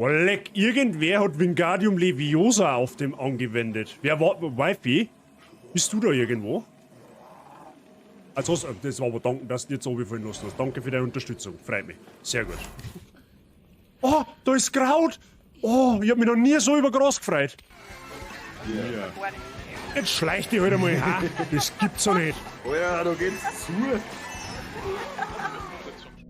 Oh, leck, irgendwer hat Wingardium Leviosa auf dem angewendet. Wer war, Wifi? Bist du da irgendwo? Also, das war aber danke, dass du jetzt so gefallen hast. Danke für deine Unterstützung. Freut mich. Sehr gut. Oh, da ist Kraut. Oh, ich hab mich noch nie so über Gras gefreut. Ja. Jetzt schleich dich halt einmal ha. Das gibt's doch nicht. Oh ja, da geht's zu.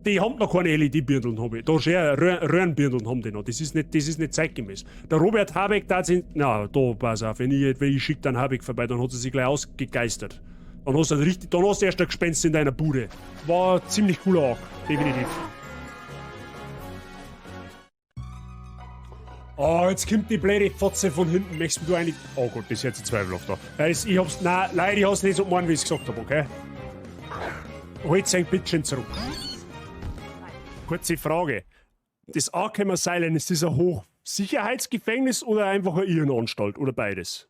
Die haben noch keine LED-Birndeln, habe ich. Da schon Röhrenbirndeln haben die noch. Das ist nicht zeitgemäß. Der Robert Habeck, da sind. Na, da, pass auf, wenn ich schicke dann Habeck vorbei, dann hat er sich gleich ausgegeistert. Dann hast du erst ein Gespenst in deiner Bude. War ziemlich cooler Arc, definitiv. Oh, jetzt kommt die blöde Fotze von hinten. Möchtest du eigentlich. Oh Gott, das ist jetzt ein zweifelhaft da. Ich hab's. Nein, leider, ich hab's nicht so gemacht, wie ich es gesagt habe, okay? Holt sein Bittchen zurück. Kurze Frage. Das Arkham Asylum, ist das ein Hochsicherheitsgefängnis oder einfach eine Irrenanstalt? Oder beides?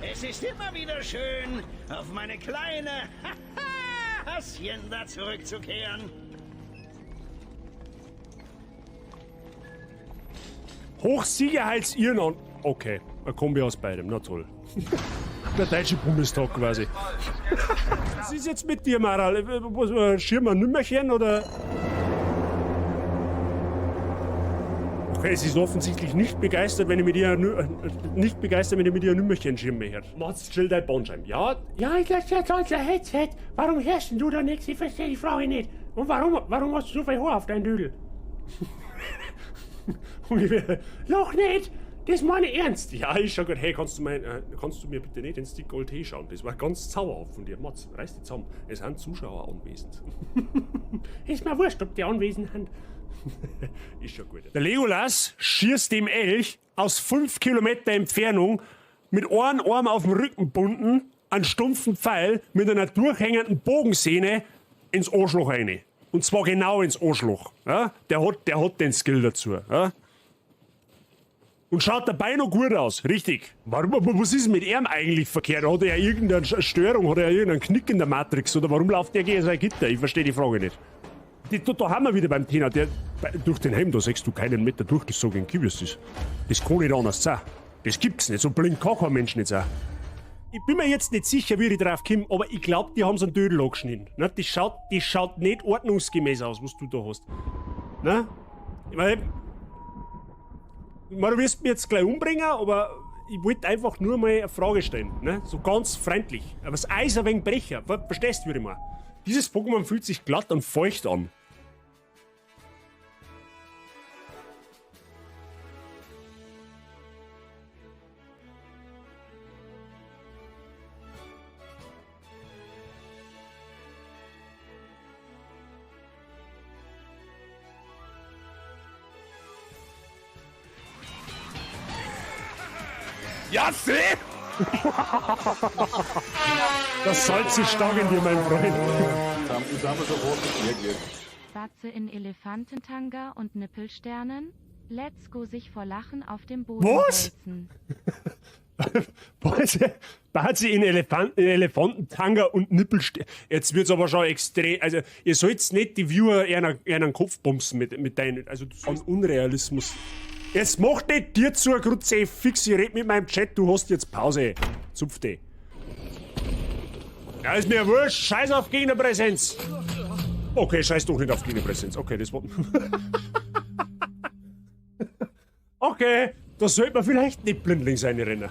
Es ist immer wieder schön, auf meine kleine Hacienda zurückzukehren. Hochsicherheits-Irrenanstalt. Okay, ein Kombi aus beidem, na toll. Der deutsche Bundestag quasi. Was ist jetzt mit dir, Maral? Schirm ein Nümmerchen oder? Okay, sie ist offensichtlich nicht begeistert, wenn ich mit ihr ein Nümmerchen schirme her. Mats, chill dein Bandscheiben. Ja? Ja, das ist ja unser Headset. Warum hörst denn du da nichts? Ich verstehe die Frage nicht. Und warum hast du so viel Haar auf deinem Dödel? Noch nicht! Das meine ich ernst! Ja, ist schon gut. Hey, kannst du mir bitte nicht den Stick Gold Tee schauen? Das war ganz zauberhaft von dir. Mats, reiß dich zusammen. Es sind Zuschauer anwesend. Ist mir wurscht, ob die anwesend sind. Ist schon gut. Der Legolas schießt dem Elch aus 5 Kilometer Entfernung mit einem Arm auf dem Rücken gebunden, einen stumpfen Pfeil mit einer durchhängenden Bogensehne ins Arschloch rein. Und zwar genau ins Arschloch. Ja? Der hat den Skill dazu. Ja? Und schaut dabei noch gut aus, richtig. Was ist mit ihm eigentlich verkehrt? Hat er irgendeine Störung? Hat er irgendeinen Knick in der Matrix? Oder warum läuft der gegen sein Gitter? Ich verstehe die Frage nicht. Da haben wir wieder beim Thema. Durch den Helm, da siehst du keinen Meter durch, das so gegen Kibis ist. Das kann nicht anders sein. Das gibt's nicht. So blind kann kein Mensch nicht sein. Ich bin mir jetzt nicht sicher, wie ich drauf komme, aber ich glaube, die haben so einen Dödel angeschnitten. Ne? Das schaut nicht ordnungsgemäß aus, was du da hast. Ne? Ich meine, du wirst mich jetzt gleich umbringen, aber ich wollte einfach nur mal eine Frage stellen. Ne? So ganz freundlich. Aber das Eis ein wenig brecher. Verstehst du, wie ich meine? Dieses Pokémon fühlt sich glatt und feucht an. Ja, seh! Das Salz ist stark in dir, mein Freund. Das haben wir sofort reagiert. Batze in Elefantentanga und Nippelsternen? Let's go sich vor Lachen auf dem Boden wälzen. Batze in Elefantentanga und Nippelsternen. Jetzt wird's aber schon extrem. Also, ihr sollt nicht die Viewer eher einen Kopf bumsen mit deinen. Also, an Unrealismus. Jetzt mach nicht dir zu, Grutze, fix, ich red mit meinem Chat, du hast jetzt Pause. Zupf dich. Ja, ist mir wurscht, scheiß auf Gegnerpräsenz. Okay, scheiß doch nicht auf Gegnerpräsenz. Okay, das war... Okay, da sollte man vielleicht nicht blindlings reinrennen.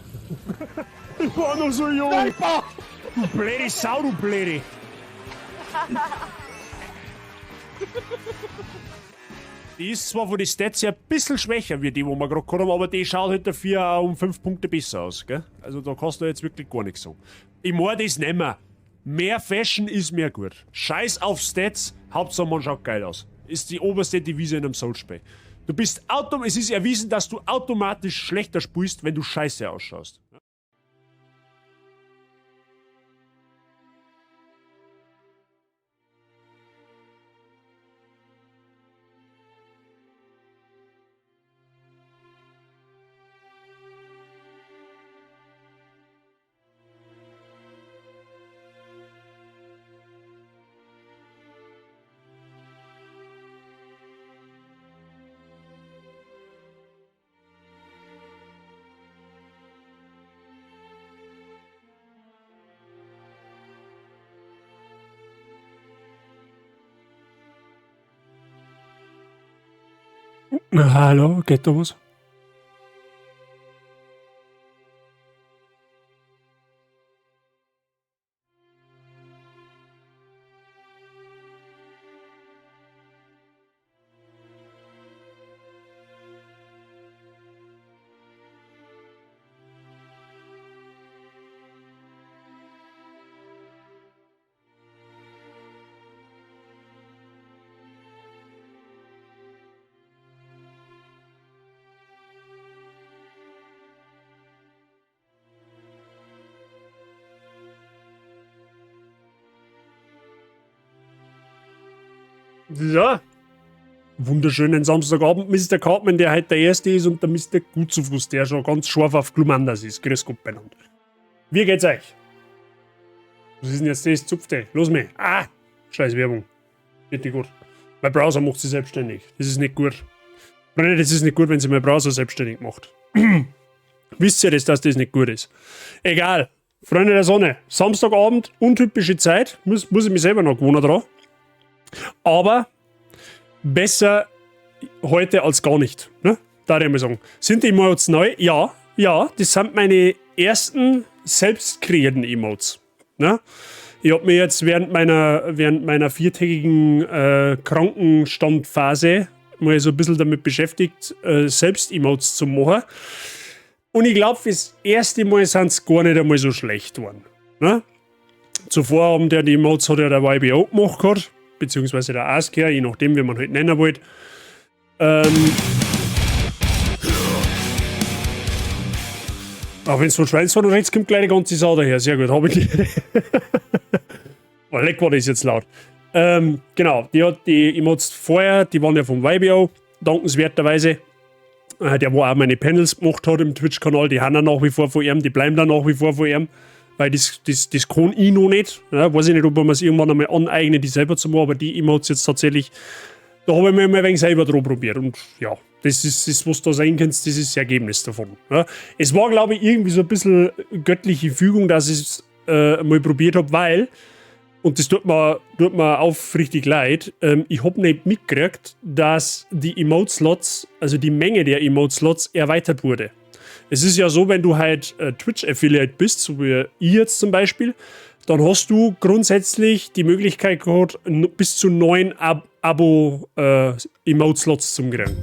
Ich war noch so jung. Du blöde Sau, du blöde. Die ist zwar von den Stats her ein bisschen schwächer wie die, wo wir gerade haben, aber die schaut halt dafür auch um 5 Punkte besser aus, gell? Also da kannst du jetzt wirklich gar nichts sagen. Ich mag das nicht mehr. Mehr Fashion ist mehr gut. Scheiß auf Stats, Hauptsache man schaut geil aus. Ist die oberste Devise in einem Soulspiel. Es ist erwiesen, dass du automatisch schlechter spielst, wenn du scheiße ausschaust. Hallo, geht da was? Ja. Wunderschönen Samstagabend, Mr. Cartman, der heute der Erste ist, und der Mr. Gutzufuß, der schon ganz scharf auf Glumandas ist. Grüß Gott beieinander. Wie geht's euch? Was ist denn jetzt das? Zupfte. Los mich. Ah! Scheiß Werbung. Bitte gut. Mein Browser macht sie selbstständig. Das ist nicht gut. Freunde, das ist nicht gut, wenn sie mein Browser selbstständig macht. Wisst ihr das, dass das nicht gut ist? Egal. Freunde der Sonne. Samstagabend, untypische Zeit. Muss ich mich selber noch gewohnen dran. Aber besser heute als gar nicht. Ne? Da ich mal sagen. Sind die Emotes neu? Ja. Ja, das sind meine ersten selbst kreierten Emotes. Ne? Ich habe mich jetzt während meiner 4-tägigen Krankenstandphase mal so ein bisschen damit beschäftigt, selbst Emotes zu machen. Und ich glaube, das erste Mal sind es gar nicht einmal so schlecht geworden. Ne? Zuvor haben die Emotes hat ja der YBO gemacht gehabt, beziehungsweise der Asker, je nachdem, wie man halt nennen wollt. Auch wenn es von Schweiz von rechts kommt, gleich die ganze Sau daher. Sehr gut, habe ich die. Oh, leck, war das jetzt laut. Genau, die hat die Emotes vorher, die waren ja vom YBO, dankenswerterweise. Der, wo auch meine Panels gemacht hat im Twitch-Kanal, die haben ja nach wie vor von ihm, die bleiben da nach wie vor von ihm. Weil das kann ich noch nicht. Ja, weiß ich nicht, ob man es irgendwann einmal aneignet, die selber zu machen, aber die Emotes jetzt tatsächlich, da habe ich mir mal ein wenig selber dran probiert. Und ja, das ist das, was du da sehen kannst, das ist das Ergebnis davon. Ja. Es war, glaube ich, irgendwie so ein bisschen göttliche Fügung, dass ich es mal probiert habe, weil, und das tut mir aufrichtig leid, ich habe nicht mitgekriegt, dass die Emote-Slots, also die Menge der Emote-Slots erweitert wurde. Es ist ja so, wenn du halt Twitch-Affiliate bist, so wie ich jetzt zum Beispiel, dann hast du grundsätzlich die Möglichkeit gehabt, bis zu 9 Abo-Emote-Slots zu kriegen.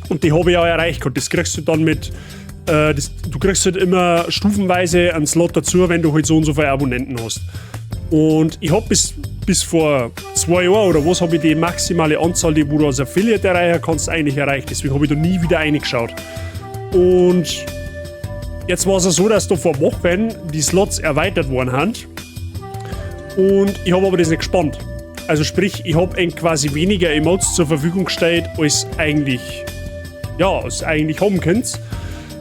Und die habe ich auch erreicht gehabt. Das kriegst du dann mit, du kriegst halt immer stufenweise einen Slot dazu, wenn du halt so und so viele Abonnenten hast. Und ich habe bis vor 2 Jahren oder was, habe ich die maximale Anzahl, die du als Affiliate erreichen kannst, eigentlich erreicht. Deswegen habe ich da nie wieder reingeschaut. Und jetzt war es so, dass da vor Wochen die Slots erweitert worden sind. Und ich habe aber das nicht gespannt. Also sprich, ich habe quasi weniger Emotes zur Verfügung gestellt, als eigentlich haben könnt.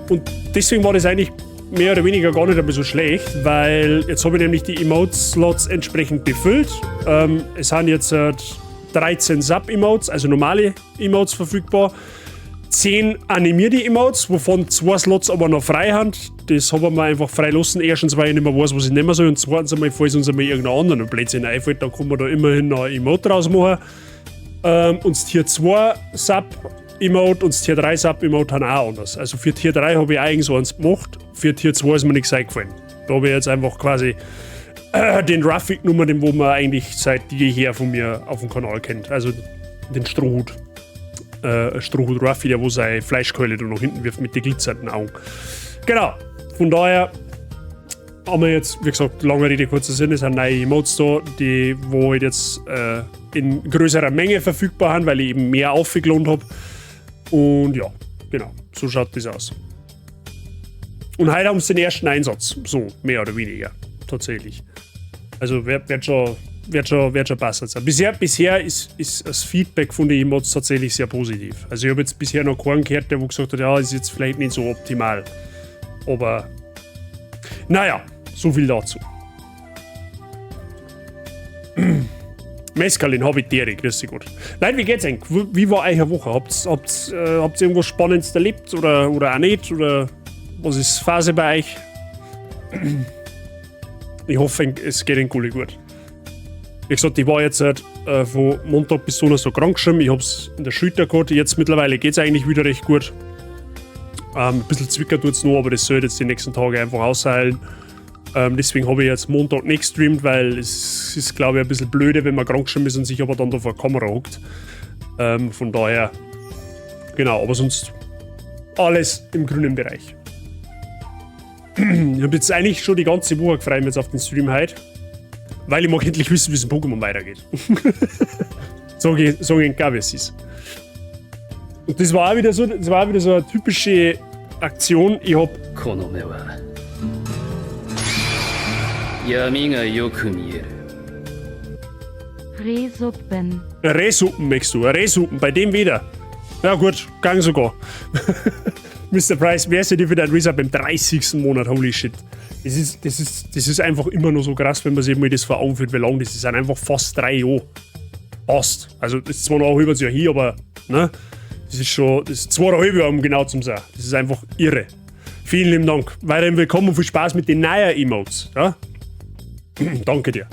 Und deswegen war das eigentlich mehr oder weniger gar nicht einmal so schlecht, weil jetzt habe ich nämlich die Emote-Slots entsprechend befüllt. Es sind jetzt 13 Sub-Emotes, also normale Emotes verfügbar. 10 animierte Emotes, wovon 2 Slots aber noch frei haben. Das haben wir einfach frei lassen. Erstens, weil ich nicht mehr weiß, was ich nehmen soll. Und zweitens einmal, falls uns einmal irgendein anderer Blödsinn einfällt, dann kann man da immerhin noch ein Emote draus machen. Und das Tier 2 Sub-Emote und das Tier 3 Sub-Emote haben auch anders. Also für Tier 3 habe ich eigens eins gemacht. Für Tier 2 ist mir nichts eingefallen. Da habe ich jetzt einfach quasi den Ruffig genommen, den wo man eigentlich seit jeher von mir auf dem Kanal kennt. Also den Strohhut. Strohhut Ruffy, der wo seine Fleischkeule da nach hinten wirft mit den glitzernden Augen. Genau, von daher haben wir jetzt, wie gesagt, lange Rede, kurzer Sinn, es sind neue Emotes da, die wo halt jetzt in größerer Menge verfügbar sind, weil ich eben mehr aufgelohnt habe. Und ja, genau, so schaut das aus. Und heute haben sie den ersten Einsatz, so mehr oder weniger, tatsächlich. Also wird schon passen. Bisher ist das Feedback von den Emotes tatsächlich sehr positiv. Also ich habe jetzt bisher noch keinen gehört, der gesagt hat, ja, ist jetzt vielleicht nicht so optimal. Aber naja, so viel dazu. Mescalin, Habitäre, grüß dich gut. Leute, wie geht's eigentlich? Wie war eure Woche? Habt ihr irgendwas Spannendes erlebt oder auch nicht? Oder was ist Phase bei euch? Ich hoffe, es geht euch gut. Wie gesagt, ich war jetzt von Montag bis Donnerstag krank geschrieben. Ich hab's in der Schulter gehabt. Jetzt mittlerweile geht's eigentlich wieder recht gut. Ein bisschen Zwicker tut's noch, aber das soll jetzt die nächsten Tage einfach ausheilen. Deswegen habe ich jetzt Montag nicht gestreamt, weil es ist, glaube ich, ein bisschen blöde, wenn man krank geschrieben ist und sich aber dann da vor der Kamera hockt. Von daher, genau, aber sonst alles im grünen Bereich. Ich habe jetzt eigentlich schon die ganze Woche gefreut mich jetzt auf den Stream heute, weil ich mag endlich wissen, wie es in Pokémon weitergeht. Sag ich gar, wie es ist. Und das war auch wieder so eine typische Aktion. Ich hab この目は闇がよく見える。 Rehsuppen. Rehsuppen möchtest du? Rehsuppen, bei dem wieder. Ja gut, gang sogar. Mr. Price, wer ist denn für dein Resub im 30. Monat? Holy shit. Das ist einfach immer noch so krass, wenn man sich mal das vor Augen führt, wie lang das ist. Das sind einfach fast 3 Jahre. Fast. Also das ist zwar noch ein halbes Jahr hier, aber ne? Das ist 2,5 Jahre, um genau zu sein. Das ist einfach irre. Vielen lieben Dank. Weiterhin willkommen und viel Spaß mit den neuen Emotes. Ja? Danke dir.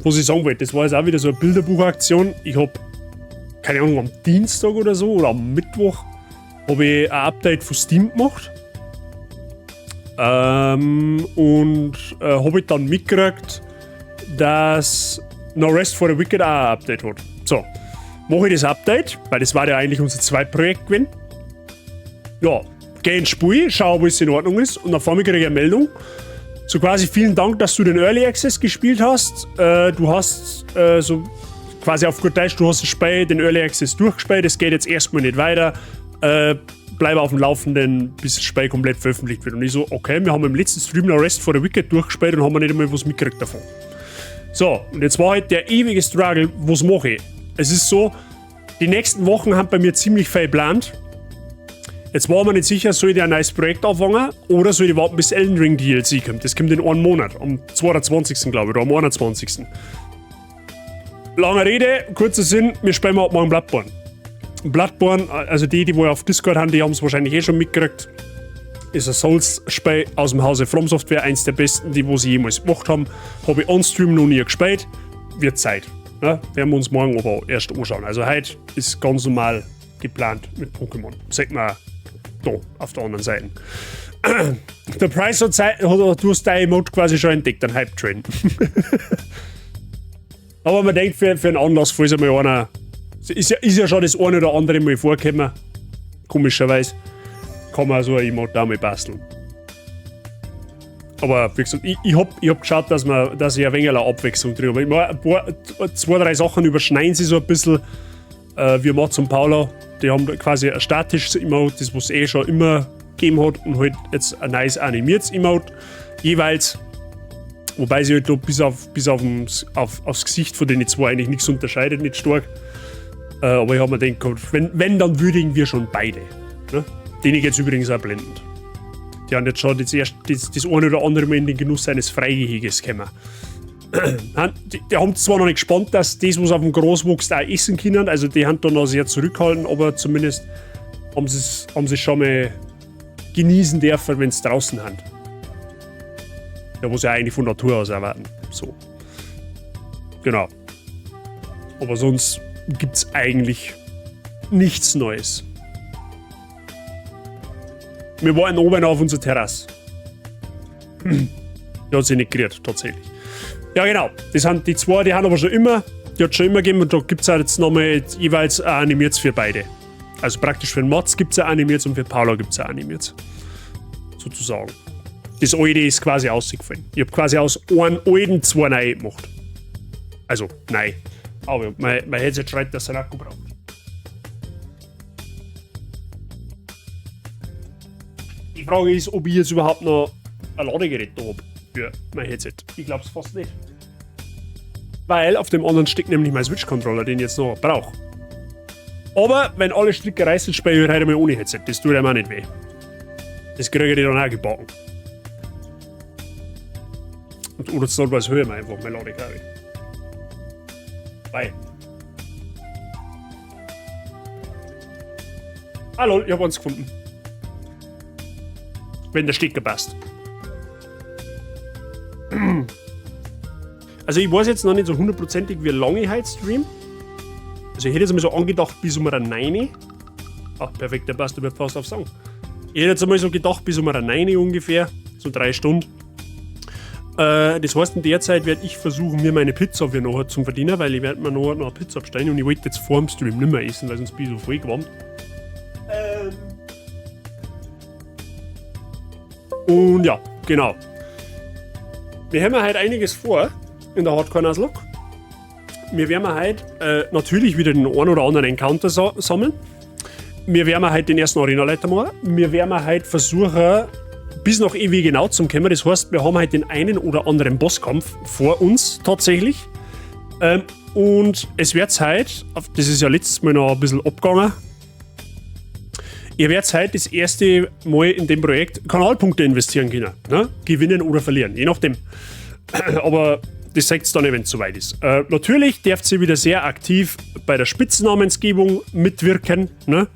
Was ich sagen wollte, das war jetzt auch wieder so eine Bilderbuchaktion. Ich habe, keine Ahnung, am Dienstag oder so oder am Mittwoch habe ich ein Update von Steam gemacht. Und habe ich dann mitgekriegt, dass No Rest for the Wicked auch ein Update hat. So, mache ich das Update, weil das war ja eigentlich unser Zweitprojekt gewesen. Ja, geh ins Spiel, schau, ob es in Ordnung ist und dann vor mir kriege ich eine Meldung. So quasi vielen Dank, dass du den Early Access gespielt hast. Du hast so quasi auf gut Deutsch, du hast das Spiel, den Early Access durchgespielt. Es geht jetzt erstmal nicht weiter. Bleib auf dem Laufenden, bis das Spiel komplett veröffentlicht wird. Und ich so, okay, wir haben im letzten Stream noch Rest for the Wicked durchgespielt und haben nicht einmal was mitgekriegt davon. So, und jetzt war halt der ewige Struggle, was mache ich? Es ist so, die nächsten Wochen haben bei mir ziemlich viel geplant. Jetzt war mir nicht sicher, soll ich ein neues Projekt anfangen oder soll ich warten, bis Elden Ring DLC kommt. Das kommt in einem Monat, am 22. glaube ich, oder am 21. Lange Rede, kurzer Sinn, wir spielen ab morgen Bloodborne. Bloodborne, also die auf Discord haben, die haben es wahrscheinlich eh schon mitgekriegt, ist ein Souls-Spiel aus dem Hause From Software, eins der besten, die sie jemals gemacht haben. Habe ich on-stream noch nie gespielt, wird Zeit. Ja, werden wir uns morgen aber erst anschauen. Also heute ist ganz normal geplant mit Pokémon. Sieht man da auf der anderen Seite. Der Price hat du hast dein Emote quasi schon entdeckt, ein Hype-Train. Aber man denkt, für einen Anlass, falls einmal einer. Ist ja schon das eine oder andere Mal vorgekommen. Komischerweise. Kann man so ein Emote auch mal basteln. Aber wie gesagt, ich hab geschaut, dass ich ein wenig eine Abwechslung drin habe. 2, 3 Sachen überschneiden sich so ein bisschen. Wie Mats und Paula. Die haben quasi ein statisches Emote, das was eh schon immer gegeben hat. Und halt jetzt ein neues animiertes Emote. Jeweils. Wobei sich halt da bis aufs Gesicht von den zwei eigentlich nichts unterscheidet, nicht stark. Aber ich habe mir gedacht, wenn, dann würdigen wir schon beide. Ne? Den ich jetzt übrigens auch blendend. Die haben jetzt schon das eine oder andere Mal in den Genuss eines Freigeheges gekommen. Die haben zwar noch nicht gespannt, dass das, was auf dem Gras wächst, auch essen können. Also die haben da noch sehr zurückhalten, aber zumindest haben sie schon mal genießen dürfen, wenn sie draußen haben. Ja, was ja eigentlich von Natur aus erwarten. So. Genau. Aber sonst gibt's eigentlich nichts Neues. Wir waren oben auf unserer Terrasse. Die hat sich nicht gerührt, tatsächlich. Ja, genau. Das sind die zwei, die haben aber schon immer. Die hat schon immer gegeben und da gibt es jetzt nochmal jeweils ein Animiertes für beide. Also praktisch für den Mats gibt es ein Animiertes und für Paula gibt es ein Animiertes. Sozusagen. Das alte ist quasi ausgefallen. Ich habe quasi aus einem alten 2 neue gemacht. Also, nein. Aber mein Headset schreit, dass er einen Akku braucht. Die Frage ist, ob ich jetzt überhaupt noch ein Ladegerät da habe für mein Headset. Ich glaube es fast nicht. Weil auf dem anderen steckt nämlich mein Switch-Controller, den ich jetzt noch brauche. Aber wenn alle Stricke reißen, spiele ich heute mal ohne Headset. Das tut einem auch nicht weh. Das kriege ich dann auch gebacken. Oder zu was hören wir einfach mein Ladekabel. Bye. Hallo, ich habe uns gefunden. Wenn der Stecker passt. Also Also ich weiß jetzt noch nicht so hundertprozentig, wie lange ich heute stream. Also ich hätte jetzt einmal so angedacht bis um eine 9. Ach, perfekt, der passt, der wird fast auf Song. Ich hätte jetzt einmal so gedacht bis um eine 9 ungefähr, so 3 Stunden. Das heißt, in der Zeit werde ich versuchen, mir meine Pizza für nachher zu verdienen, weil ich werde mir noch eine Pizza bestellen und ich wollte jetzt vor dem Stream nicht mehr essen, weil sonst bin ich so voll geworden. Und ja, genau. Wir haben heute einiges vor in der Hardcore-Nuzlocke. Wir werden heute natürlich wieder den einen oder anderen Encounter sammeln. Wir werden heute den ersten Arenaleiter machen. Wir werden heute versuchen, bis nach ewig genau zu kommen. Das heißt, wir haben heute den einen oder anderen Bosskampf vor uns tatsächlich. Und es wird heute, das ist ja letztes Mal noch ein bisschen abgegangen, ihr werdet heute das erste Mal in dem Projekt Kanalpunkte investieren können. Ne? Gewinnen oder verlieren, je nachdem. Aber das sagt es dann, wenn es soweit ist. Natürlich dürft ihr wieder sehr aktiv bei der Spitznamensgebung mitwirken. Ne?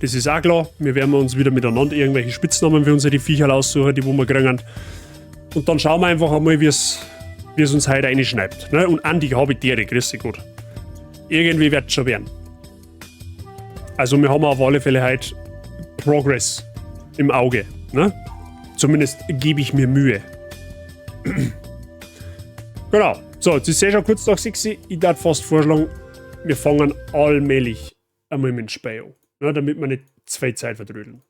Das ist auch klar. Wir werden uns wieder miteinander irgendwelche Spitznamen für unsere Viecher aussuchen, die wir kriegen. Und dann schauen wir einfach einmal, wie es uns heute reinschneidet. Ne? Und Andi, Habitiere, grüß dich gut. Irgendwie wird es schon werden. Also wir haben auf alle Fälle heute Progress im Auge. Ne? Zumindest gebe ich mir Mühe. Genau. So, jetzt ist schon kurz nach 6. Ich darf fast vorschlagen, wir fangen allmählich einmal mit dem Spiel an. Ne? Damit wir nicht zu viel Zeit vertrödeln.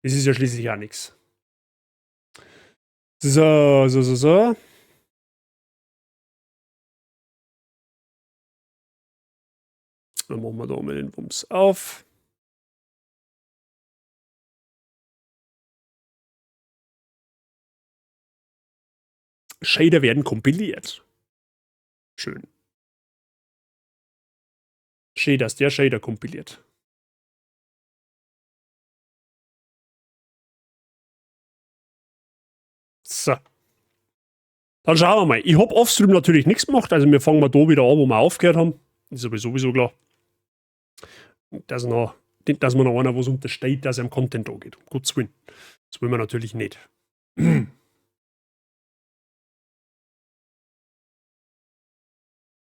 Das ist ja schließlich auch nichts. So. Dann machen wir da mal den Wumms auf. Shader werden kompiliert. Schön. Shaders, der Shader kompiliert. So. Dann schauen wir mal. Ich habe Offstream natürlich nichts gemacht, also wir fangen mal da wieder an, wo wir aufgehört haben. Ist aber sowieso klar. Dass man noch einer was untersteht, dass er am Content angeht. Um Gottes Willen. Das will man natürlich nicht.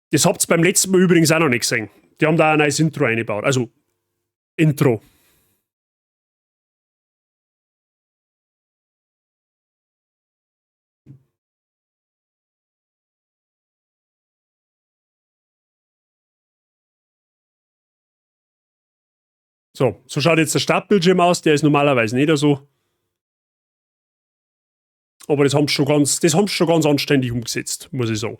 Das habt ihr beim letzten Mal übrigens auch noch nicht gesehen. Die haben da ein neues Intro eingebaut. Also, Intro. So schaut jetzt der Startbildschirm aus. Der ist normalerweise nicht so. Aber das haben sie schon ganz anständig umgesetzt, muss ich sagen.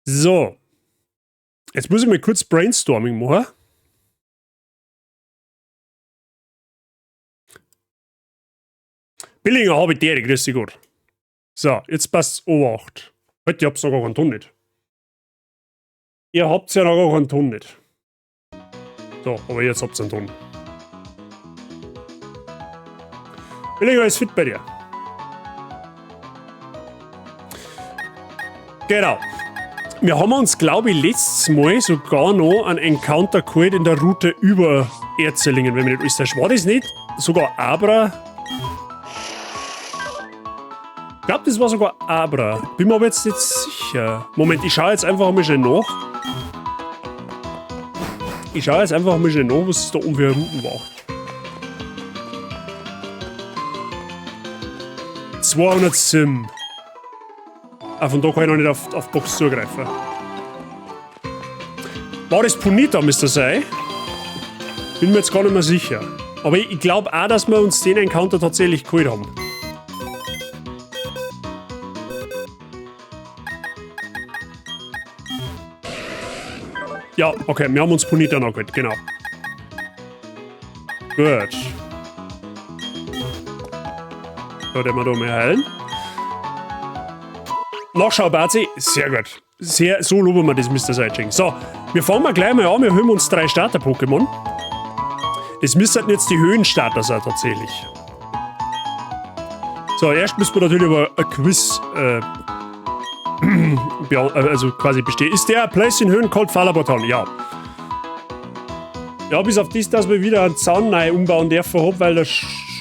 So. Jetzt muss ich mal kurz Brainstorming machen. Billinger habe ich der, grüß dich gut. So, jetzt passt Obacht. Halt, ich hab's noch gar keinen Ton nicht. Ihr habt's ja noch gar keinen Ton nicht. So, aber jetzt habt's einen Ton. Billinger ist fit bei dir. Genau. Wir haben uns, glaube ich, letztes Mal sogar noch einen Encounter geholt in der Route über Erzellingen, wenn mir nicht alles täuscht. War das nicht sogar Abra? Ich glaube, das war sogar Abra. Bin mir aber jetzt nicht sicher. Moment, ich schaue jetzt einfach mal schnell nach. Was es da oben für Routen war. 200 Sim. Ah, von da kann ich noch nicht auf Box zugreifen. War das Punita, müsste das sein? Bin mir jetzt gar nicht mehr sicher. Aber ich glaube auch, dass wir uns den Encounter tatsächlich geholt haben. Ja, okay, wir haben uns Punita noch geholt, genau. Gut. So, den wir da mal heilen. Nachschau, Bazi. Sehr gut. So loben wir das, Mr. Seitching. So, wir fangen mal gleich mal an. Wir holen uns 3 Starter-Pokémon. Das müssten jetzt die Höhenstarter sein, tatsächlich. So, erst müssen wir natürlich aber ein Quiz also quasi bestehen. Ist der Place in Höhen called Falabaton? Ja. Ja, bis auf das, dass wir wieder einen Zaun neu umbauen dürfen, weil der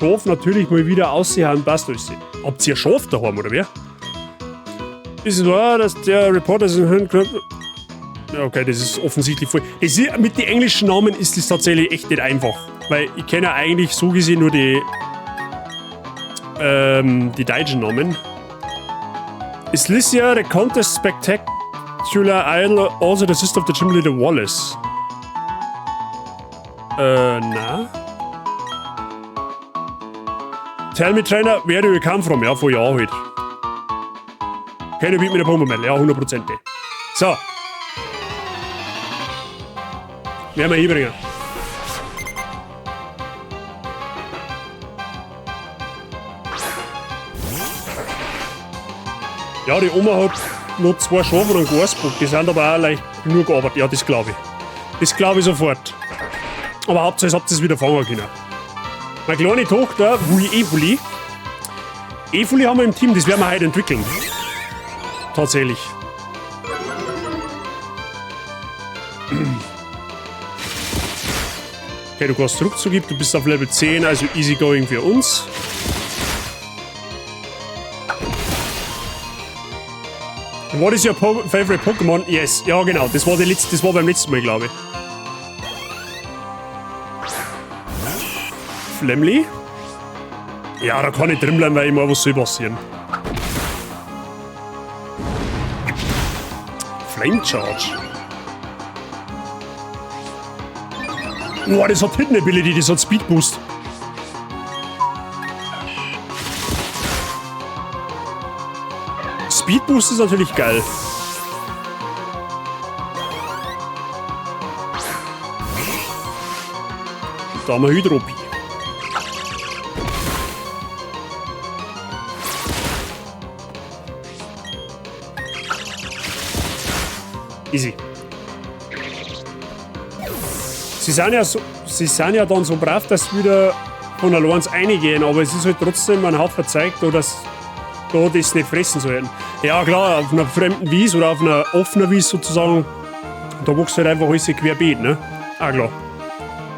Schaf natürlich mal wieder aussehen, passt alles. Habt ihr Schaf daheim, oder wer? Ist es wahr, dass der Reporter sein Hirn knappt? Ja, okay, das ist offensichtlich voll. Mit den englischen Namen ist das tatsächlich echt nicht einfach. Weil ich kenne ja eigentlich so gesehen nur die deutschen Namen. Is Lycia the contest spectacular idol also the sister of the Gym Leader Wallace? Na? Tell me, Trainer, where do you come from? Ja, vor Jahren halt. Keine Beat mit der Bombermedal, ja, 100%. So. Werden wir hinbringen. Ja, die Oma hat noch 2 Schafe und einen Gasbock. Die sind aber auch leicht genug gearbeitet. Ja, das glaube ich. Das glaube ich sofort. Aber hauptsächlich habt ihr es wieder fangen können. Meine kleine Tochter, Evoli. Evoli haben wir im Team, das werden wir heute entwickeln. Tatsächlich. Okay, du kannst Rückzug, du bist auf Level 10, also easygoing für uns. What is your favorite Pokémon? Yes, ja genau, das war beim letzten Mal, glaube ich. Flamly? Ja, da kann ich drin bleiben, weil immer was soll passieren. Flame Charge. Boah, das hat Hidden Ability, das hat Speed Boost. Speed Boost ist natürlich geil. Da haben wir Hydropie. Easy. Sie sind ja dann so brav, dass sie wieder von allein reingehen, aber es ist halt trotzdem ein Haufen Zeug, dass da das nicht fressen sollten. Ja klar, auf einer fremden Wiese oder auf einer offenen Wiese sozusagen, da wächst halt einfach alles querbeet, ne? Ah klar.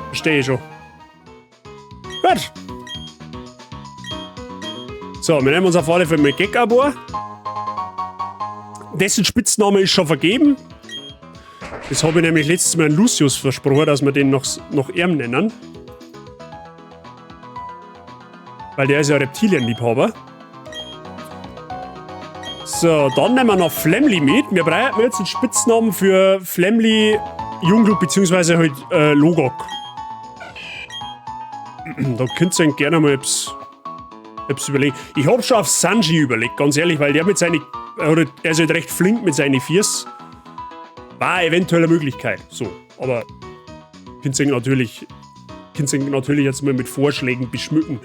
Verstehe ich schon. Gut. So, wir nehmen uns auf alle Fälle mit Gekabor. Dessen Spitzname ist schon vergeben. Das habe ich nämlich letztes Mal an Lucius versprochen, dass wir den noch Erm nennen. Weil der ist ja Reptilienliebhaber. So, dann nehmen wir noch Flamly mit. Wir brauchen jetzt einen Spitznamen für Flamly, Jungglut bzw. halt Logok. Da könnt ihr euch gerne mal etwas überlegen. Ich habe schon auf Sanji überlegt, ganz ehrlich, weil der mit seinen. Er ist halt recht flink mit seinen Viers. War eventuell eine Möglichkeit. So, aber könnt ihr natürlich jetzt mal mit Vorschlägen beschmücken,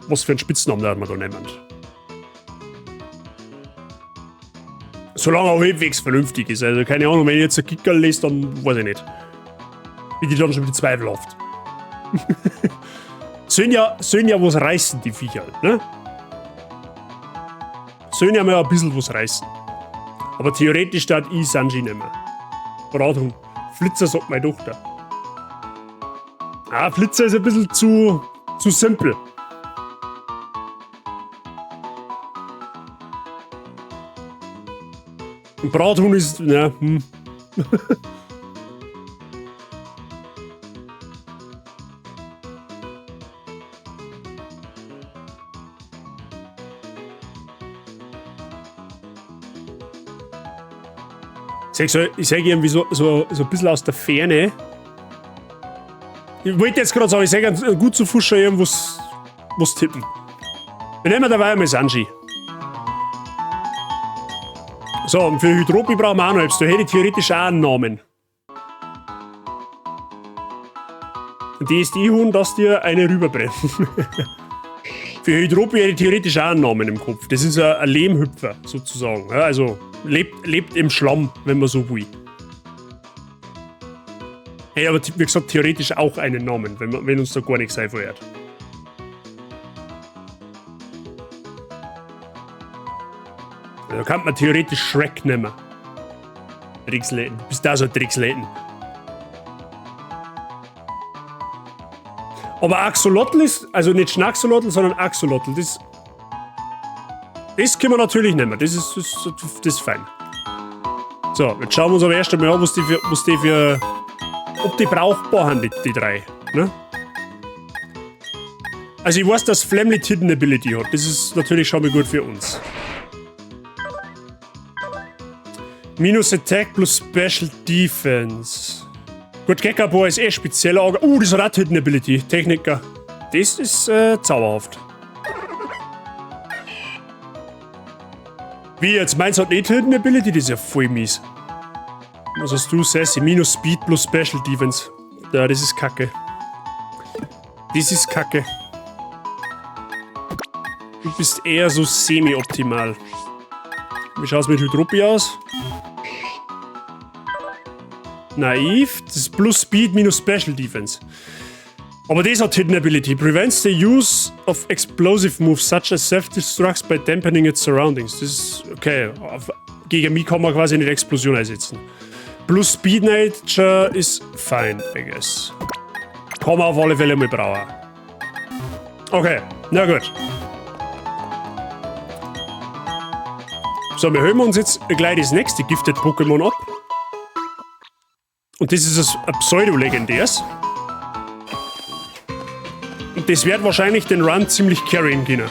was für einen Spitznamen da wir da nehmen. Solange auch halbwegs vernünftig ist. Also keine Ahnung, wenn ich jetzt ein Kickerl lese, dann weiß ich nicht. Bin ich dann schon wieder zweifelhaft. sollen ja was reißen, die Viecher, ne? Sollen ja mal ein bisschen was reißen. Aber theoretisch darf ich Sanji nehmen. Brathund. Flitzer sagt meine Tochter. Ah, Flitzer ist ein bisschen zu simpel. Ein Brathund ist, ja, Ich sage irgendwie so ein bisschen aus der Ferne. Ich wollte jetzt gerade sagen, ich sage gut zu Fuß schon irgendwas tippen. Wir nehmen dabei einmal Sanji. So, und für Hydropie brauchen wir auch noch etwas. Da hätte ich theoretisch auch einen Namen. DSD-Huhn, dass dir eine rüberbrennt. Für Hydropie hätte ich theoretisch auch einen Namen im Kopf. Das ist ein Lehmhüpfer, sozusagen. Ja, also lebt im Schlamm, wenn man so will. Hey, aber wie gesagt, theoretisch auch einen Namen, wenn uns da gar nichts einfällt. Da kann man theoretisch Shrek nehmen. Tricksläden. Du bist da so ein Tricksläden. Aber Axolotl ist, also nicht Schnaxolotl, sondern Axolotl. Das können wir natürlich nehmen. Das ist fein. So, jetzt schauen wir uns aber erst einmal an, ob die brauchbar sind, die drei. Ne? Also ich weiß, dass Flamlet Hidden Ability hat. Das ist natürlich schon mal gut für uns. Minus Attack plus Special Defense. Gut, Gekabo ist eh spezieller Auge. Das hat auch Hidden Ability. Techniker. Das ist zauberhaft. Wie jetzt? Meins hat nicht Hidden Ability? Das ist ja voll mies. Was hast du, Sassy? Minus Speed plus Special Defense. Ja, das ist kacke. Das ist kacke. Du bist eher so semi-optimal. Wie schaut es mit Hydropie aus? Naiv. Das ist plus Speed minus Special Defense. Aber das hat Hidden Ability. Prevents the use of explosive moves such as self-destructs by dampening its surroundings. Das ist okay. Gegen mich kann man quasi nicht Explosion einsetzen. Plus Speed Nature ist fine, I guess. Kann man auf alle Fälle mal brauchen. Okay, na gut. So, wir hören uns jetzt gleich das nächste Gifted Pokémon ab. Und das ist ein Pseudo-legendäres. Und das wird wahrscheinlich den Run ziemlich carryen können.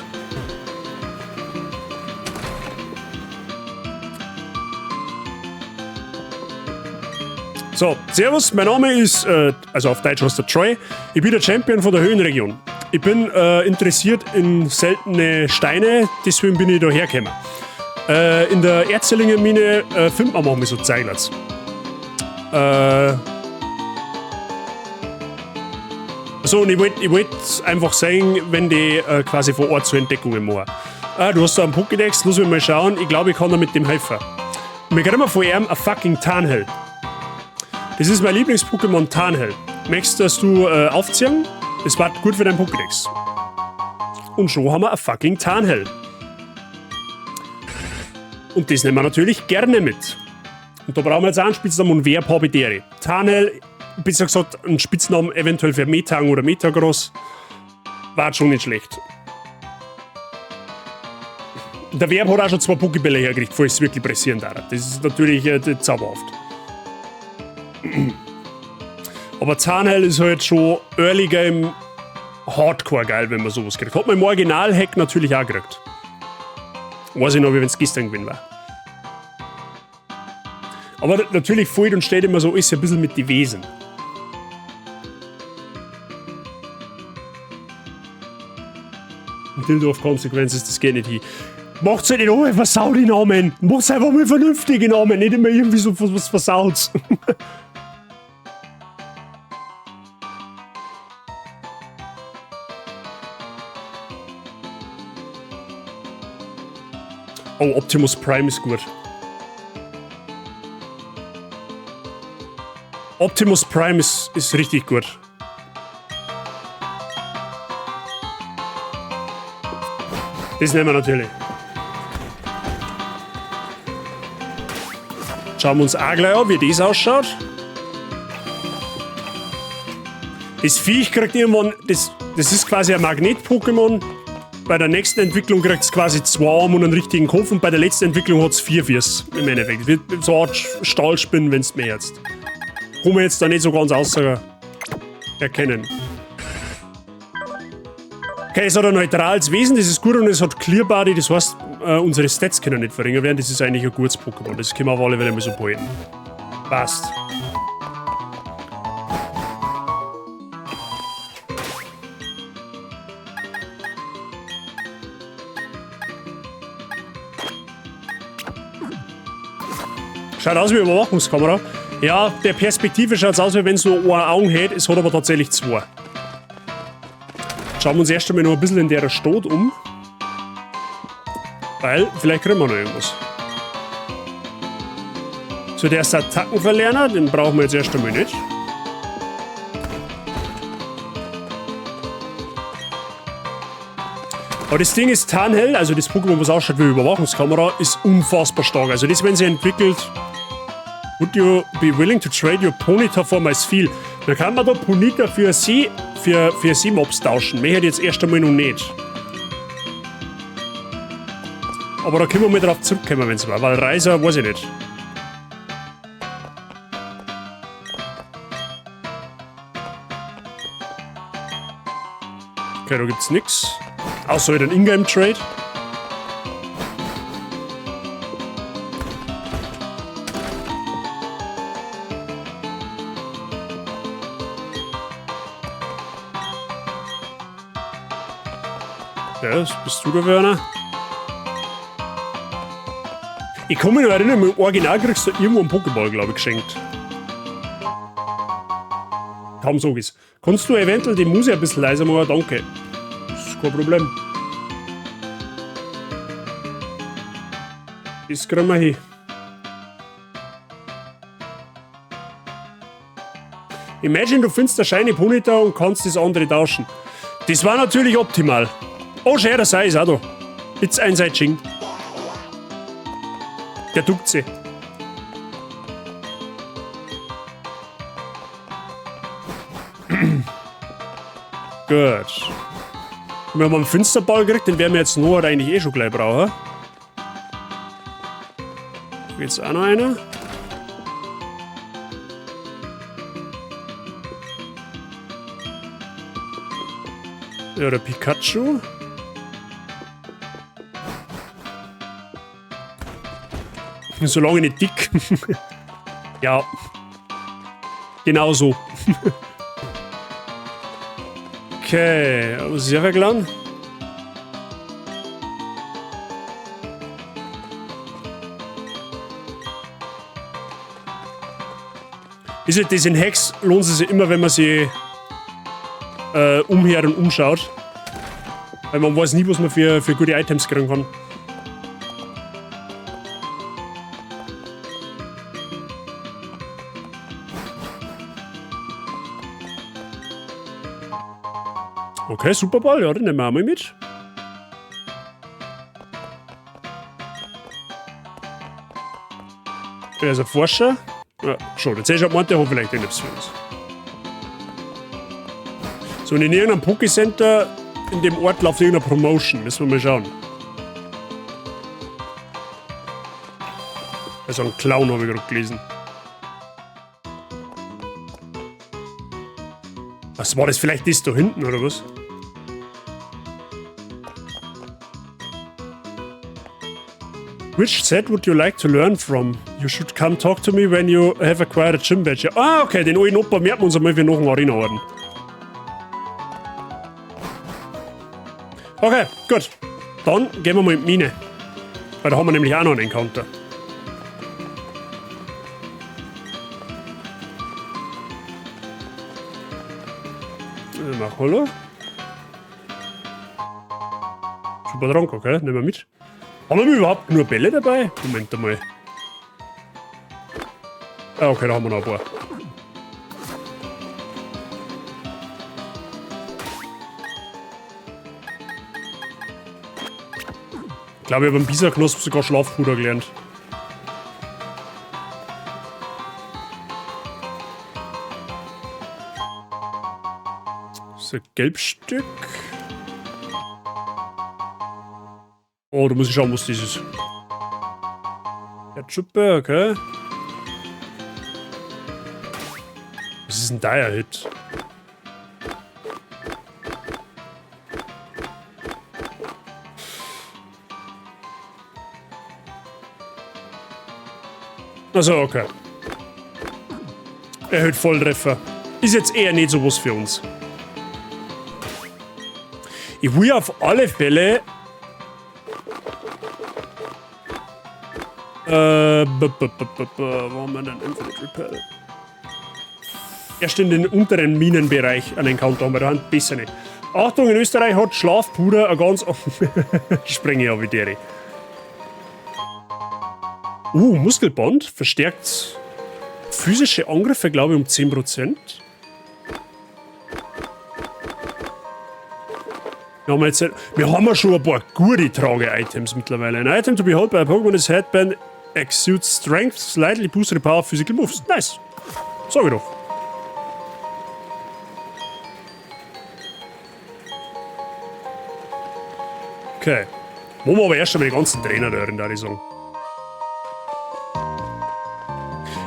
So, servus, mein Name ist, also auf Deutsch heißt der Troy. Ich bin der Champion von der Höhenregion. Ich bin interessiert in seltene Steine, deswegen bin ich da hergekommen. In der Erzlingenmine findet man manchmal so Zeiglers. So, und ich wollt einfach sagen, wenn die quasi vor Ort zu Entdeckungen machen. Du hast da einen Pokédex, lass mich mal schauen. Ich glaube, ich kann da mit dem helfen. Wir kriegen von ihm ein fucking Tarnhell. Das ist mein Lieblings-Pokémon Tarnhell. Möchtest du das aufziehen? Das war gut für deinen Pokédex. Und schon haben wir ein fucking Tarnhell. Und das nehmen wir natürlich gerne mit. Und da brauchen wir jetzt auch einen Spitznamen und wer Pobidere. Tarnhell, besser gesagt, einen Spitznamen eventuell für Metang oder Metagross. War schon nicht schlecht. Der Verb hat auch schon 2 Pokébälle hergekriegt, falls es wirklich pressieren darf. Das ist natürlich zauberhaft. Aber Tarnhell ist halt schon Early Game Hardcore geil, wenn man sowas kriegt. Hat man im Original-Hack natürlich auch gekriegt. Weiß ich noch, wie wenn es gestern gewesen war. Aber natürlich fällt und steht immer so, ist ja ein bisschen mit die Wesen. Dildorf Consequences, das geht nicht hin. Macht's halt nicht alle versaut die Namen. Macht's einfach mal vernünftige Namen, nicht immer irgendwie so was versaut. Oh, Optimus Prime ist gut. Optimus Prime ist richtig gut. Das nehmen wir natürlich. Schauen wir uns auch gleich an, wie das ausschaut. Das Viech kriegt irgendwann, das ist quasi ein Magnet-Pokémon. Bei der nächsten Entwicklung kriegt es quasi 2 Arme und einen richtigen Kopf und bei der letzten Entwicklung hat es 4 Füße im Endeffekt. Wird so eine Art Stahlspinnen, wenn es mehr jetzt. Kann man jetzt da nicht so ganz erkennen. Okay, es hat ein neutrales Wesen, das ist gut und es hat Clear Body, das heißt, unsere Stats können nicht verringert werden, das ist eigentlich ein gutes Pokémon. Das können wir auf alle Fälle mal so behalten. Passt. Schaut aus wie eine Überwachungskamera. Ja, der Perspektive schaut es aus, wie wenn es nur ein Augen hätte. Es hat aber tatsächlich 2. Schauen wir uns erst einmal noch ein bisschen in der Stadt um. Weil, vielleicht kriegen wir noch irgendwas. So, der ist Attackenverlerner, den brauchen wir jetzt erst einmal nicht. Aber das Ding ist, Tarnhell, also das Pokémon, was ausschaut wie eine Überwachungskamera, ist unfassbar stark. Also das, wenn sie entwickelt, would you be willing to trade your Ponyta for my Sphere? Dann kann man da Punita für sie Mobs tauschen. Mehr hätte ich jetzt erst einmal noch nicht. Aber da können wir mal drauf zurückkommen, wenn es war. Weil Reiser weiß ich nicht. Okay, da gibt's nix. Außer halt ein Ingame-Trade. Ja, das bist du da, Werner. Ich kann mich noch erinnern, im Original kriegst du irgendwo einen Pokéball, glaube ich, geschenkt. Kaum so ist. Kannst du eventuell die Musik ein bisschen leiser machen? Danke. Das ist kein Problem. Das kriegen wir hin. Imagine, du findest eine Shiny Punita und kannst das andere tauschen. Das war natürlich optimal. Oh, Scherer sei ist auch da. Jetzt ein Seitsching. Der duckt sie. Gut. Wir haben einen Finsterball gekriegt, den werden wir jetzt nur eigentlich eh schon gleich brauchen. Da geht's auch noch einer. Ja, der Pikachu. Solange nicht dick. Ja. Genau so. Okay, was ist hier geladen? Ist halt das in Hex, lohnt es sich immer, wenn man sie umhört und umschaut. Weil man weiß nie, was man für gute Items kriegen kann. Okay, Superball, ja, den nehmen wir auch mal mit. Der ist ein Forscher. Ja, schon, jetzt hätte ich gemeint, der hat vielleicht etwas für uns. So, und in irgendeinem Pokécenter in dem Ort läuft irgendeine Promotion. Müssen wir mal schauen. Also ein Clown habe ich gerade gelesen. Was war das? Vielleicht das da hinten, oder was? Which set would you like to learn from? You should come talk to me when you have acquired a gym badge. Ah, okay, den alten Opa merken wir uns einmal für noch einen Arena-Orden. Okay, gut. Dann gehen wir mal in die Mine. Weil da haben wir nämlich auch noch einen Encounter. Hallo? Super Trank, okay? Nehmen wir mit. Haben wir überhaupt nur Bälle dabei? Moment einmal. Ah, okay, da haben wir noch ein paar. Ich glaube, ich habe beim Bisa-Knosp sogar Schlafpuder gelernt. So, Gelbstück. Oh, da muss ich schauen, was das ist. Ketchuppe, okay. Was ist ein Dire-Hit? Also, okay. Erhöht Volltreffer. Ist jetzt eher nicht so was für uns. Ich will auf alle Fälle wo haben wir denn Infinite Repel? Erst in den unteren Minenbereich einen Encounter haben wir da besser nicht. Achtung, in Österreich hat Schlafpuder ein ganz Sprenge ja wie der. Muskelband verstärkt physische Angriffe, glaube ich, um 10%. Wir haben ja schon ein paar gute Trage-Items mittlerweile. An item to behold by a Pokémon is headband exudes strength, slightly boosted the power of physical moves. Nice. Sag ich doch. Okay. Wollen wir aber erst einmal die ganzen Trainer hören, da ich sagen.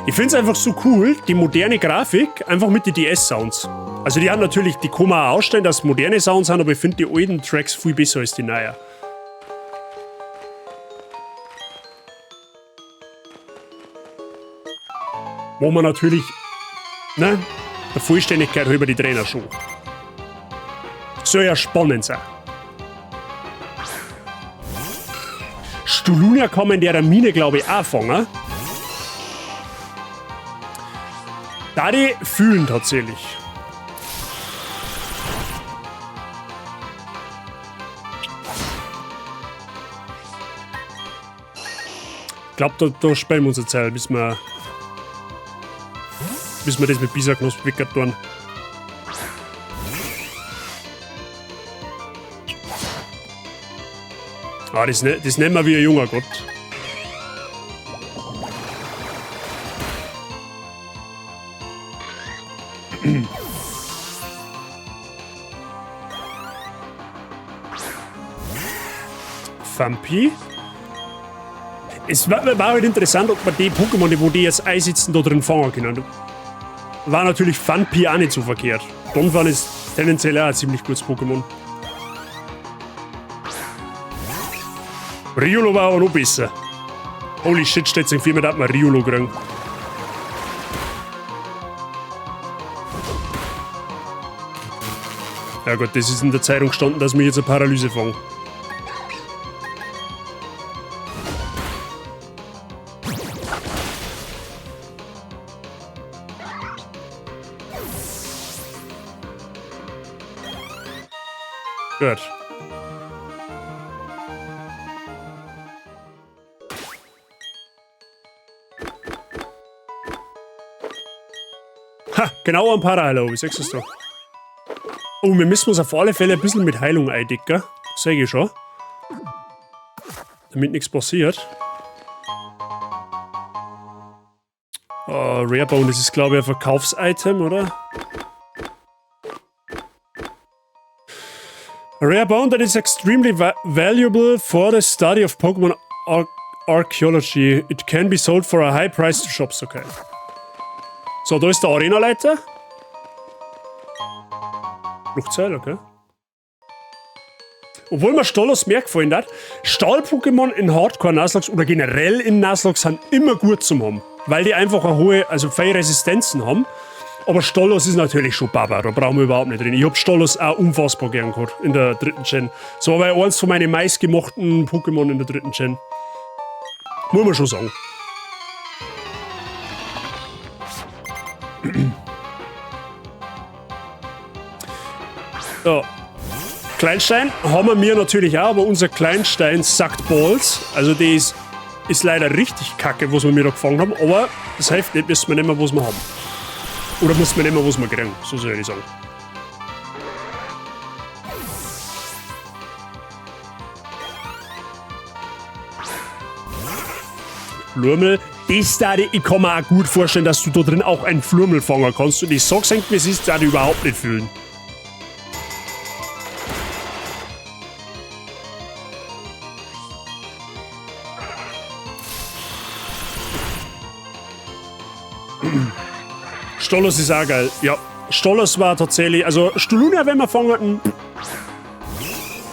Ich finde es einfach so cool, die moderne Grafik, einfach mit den DS-Sounds. Also die haben natürlich, die kann man auch ausstellen, dass moderne Sounds haben, aber ich finde die alten Tracks viel besser als die neuen. Wo man natürlich, ne, der Vollständigkeit über die Trainer schon. Soll ja spannend sein. Stulunia kann man in der Mine, glaube ich, auch fangen. Da die fühlen tatsächlich. Ich glaube, da spielen wir uns eine Zeit, bis wir das mit Bisaknosp wickert tun. Ah, das nennen wir wie ein junger Gott. Fampi. Es war halt interessant, ob man die Pokémon, wo die jetzt einsitzen, da drin fangen können. War natürlich Fampi auch nicht so verkehrt. Donphan ist tendenziell auch ein ziemlich gutes Pokémon. Riolo war auch noch besser. Holy shit, steht sich viel mehr, dass man Riolo kriegen. Ja gut, das ist in der Zeitung gestanden, dass wir jetzt eine Paralyse fangen. Gut. Ha, genau am Paraheiler, wie sagst du es da? Oh, wir müssen uns auf alle Fälle ein bisschen mit Heilung eindecken. Sag ich schon. Damit nichts passiert. Rarebone, das ist glaube ich ein Verkaufsitem, oder? A rare bone that is extremely valuable for the study of Pokémon archaeology. It can be sold for a high price to shops, okay. So, da ist der Arena-Leiter. Fluchtseil, okay. Obwohl mir Stolos mehr gefallen hat, Stahl-Pokémon in Hardcore-Nuzlocke oder generell in Nuzlocke sind immer gut zum haben. Weil die einfach eine hohe, also viele Resistenzen haben. Aber Stolos ist natürlich schon Baba, da brauchen wir überhaupt nicht drin. Ich hab Stolos auch unfassbar gern gehabt in der 3. Gen. So war eins von meinen meistgemochten Pokémon in der 3. Gen. Muss man schon sagen. So. Kleinstein haben wir natürlich auch, aber unser Kleinstein sagt Balls. Also die ist leider richtig kacke, was wir mir da gefangen haben. Aber das hilft nicht, wissen wir nicht mehr, was wir haben. Oder muss man nicht mehr, was wir kriegen, so soll ich sagen. Flurmel, das da, ich kann mir auch gut vorstellen, dass du da drin auch einen Flurmel fangen kannst. Und ich sag's eigentlich, wie es ist, da die überhaupt nicht fühlen. Stolos ist auch geil. Ja, Stolos war tatsächlich, also Stulunia, wenn wir fangen hatten,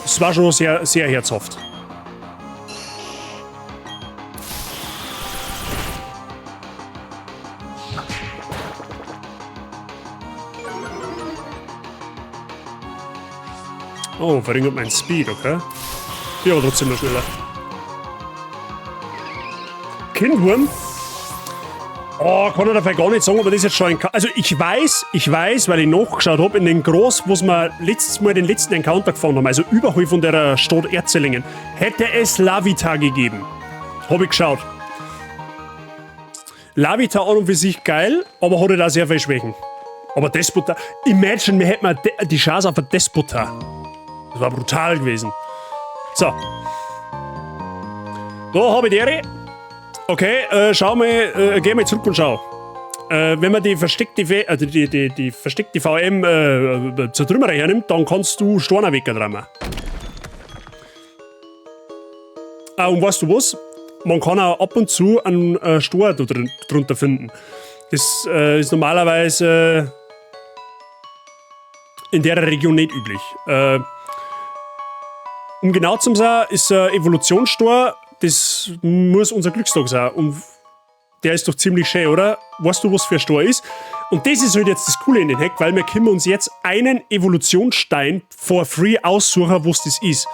das war schon sehr, sehr herzhaft. Oh, verringert mein Speed, okay. Ja, aber trotzdem noch schneller. Kindwurm. Oh, kann ich dafür gar nicht sagen, aber das ist jetzt schon ein... Also ich weiß, weil ich nachgeschaut habe, in den Groß, wo wir letztes Mal den letzten Encounter gefunden haben, also überhalb von der Stadt Erzellingen, hätte es Lavita gegeben. Habe ich geschaut. Lavita an und für sich geil, aber hat halt auch sehr viel Schwächen. Aber Despota... Imagine, wir hätten die Chance auf ein Despota. Das war brutal gewesen. So. Da habe ich die. Okay, schau mal, geh mal zurück und schau. Wenn man die versteckte VM zur Trümmer hernimmt, dann kannst du Storner wegdrammen. Und weißt du was? Man kann auch ab und zu einen Stor drunter finden. Das ist normalerweise in der Region nicht üblich. Um genau zu sein, ist ein Evolutionsstor, das muss unser Glückstag sein. Und der ist doch ziemlich schön, oder? Weißt du, was für ein Stor ist? Und das ist halt jetzt das Coole in den Hack, weil wir können uns jetzt einen Evolutionsstein for free aussuchen, was das ist.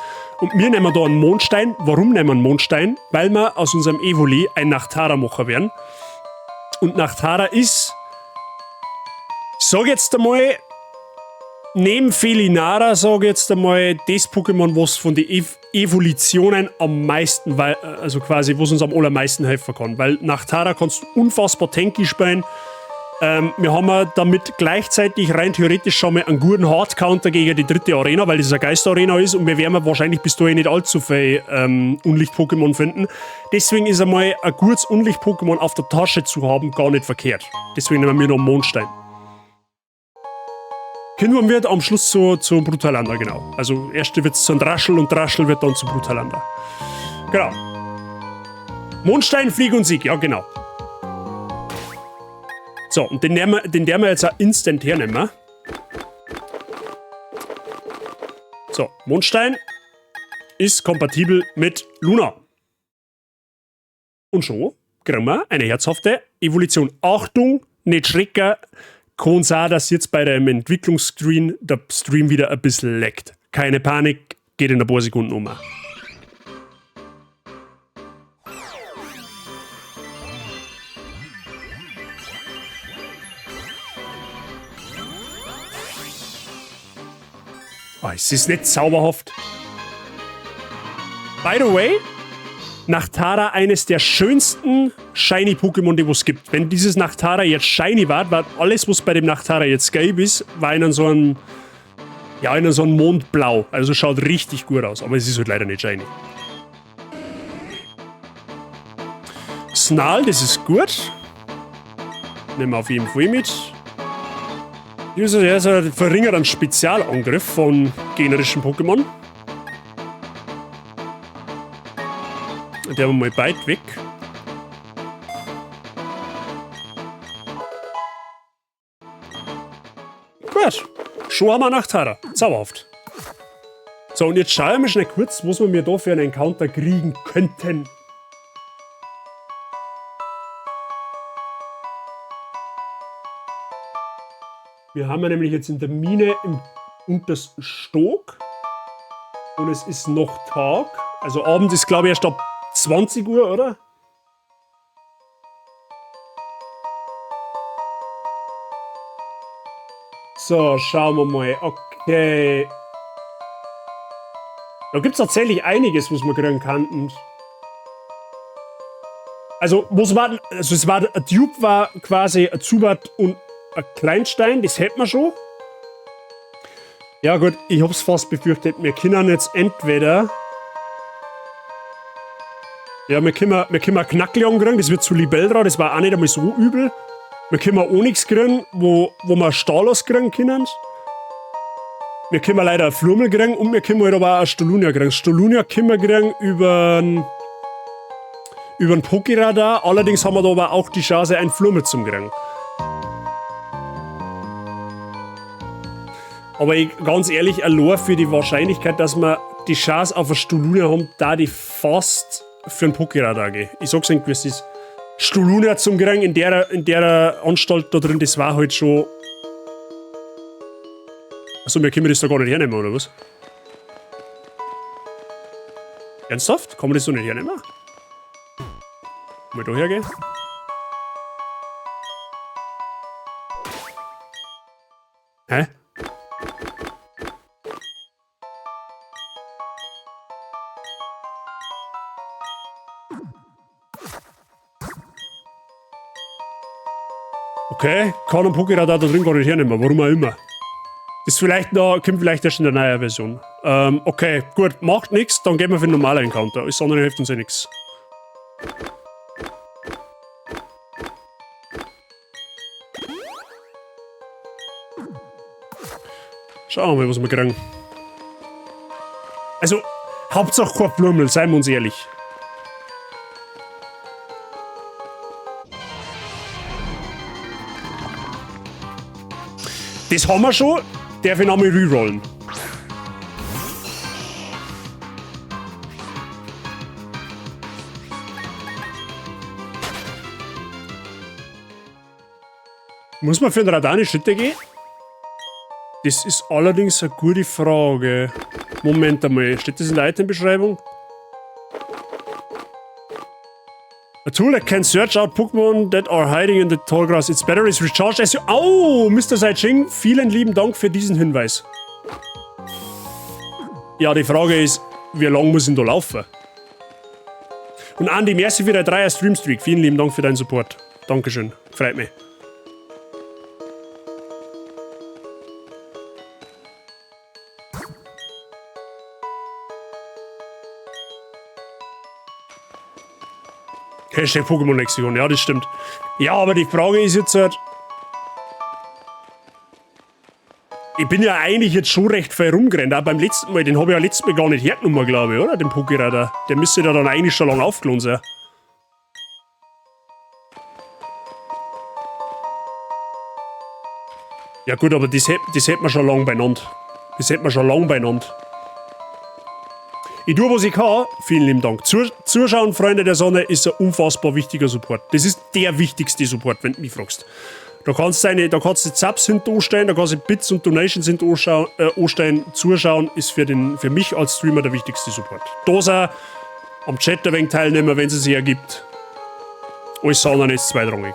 Und wir nehmen da einen Mondstein. Warum nehmen wir einen Mondstein? Weil wir aus unserem Evoli ein Nachtara machen werden. Und Nachtara ist, ich sag jetzt einmal, neben Felinara, sage ich jetzt einmal, das Pokémon, was von den Evolutionen am meisten, also quasi, was uns am allermeisten helfen kann. Weil Nachtara kannst du unfassbar tanky spielen. Wir haben damit gleichzeitig rein theoretisch schon mal einen guten Hardcounter gegen die 3. Arena, weil das eine Geisterarena ist und wir werden wahrscheinlich bis dahin nicht allzu viel Unlicht-Pokémon finden. Deswegen ist einmal ein gutes Unlicht-Pokémon auf der Tasche zu haben gar nicht verkehrt. Deswegen nehmen wir noch einen Mondstein. Kümmern wird am Schluss zu Brutalander, genau. Also erst wird es zu einem Draschel und Draschel wird dann zu Brutalander. Genau. Mondstein, Flieg und Sieg, ja genau. So, und den werden wir jetzt auch instant hernehmen. So, Mondstein ist kompatibel mit Luna. Und schon kriegen wir eine herzhafte Evolution. Achtung, nicht schrecken. Kann sein, dass jetzt bei dem Entwicklungsscreen der Stream wieder ein bisschen laggt. Keine Panik, geht in ein paar Sekunden um. Oh, es ist nicht zauberhaft. By the way, Nachtara eines der schönsten Shiny-Pokémon, die es gibt. Wenn dieses Nachtara jetzt Shiny war alles, was bei dem Nachtara jetzt gelb ist, war in so einem Mondblau. Also schaut richtig gut aus, aber es ist halt leider nicht Shiny. Snarl, das ist gut. Nehmen wir auf jeden Fall mit. Der verringert einen Spezialangriff von generischen Pokémon. Der war mal weit weg. Gut. Schon haben wir Nachtara. Zauberhaft. So, und jetzt schauen wir schnell kurz, was wir da für einen Encounter kriegen könnten. Wir haben nämlich jetzt in der Mine im untersten Stock. Und es ist noch Tag. Also Abend ist, glaube ich, erst ab 20 Uhr, oder? So, schauen wir mal. Okay. Da gibt es tatsächlich einiges, was man kriegen kann. Und also, ein Tube war quasi ein Zubat und ein Kleinstein, das hätten wir schon. Ja gut, ich hab's fast befürchtet, wir können jetzt entweder... Ja, wir können ein Knackleon kriegen, das wird zu Libeldra, das war auch nicht einmal so übel. Wir können Onyx kriegen, wo wir Stalos kriegen können. Wir können leider ein Flurmel kriegen und wir können halt aber auch ein Stolunia kriegen. Stolunia können wir kriegen über ein Pokéradar, allerdings haben wir da aber auch die Chance, ein Flurmel zu kriegen. Aber ganz ehrlich, allein für die Wahrscheinlichkeit, dass wir die Chance auf eine Stolunia haben, da die fast für einen Pokéradar gehen. Ich sag's irgendwie, es ist Stolunia zum kriegen in der Anstalt da drin, das war halt schon... Achso, wir können das da gar nicht hernehmen, oder was? Ernsthaft? Kann man das so nicht hernehmen? Mal da hergehen. Hä? Okay, kann ein Pokéradar da drin gar nicht hernehmen, warum auch immer. Das kommt vielleicht erst in der neuen Version. Okay, gut, macht nichts, dann gehen wir für den normalen Encounter. Alles andere hilft uns ja nichts. Schauen wir mal, was wir kriegen. Also, Hauptsache kein Flurmel, seien wir uns ehrlich. Das haben wir schon. Darf ich nochmal rerollen? Muss man für den Radani Schritte gehen? Das ist allerdings eine gute Frage. Moment einmal, steht das in der Itembeschreibung? A tool that can search out Pokémon that are hiding in the tall grass. Its battery is recharged as you... Oh, Mr. Saiching, vielen lieben Dank für diesen Hinweis. Ja, die Frage ist, wie lang muss ich da laufen? Und Andy, merci für dein 3er Streamstreak. Vielen lieben Dank für deinen Support. Dankeschön, freut mich. Hashtag Pokémon-Lexikon, ja, das stimmt. Ja, aber die Frage ist jetzt halt... Ich bin ja eigentlich jetzt schon recht viel rumgerannt, auch beim letzten Mal. Den habe ich ja letztes Mal gar nicht hergenommen, glaube ich, oder? Den Pokéradar. Der müsste da dann eigentlich schon lange aufgelohnt sein. Ja gut, aber das hätte man schon lange beieinander. Das hätte man schon lange beieinander. Ich tue, was ich kann. Vielen lieben Dank. Zuschauen, Freunde der Sonne, ist ein unfassbar wichtiger Support. Das ist der wichtigste Support, wenn du mich fragst. Da kannst du Zaps hinten anstellen, da kannst du Bits und Donations hinten anstellen. Zuschauen ist für mich als Streamer der wichtigste Support. Da sein, am Chat ein wenig teilnehmen, wenn es sich ergibt. Alles andere ist zweitrangig.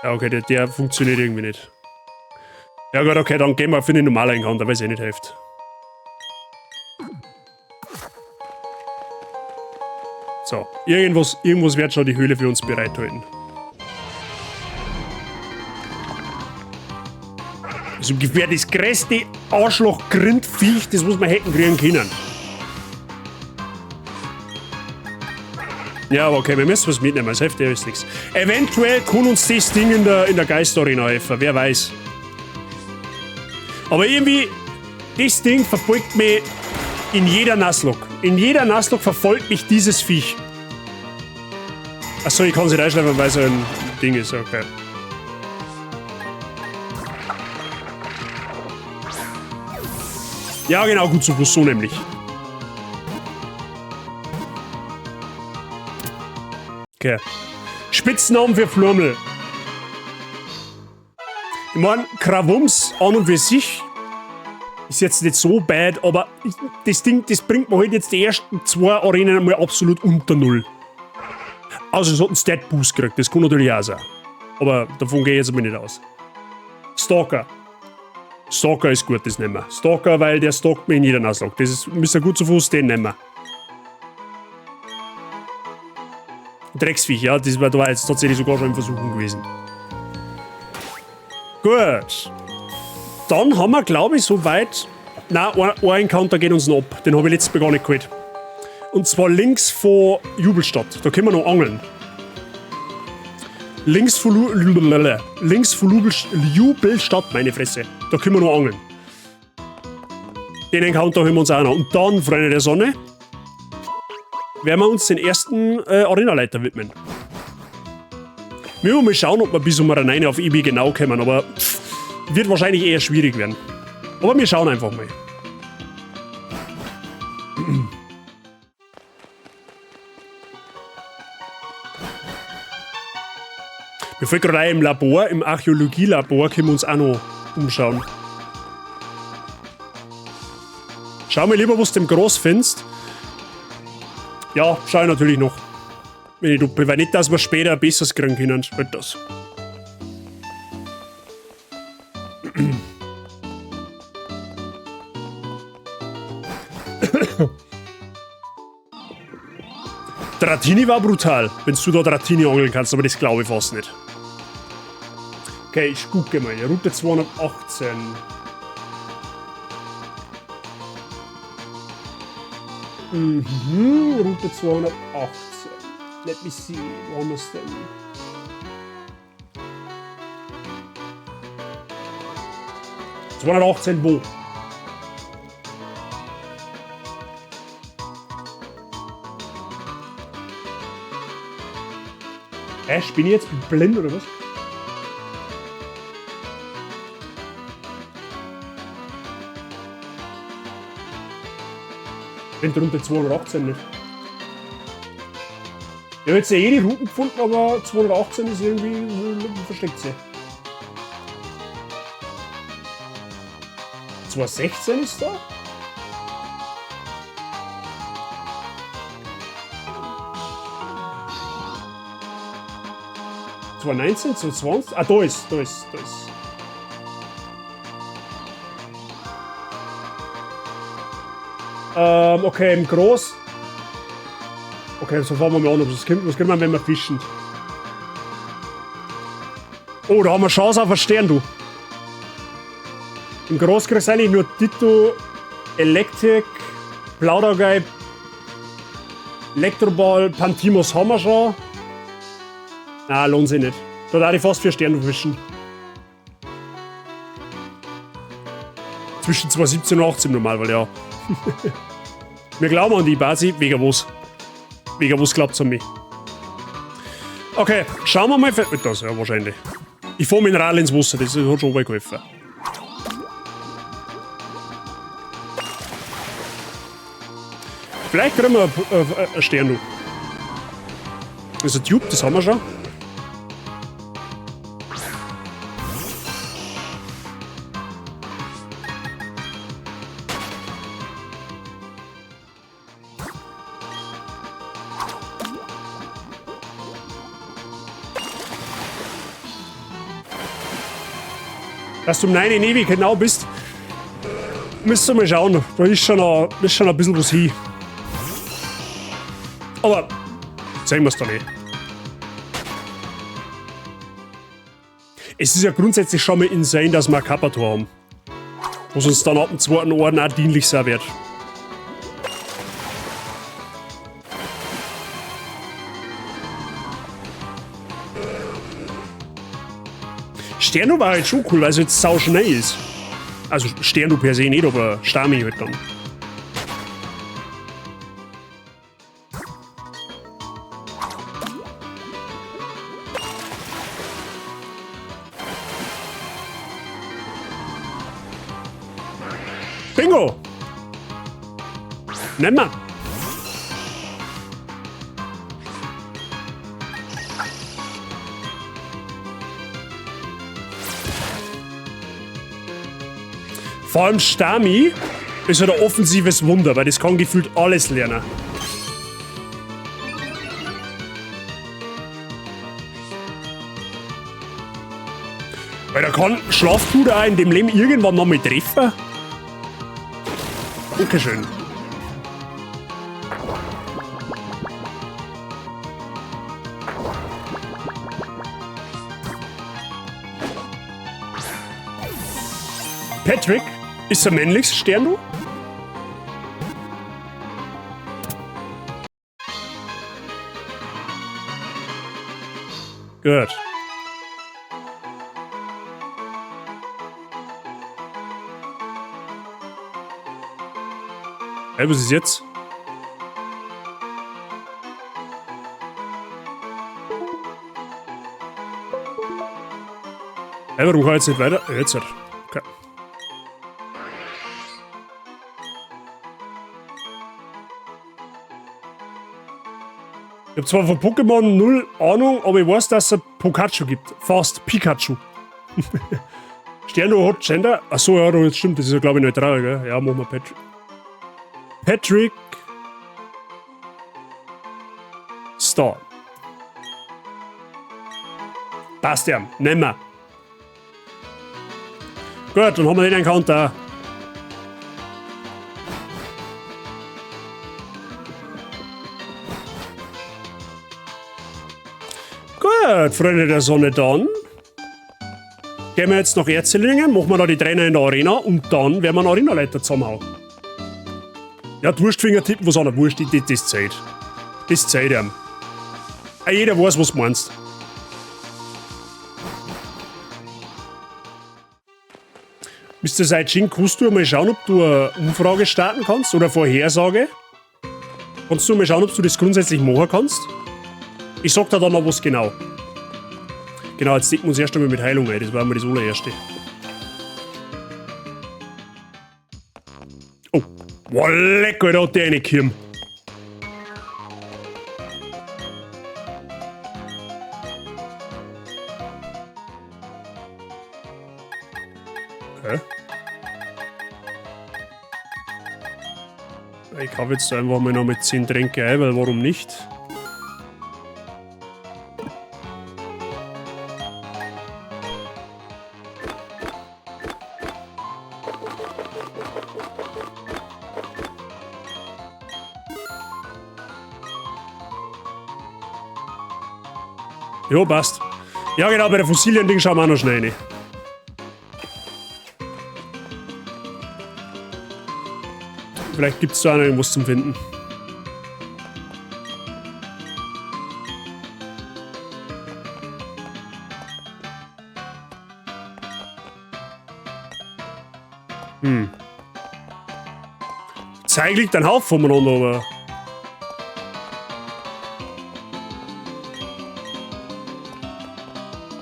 Ja, okay, der funktioniert irgendwie nicht. Ja gut, okay, dann gehen wir für den normalen Encounter, weil es eh nicht hilft. So, irgendwas wird schon die Höhle für uns bereithalten. Das ist ungefähr das größte Arschloch-Grindviech, das was wir hätten kriegen können. Ja, aber okay, wir müssen was mitnehmen, das hilft ja alles nichts. Eventuell kann uns das Ding in der Geistarena helfen, wer weiß. Aber irgendwie, das Ding verfolgt mich in jeder Nuzlocke. In jeder Nuzlocke verfolgt mich dieses Viech. Achso, ich kann es nicht reinschreiben, weil es ein Ding ist, okay. Ja, genau, gut so, so nämlich. Okay. Spitznamen für Flurmel. Ich meine, Krawums an und für sich ist jetzt nicht so bad, aber das Ding, das bringt mir halt jetzt die ersten 2 Arenen einmal absolut unter Null. Also es hat einen Stat-Boost gekriegt, das kann natürlich auch sein. Aber davon gehe ich jetzt aber nicht aus. Stalker. Stalker ist gut, das nehmen wir. Stalker, weil der stalkt mich in jeder Nuzlocke. Das ist, müsst ihr gut zu Fuß, den nehmen wir. Drecksviech, ja, das war jetzt tatsächlich sogar schon in Versuchung gewesen. Gut. Dann haben wir, glaube ich, soweit... Nein, ein Encounter geht uns noch ab. Den habe ich letztes Mal gar nicht geholt. Und zwar links von Jubelstadt. Da können wir noch angeln. Links von Jubelstadt, meine Fresse. Da können wir noch angeln. Den Encounter holen wir uns auch noch. Und dann, Freunde der Sonne, werden wir uns den ersten Arenaleiter widmen. Wir müssen mal schauen, ob wir bis um eine 9 auf EB genau kommen, aber wird wahrscheinlich eher schwierig werden. Aber wir schauen einfach mal. Wir folgen gerade im Labor, im Archäologielabor, können wir uns auch noch umschauen. Schau mal lieber, was du im Groß findest. Ja, schau ich natürlich noch. Wenn ich duppe, weil nicht, dass wir später ein besseres kriegen können. Wird das. Dratini war brutal, wenn du da Dratini angeln kannst, aber das glaube ich fast nicht. Okay, ich gucke mal. Route 218. Route 218. Let me see, wo haben wir es denn? ...218 wo? Bin ich jetzt blind oder was? Wenn drunter 218 nicht. Ich habe jetzt ja eh die Routen gefunden, aber 218 ist irgendwie versteckt sie. 216 ist da? Ah, da ist. Okay, im Groß. Okay, so fahren wir mal an. Was kriegen wir, wenn wir fischen? Oh, da haben wir Chance auf einen Stern, du. Im Groß kriegst du eigentlich nur Ditto, Electric, Plaudergeib, Elektroball, Pantimos haben wir schon. Na, lohnt sich nicht. Da darf ich fast 4 Sterne fischen. Zwischen 217 und 18 normal, weil ja. Wir glauben an die Basi, wegen was. Wegen was glaubt's an mich. Okay, schauen wir mal. Das ja wahrscheinlich. Ich fahr Mineral ins Wasser, das hat schon geholfen. Vielleicht kriegen wir einen Stern noch. Das ist ein Tube, das haben wir schon. Dass du um 9 ewig genau bist, müsst ihr mal schauen. Da ist schon ein bisschen was hin. Aber sehen wir es dann eh. Es ist ja grundsätzlich schon mal insane, dass wir ein Kappator haben. Was uns dann ab dem 2. Orden auch dienlich sein wird. Sterno war halt schon cool, weil es jetzt sau schnell ist. Also Sterno per se nicht, aber Stami halt dann. Bingo! Nimm mal! Vor allem Stami ist halt ein offensives Wunder, weil das kann gefühlt alles lernen. Weil da kann Schlafbruder auch in dem Leben irgendwann noch mal treffen. Dankeschön. Patrick, ist ein männliches Stern, du? Gut. Hey, was ist jetzt? Hey, warum kann ich jetzt nicht weiter? Jetzt halt. Okay. Ich habe zwar von Pokémon null Ahnung, aber ich weiß, dass es Pikachu gibt. Fast Pikachu. Sterno hat Gender. Achso, ja, das stimmt, das ist ja glaube ich neutral, gell? Ja, machen wir Patrick. Patrick. Star. Passt ja, nehmen wir. Gut, dann haben wir den Encounter. Gut, Freunde der Sonne, dann gehen wir jetzt nach Erzellingen, machen wir da die Trainer in der Arena und dann werden wir einen Arenaleiter zusammenhauen. Ja, die Wurstfinger tippen was an, Wurst, das zählt. Das zählt ihm. Auch jeder weiß, was du meinst. Mr. Seijin, kannst du mal schauen, ob du eine Umfrage starten kannst oder eine Vorhersage? Kannst du mal schauen, ob du das grundsätzlich machen kannst? Ich sag dir dann noch was genau. Genau, jetzt decken wir uns erst einmal mit Heilung ein, das war mal das allererste. Oh, Boah, lecker, da hat der eine Kirm. Okay. Ich habe jetzt einfach mal noch mit 10 Tränke ein, weil warum nicht? Jo, passt. Ja, genau, bei der Fossilien-Ding schauen wir auch noch schnell rein. Vielleicht gibt es da auch noch irgendwas zum Finden. Zeig liegt ein Haufen voneinander, aber.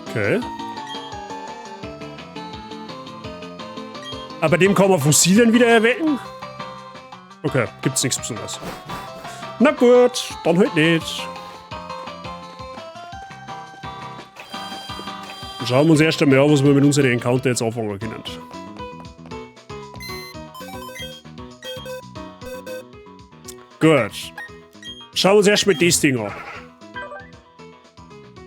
Okay. Aber dem kann man Fossilien wieder erwecken? Okay, gibt's nichts Besonderes. Na gut, dann halt nicht. Dann schauen wir uns erst einmal an, was wir mit unseren Encounter jetzt anfangen können. Gut. Schauen wir uns erst mal das Ding an.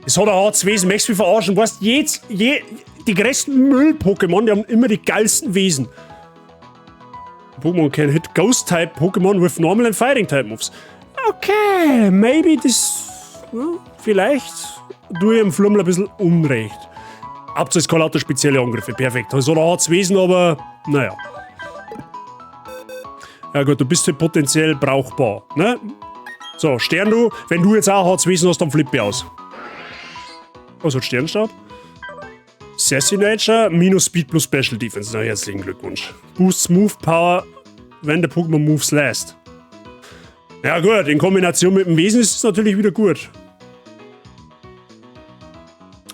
Es hat ein hartes Wesen, möchtest du mich verarschen? Weißt du, die größten Müll-Pokémon, die haben immer die geilsten Wesen. Pokémon can hit Ghost-Type Pokémon with normal and Fighting-Type Moves. Okay, maybe das. Vielleicht tue ich dem Flummel ein bisschen Unrecht. Hauptsache es kann lauter spezielle Angriffe. Perfekt. Also ein hartes Wesen, aber naja. Ja gut, du bist halt potenziell brauchbar. Ne? So, Stern du, wenn du jetzt auch ein hartes Wesen hast, dann flippe ich aus. Was hat Sternstab? Sassy Nature, minus Speed plus Special Defense. Na, herzlichen Glückwunsch. Boost Move Power, wenn der Pokémon moves last. Ja gut, in Kombination mit dem Wesen ist es natürlich wieder gut.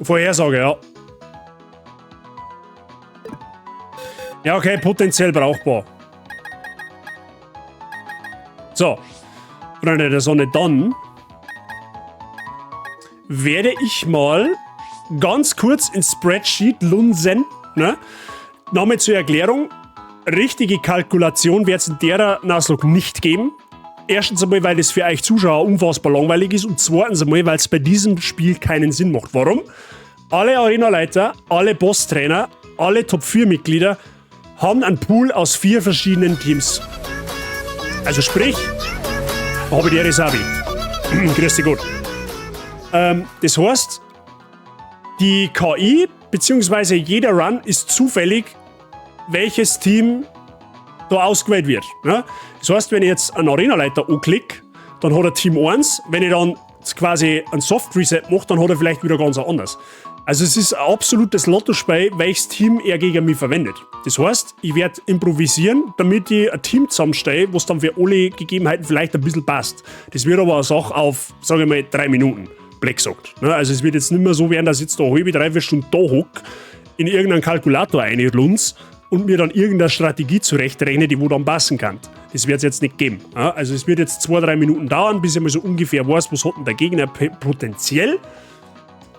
Vorhersage, ja. Ja, okay, potenziell brauchbar. So, Freunde der Sonne, dann werde ich mal ganz kurz ins Spreadsheet lunsen. Ne? Nochmal zur Erklärung. Richtige Kalkulation wird es in der Nuzlocke nicht geben. Erstens einmal, weil das für euch Zuschauer unfassbar langweilig ist. Und zweitens einmal, weil es bei diesem Spiel keinen Sinn macht. Warum? Alle Arenaleiter, alle Boss-Trainer, alle Top-4-Mitglieder haben einen Pool aus 4 verschiedenen Teams. Also sprich, habe ich die Resabi. Grüß dich gut. Das heißt, die KI, beziehungsweise jeder Run ist zufällig, welches Team da ausgewählt wird. Ne? Das heißt, wenn ich jetzt einen Arenaleiter anklicke, dann hat er Team 1. Wenn ich dann quasi ein Soft Reset mache, dann hat er vielleicht wieder ganz anders. Also es ist ein absolutes Lottospiel, welches Team er gegen mich verwendet. Das heißt, ich werde improvisieren, damit ich ein Team zusammenstelle, was dann für alle Gegebenheiten vielleicht ein bisschen passt. Das wird aber eine Sache auf, sage ich mal, 3 Minuten. Black sagt. Also es wird jetzt nicht mehr so werden, dass ich jetzt da halbe, 3 Stunden da hocke, in irgendeinen Kalkulator reinlunz und mir dann irgendeine Strategie zurechtrechne, die wo dann passen kann. Das wird es jetzt nicht geben. Also es wird jetzt 2-3 Minuten dauern, bis ich mal so ungefähr weiß, was hat denn der Gegner potenziell.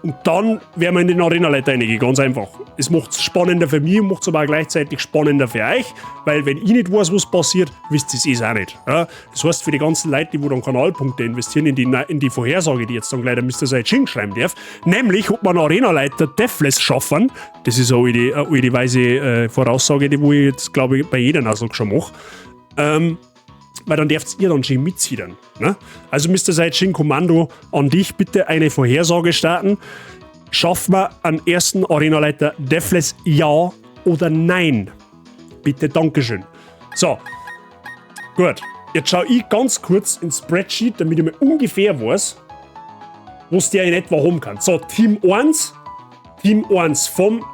Und dann werden wir in den Arenaleiter reingehen, ganz einfach. Es macht es spannender für mich und macht es aber auch gleichzeitig spannender für euch, weil wenn ich nicht weiß, was passiert, wisst ihr es auch nicht. Ja? Das heißt, für die ganzen Leute, die dann Kanalpunkte investieren in die Vorhersage, die jetzt dann gleich der Mr. Saijin schreiben darf, nämlich ob man Arenaleiter Deathless schaffen, das ist eine alte weise Voraussage, die wo ich jetzt, glaube ich, bei jeder Nuzlocke schon mache, weil dann dürft ihr dann schon mitziehen. Ne? Also Mr. Saijin, Kommando an dich, bitte eine Vorhersage starten. Schaffen wir einen ersten Arenaleiter Deathless, ja oder nein? Bitte, Dankeschön. So, gut. Jetzt schaue ich ganz kurz ins Spreadsheet, damit ich mir ungefähr weiß, was der in etwa haben kann. So, Team 1 vom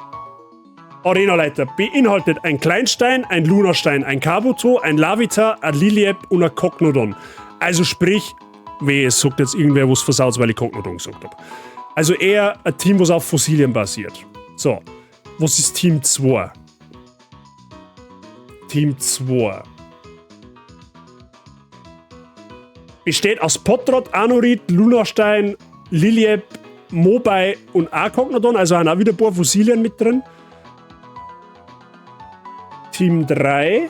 Arenaleiter beinhaltet ein Kleinstein, ein Lunastein, ein Kabuto, ein Lavita, ein Liliep und ein Cognodon. Also sprich, es sagt jetzt irgendwer, was versaut, weil ich Cognodon gesagt habe. Also eher ein Team, was auf Fossilien basiert. So, was ist Team 2? Team 2. besteht aus Potrot, Anorit, Lunastein, Lilieb, Mobai und Arkognodon, also haben auch wieder ein paar Fossilien mit drin. Team 3.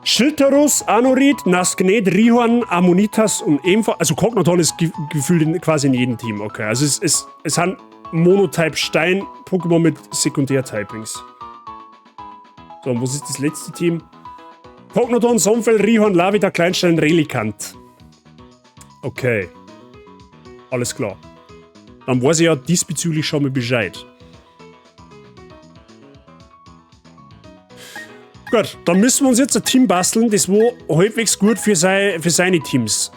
Schilterus, Anorit, Nasknet, Rihorn, Ammonitas und ebenfalls. Also Kognodon ist gefühlt quasi in jedem Team, okay. Also es sind Monotype-Stein-Pokémon mit Sekundär-Typings. So, und was ist das letzte Team? Kognodon, Somfell, Rihorn, Lavita, Kleinstein, Relikant. Okay. Alles klar. Dann weiß ich ja diesbezüglich schon mal Bescheid. Gut, dann müssen wir uns jetzt ein Team basteln, das wo halbwegs gut für seine Teams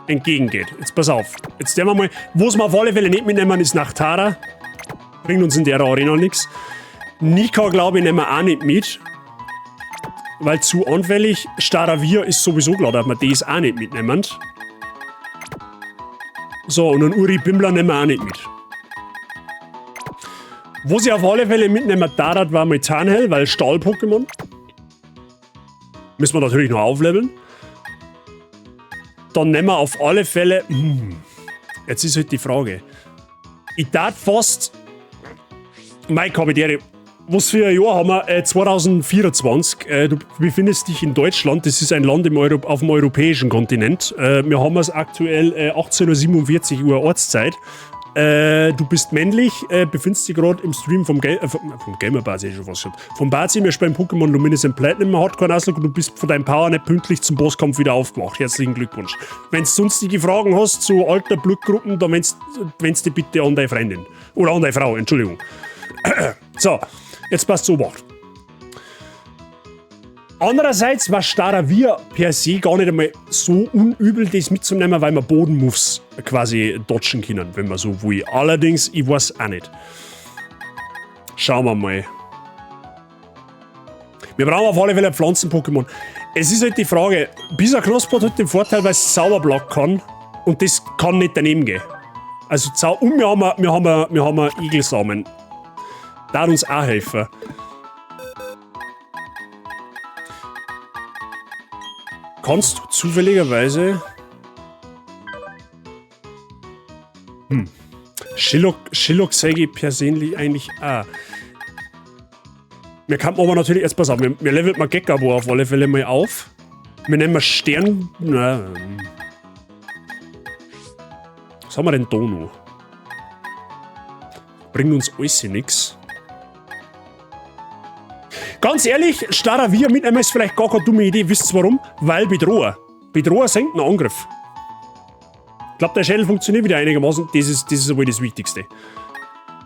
entgegengeht. Jetzt pass auf. Jetzt sehen wir mal, was wir auf alle Fälle nicht mitnehmen, ist Nachtara. Bringt uns in der Arena nichts. Nika, glaube ich, nehmen wir auch nicht mit. Weil zu anfällig. Staravia ist sowieso klar, dass wir das auch nicht mitnehmen. So, und einen Uri Bimbler nehmen wir auch nicht mit. Was ich auf alle Fälle mitnehmen darf, war Methanhell, weil Stahl-Pokémon. Müssen wir natürlich noch aufleveln. Dann nehmen wir auf alle Fälle... Jetzt ist halt die Frage. Ich darf fast... Mein Kapitäre, was für ein Jahr haben wir? 2024. Du befindest dich in Deutschland. Das ist ein Land auf dem europäischen Kontinent. Wir haben es aktuell 18:47 Uhr Ortszeit. Du bist männlich, befindest dich gerade im Stream vom Gamer-Base, schon was schon. Vom Bazi, wir spielen Pokémon Luminescent Platinum, Hardcore Nuzlocke, und du bist von deinem Power nicht pünktlich zum Bosskampf wieder aufgewacht. Herzlichen Glückwunsch. Wenn du sonstige Fragen hast zu alter Blutgruppen, dann wennst du bitte an deine Freundin. Oder an deine Frau, Entschuldigung. So, jetzt passt Obacht. Andererseits war Staravia per se gar nicht einmal so unübel, das mitzunehmen, weil wir Bodenmoves quasi dodgen können, wenn man so will. Allerdings, ich weiß auch nicht. Schauen wir mal. Wir brauchen auf alle Fälle ein Pflanzen-Pokémon. Es ist halt die Frage, Bisa Knospot hat den Vorteil, weil es Zauberblock kann und das kann nicht daneben gehen. Also, und wir haben Igelsamen. Da uns auch helfen. Kannst du zufälligerweise... Shillock sage ich persönlich eigentlich auch. Wir kann aber natürlich... Jetzt pass auf, wir leveln mal Gekabo auf alle Fälle mal auf. Wir nehmen mal Stern... Was haben wir denn da noch? Bringt uns alles nix. Ganz ehrlich, Staravia mitnehmen ist vielleicht gar keine dumme Idee. Wisst ihr warum? Weil Bedroher. Bedroher senkt einen Angriff. Ich glaube, der Schädel funktioniert wieder einigermaßen. Das ist ja wohl das Wichtigste.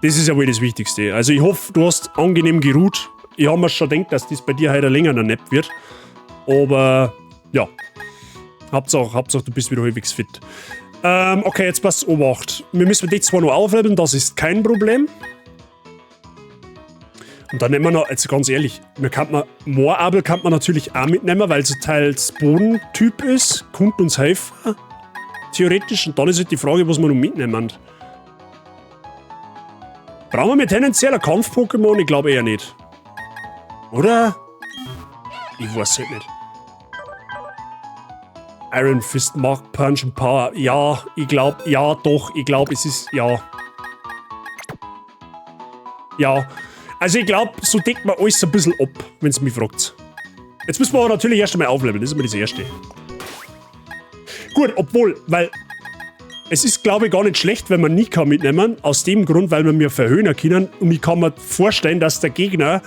Das ist ja wohl das Wichtigste. Also ich hoffe, du hast angenehm geruht. Ich habe mir schon gedacht, dass das bei dir heute länger noch nicht wird. Aber ja. Hauptsache, du bist wieder halbwegs fit. Okay, jetzt passt Obacht. Wir müssen die zwar noch aufleveln, das ist kein Problem. Und dann nehmen wir noch, also ganz ehrlich, Moorabel kann man natürlich auch mitnehmen, weil es teils Bodentyp ist, kommt uns helfen. Theoretisch. Und dann ist halt die Frage, was wir noch mitnehmen. Brauchen wir tendenziell ein Kampf-Pokémon? Ich glaube eher nicht. Oder? Ich weiß halt nicht. Iron Fist, Mark Punch und Power. Ja, ich glaube, ja, doch. Ich glaube, es ist, ja. Ja. Also ich glaube, so deckt man alles ein bisschen ab, wenn es mich fragt. Jetzt müssen wir aber natürlich erst einmal aufleveln, das ist immer das Erste. Gut, obwohl, weil es ist, glaube ich, gar nicht schlecht, wenn wir Nika mitnehmen, aus dem Grund, weil wir mir verhöhnen können und ich kann mir vorstellen, dass der Gegner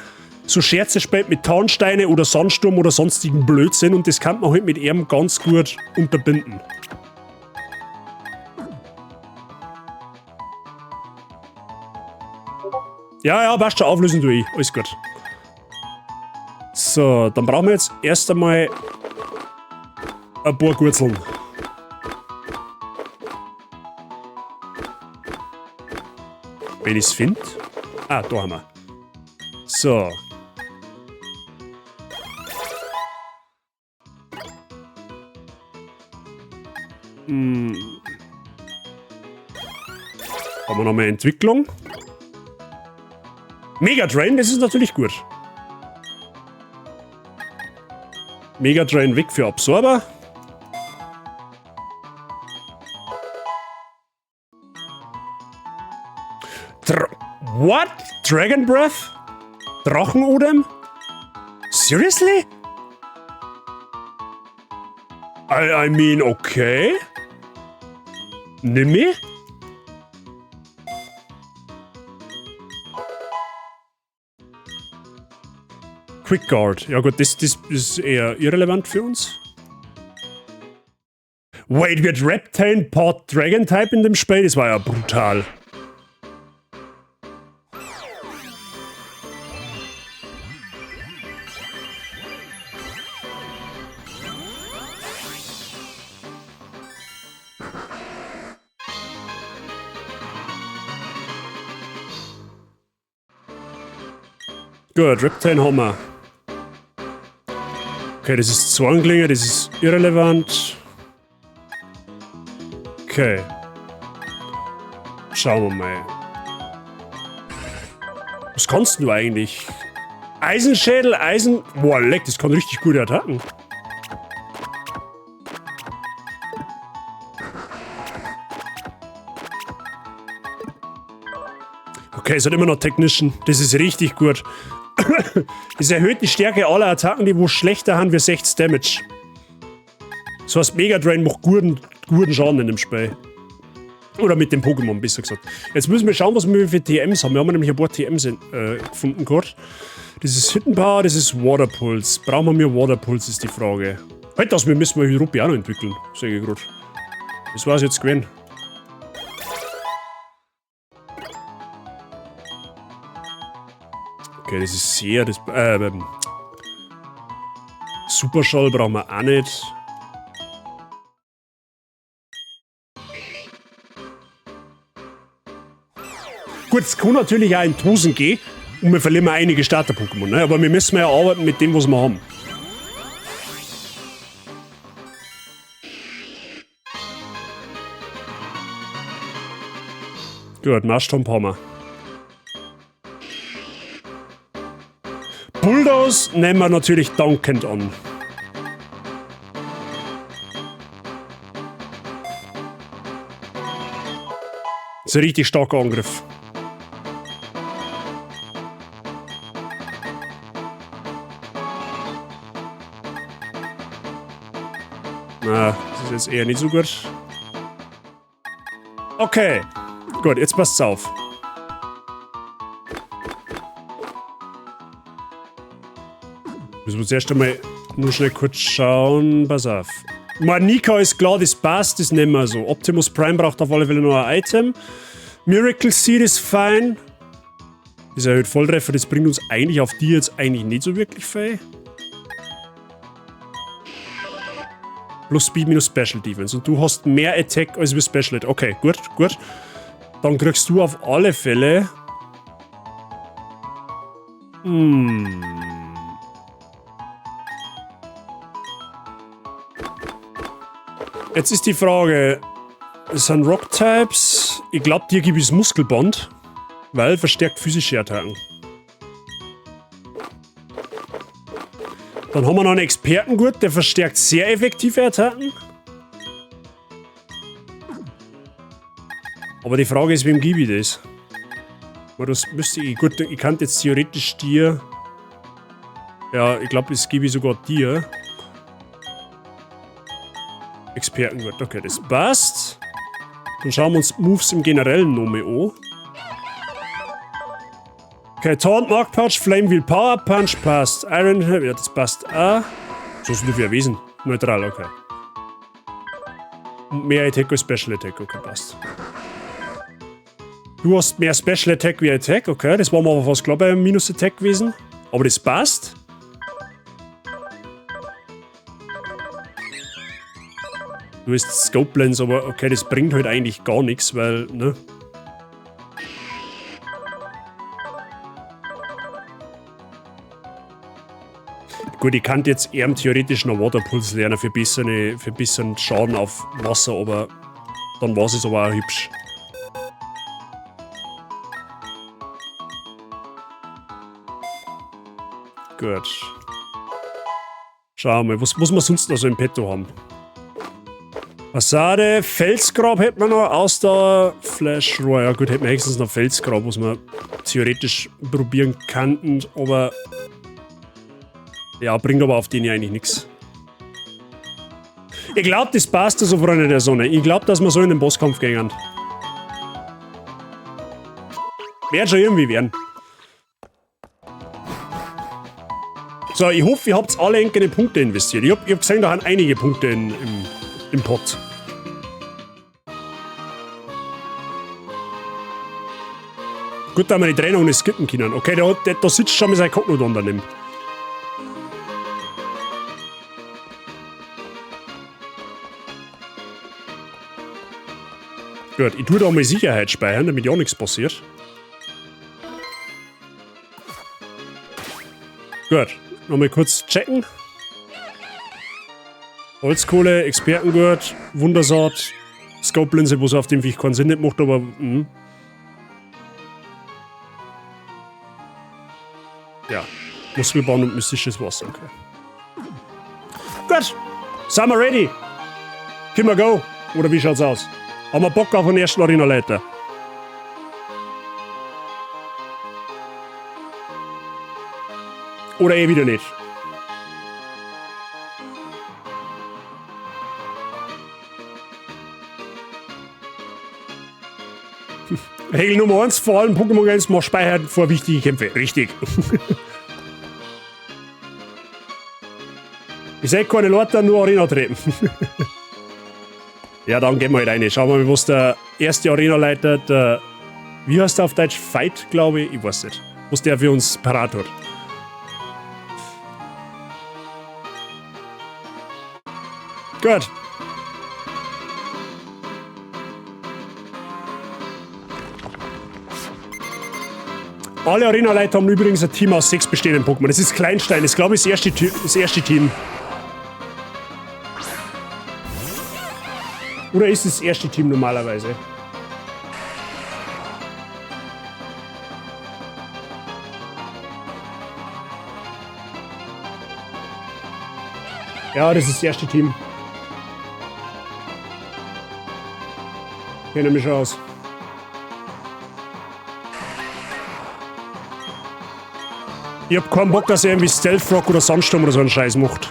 so Scherze spielt mit Tarnsteine oder Sandsturm oder sonstigen Blödsinn und das kann man halt mit ihm ganz gut unterbinden. Ja, passt schon, auflösen tue ich. Alles gut. So, dann brauchen wir jetzt erst einmal ein paar Gurzeln. Wenn ich es finde. Ah, da haben wir. So. Haben wir nochmal Entwicklung. Mega Drain, das ist natürlich gut. Mega Drain weg für Absorber. What? Dragon Breath? Drachenodem? Seriously? I mean, okay. Nimm ich? Quick Guard. Ja gut, das ist eher irrelevant für uns. Wait, wird Reptile Part Dragon Type in dem Spiel? Das war ja brutal. Gut, Reptile haben wir. Okay, das ist Zornklinge, das ist irrelevant. Okay. Schauen wir mal. Was kannst du eigentlich? Eisenschädel, Eisen... Boah, leck, das kann richtig gute Attacken. Okay, es hat immer noch Technician. Das ist richtig gut. Das erhöht die Stärke aller Attacken, die wo schlechter haben, wie 6 Damage. Das heißt, Mega Drain macht guten Schaden in dem Spiel. Oder mit dem Pokémon, besser gesagt. Jetzt müssen wir schauen, was wir für TMs haben. Wir haben nämlich ein paar TMs gefunden gerade. Das ist Hidden Power, das ist Water Pulse. Brauchen wir mehr Water Pulse, ist die Frage. Halt das, wir müssen mal Hydropie auch noch entwickeln, sage ich gerade. Das war's jetzt gewesen. Okay, das ist sehr... Superschall brauchen wir auch nicht. Gut, es kann natürlich auch in Dosen gehen und wir verlieren mal einige Starter-Pokémon, ne? Aber wir müssen ja arbeiten mit dem, was wir haben. Gut, Marschtomp haben wir. Bulldoze nehmen wir natürlich dankend an. Das ist ein richtig starker Angriff. Na, das ist jetzt eher nicht so gut. Okay. Gut, jetzt passt's auf. Müssen wir zuerst einmal nur schnell kurz schauen. Pass auf. Manika ist klar, das passt, das nehmen wir so. Optimus Prime braucht auf alle Fälle noch ein Item. Miracle Seed ist fein. Das erhöht Volltreffer, das bringt uns eigentlich auf die jetzt eigentlich nicht so wirklich viel. Plus Speed minus Special Defense. Und du hast mehr Attack als wir Special Attack. Okay, gut, gut. Dann kriegst du auf alle Fälle... Jetzt ist die Frage, es sind Rock-Types. Ich glaube, dir gebe ich das Muskelband, weil verstärkt physische Attacken. Dann haben wir noch einen Expertengurt, der verstärkt sehr effektive Attacken. Aber die Frage ist, wem gebe ich das? Weil das müsste ich... Gut, ich kann jetzt theoretisch dir... Ja, ich glaube, das gebe ich sogar dir. Expertengurt, okay, das passt. Dann schauen wir uns Moves im Generellen noch mal an. Okay, Taunt, Mark Pouch, Flame Wheel, Power Punch passt. Iron, ja, das passt auch. So sind wir Wesen. Neutral, okay. Und mehr Attack als Special Attack, okay, passt. Du hast mehr Special Attack wie Attack, okay, das war mir aber fast klar bei Minus Attack gewesen. Aber das passt. Du hast Scope Lens, aber okay, das bringt halt eigentlich gar nichts, weil, ne? Gut, ich kann jetzt eher theoretisch noch Waterpulse lernen für besseren Schaden auf Wasser, aber dann war es aber auch hübsch. Gut. Schauen wir mal, was wir sonst noch so im Petto haben. Fassade, Felsgrab hätten wir noch, Ausdauer, Flashrohr. Ja gut, hätten wir höchstens noch Felsgrab, was wir theoretisch probieren könnten, aber ja, bringt aber auf den ja eigentlich nichts. Ich glaube, das passt so, Freunde der Sonne. Ich glaube, dass wir so in den Bosskampf gehen. Wird schon irgendwie werden. So, ich hoffe, ihr habt alle eigene Punkte investiert. Ich hab gesehen, da haben einige Punkte im Pot. Gut, da haben wir die Trainer ohne skippen können. Okay, da sitzt schon mit seinem Kognodon daneben. Gut, ich tue da mal Sicherheit speichern, damit ja nichts passiert. Gut, nochmal kurz checken. Holzkohle, Expertengurt, Wundersaat, Scope-Linse, wo es auf dem Viech keinen Sinn nicht macht, aber. Ja, Muskelbahn und mystisches Wasser, okay. Gut, sind wir ready? Können wir go? Oder wie schaut's aus? Haben wir Bock auf den ersten Arena-Leiter? Oder eh wieder nicht? Regel Nummer 1, vor allem Pokémon Games, mach speichern vor wichtige Kämpfe. Richtig. Ich sehe keine Leute, nur Arena treten. Ja, dann gehen wir halt rein. Schauen wir mal, was der erste Arena-Leiter, der. Wie heißt der auf Deutsch? Fight, glaube ich. Ich weiß nicht. Was der für uns parat hat. Gut. Alle Arena-Leiter haben übrigens ein Team aus 6 bestehenden Pokémon. Das ist Kleinstein, das ist, glaube ich, das erste Team. Oder ist es das erste Team normalerweise? Ja, das ist das erste Team. Kenne mich schon aus. Ich hab keinen Bock, dass er irgendwie Stealth Rock oder Sandsturm oder so einen Scheiß macht.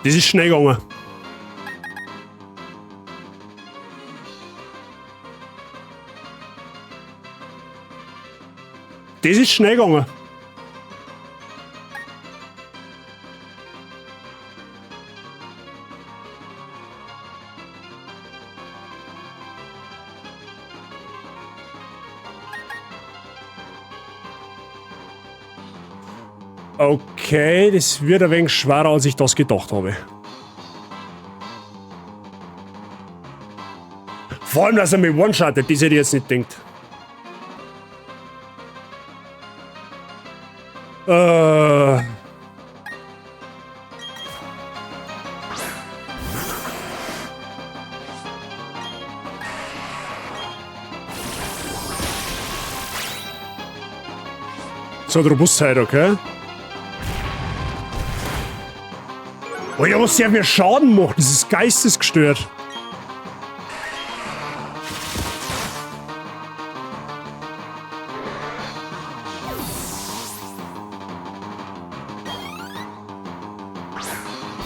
Das ist schnell gegangen. Das ist schnell gegangen. Okay, das wird ein wenig schwerer, als ich das gedacht habe. Vor allem, dass er mich one-shottet, das hätte ich jetzt nicht gedacht. So, die Robustheit, okay? Oh ja, was der für Schaden macht, das ist geistesgestört.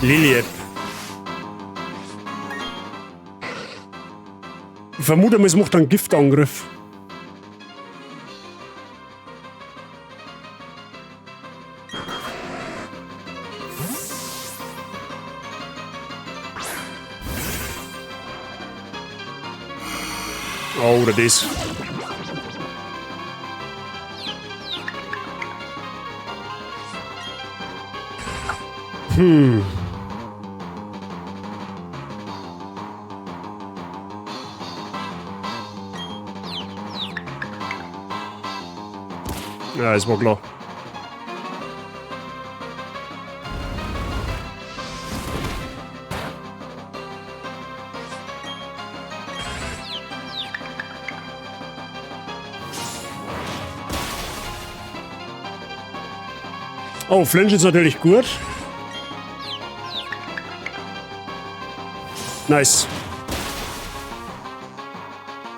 Liliep. Ich vermute mal, es macht einen Giftangriff. Oh, oder das. Ja, ist war klar. Oh, Flinch ist natürlich gut. Nice.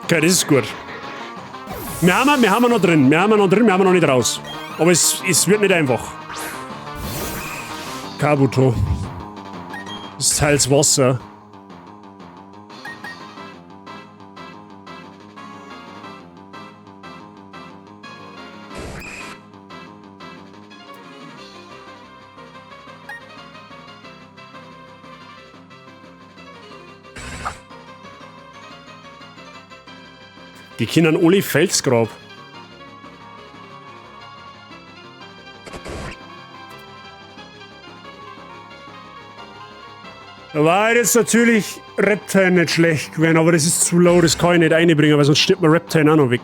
Okay, das ist gut. Wir haben ihn noch drin. Wir haben ihn noch nicht raus. Aber es wird nicht einfach. Kabuto. Das ist teils Wasser. Die kennen alle Felsgrab. Da war jetzt natürlich Reptile nicht schlecht gewesen, aber das ist zu low, das kann ich nicht einbringen, weil sonst stirbt mir Reptile auch noch weg.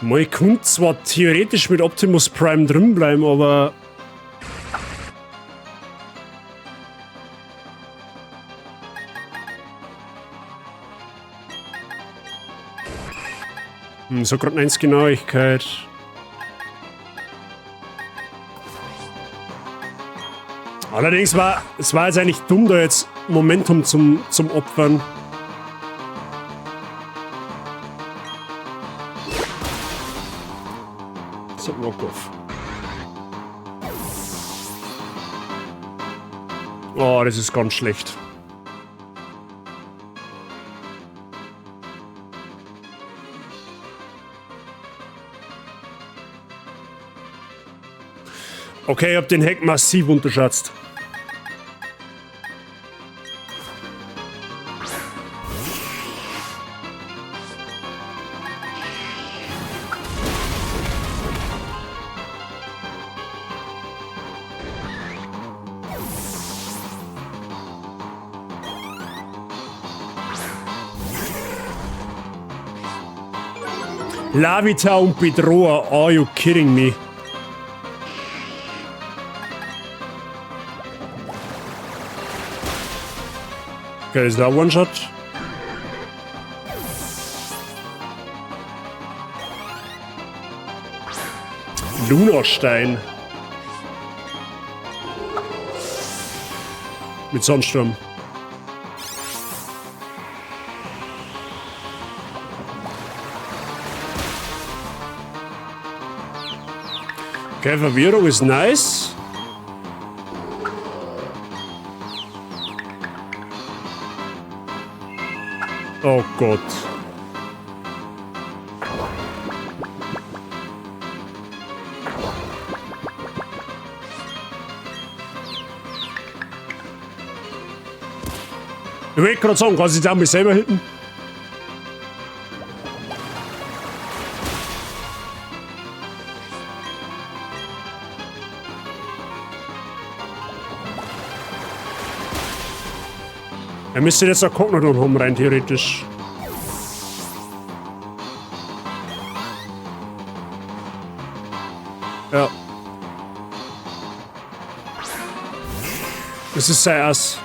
Man könnte zwar theoretisch mit Optimus Prime drin bleiben, aber... so gerade 1 Genauigkeit. Allerdings es war jetzt eigentlich dumm, da jetzt Momentum zum Opfern. So, Knockoff. Oh, das ist ganz schlecht. Okay, ich hab den Hack massiv unterschätzt. Lavita und Bedroher, are you kidding me? Okay, ist da One-Shot? Lunarstein. Mit Sonnensturm. Okay, Verwirrung ist nice. Oh Gott. Ich will gerade sagen, kannst du dich auch mich selber hitten? Er müsste jetzt auch Cognodon haben, rein theoretisch. Ja. Das ist sein Ass.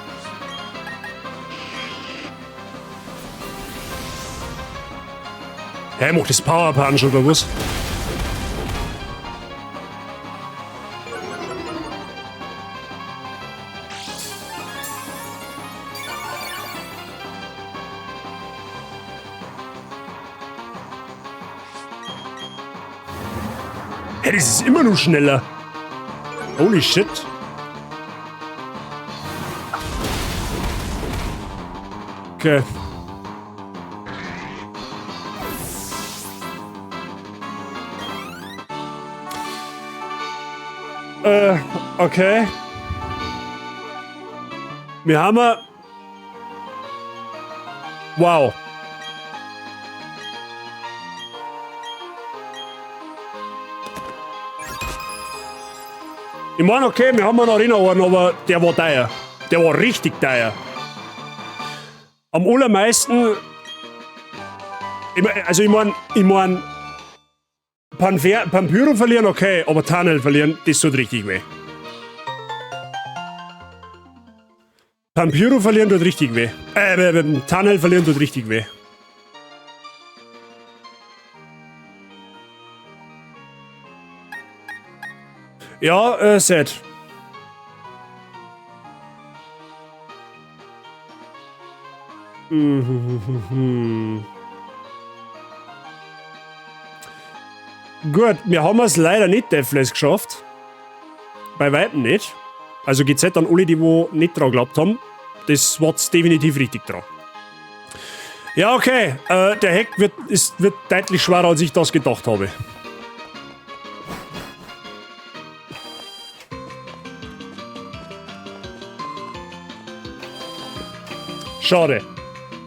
Hä, macht das Power Punch oder was? Hä, das ist immer nur schneller. Holy shit. Okay. Okay. Wir haben... Wow. Ich meine, okay, wir haben einen Arena-Orden, aber der war teuer. Der war richtig teuer. Am allermeisten... Ich mein, Pampyro verlieren, okay, aber Tunnel verlieren, das tut richtig weh. Pampiro verlieren tut richtig weh. Tunnel verlieren tut richtig weh. Ja, sad. Gut, wir haben es leider nicht Deathless geschafft. Bei weitem nicht. Also GZ an alle, die wo nicht dran geglaubt haben. Das war's definitiv richtig dran. Ja, okay. Der Hack wird deutlich schwerer, als ich das gedacht habe. Schade.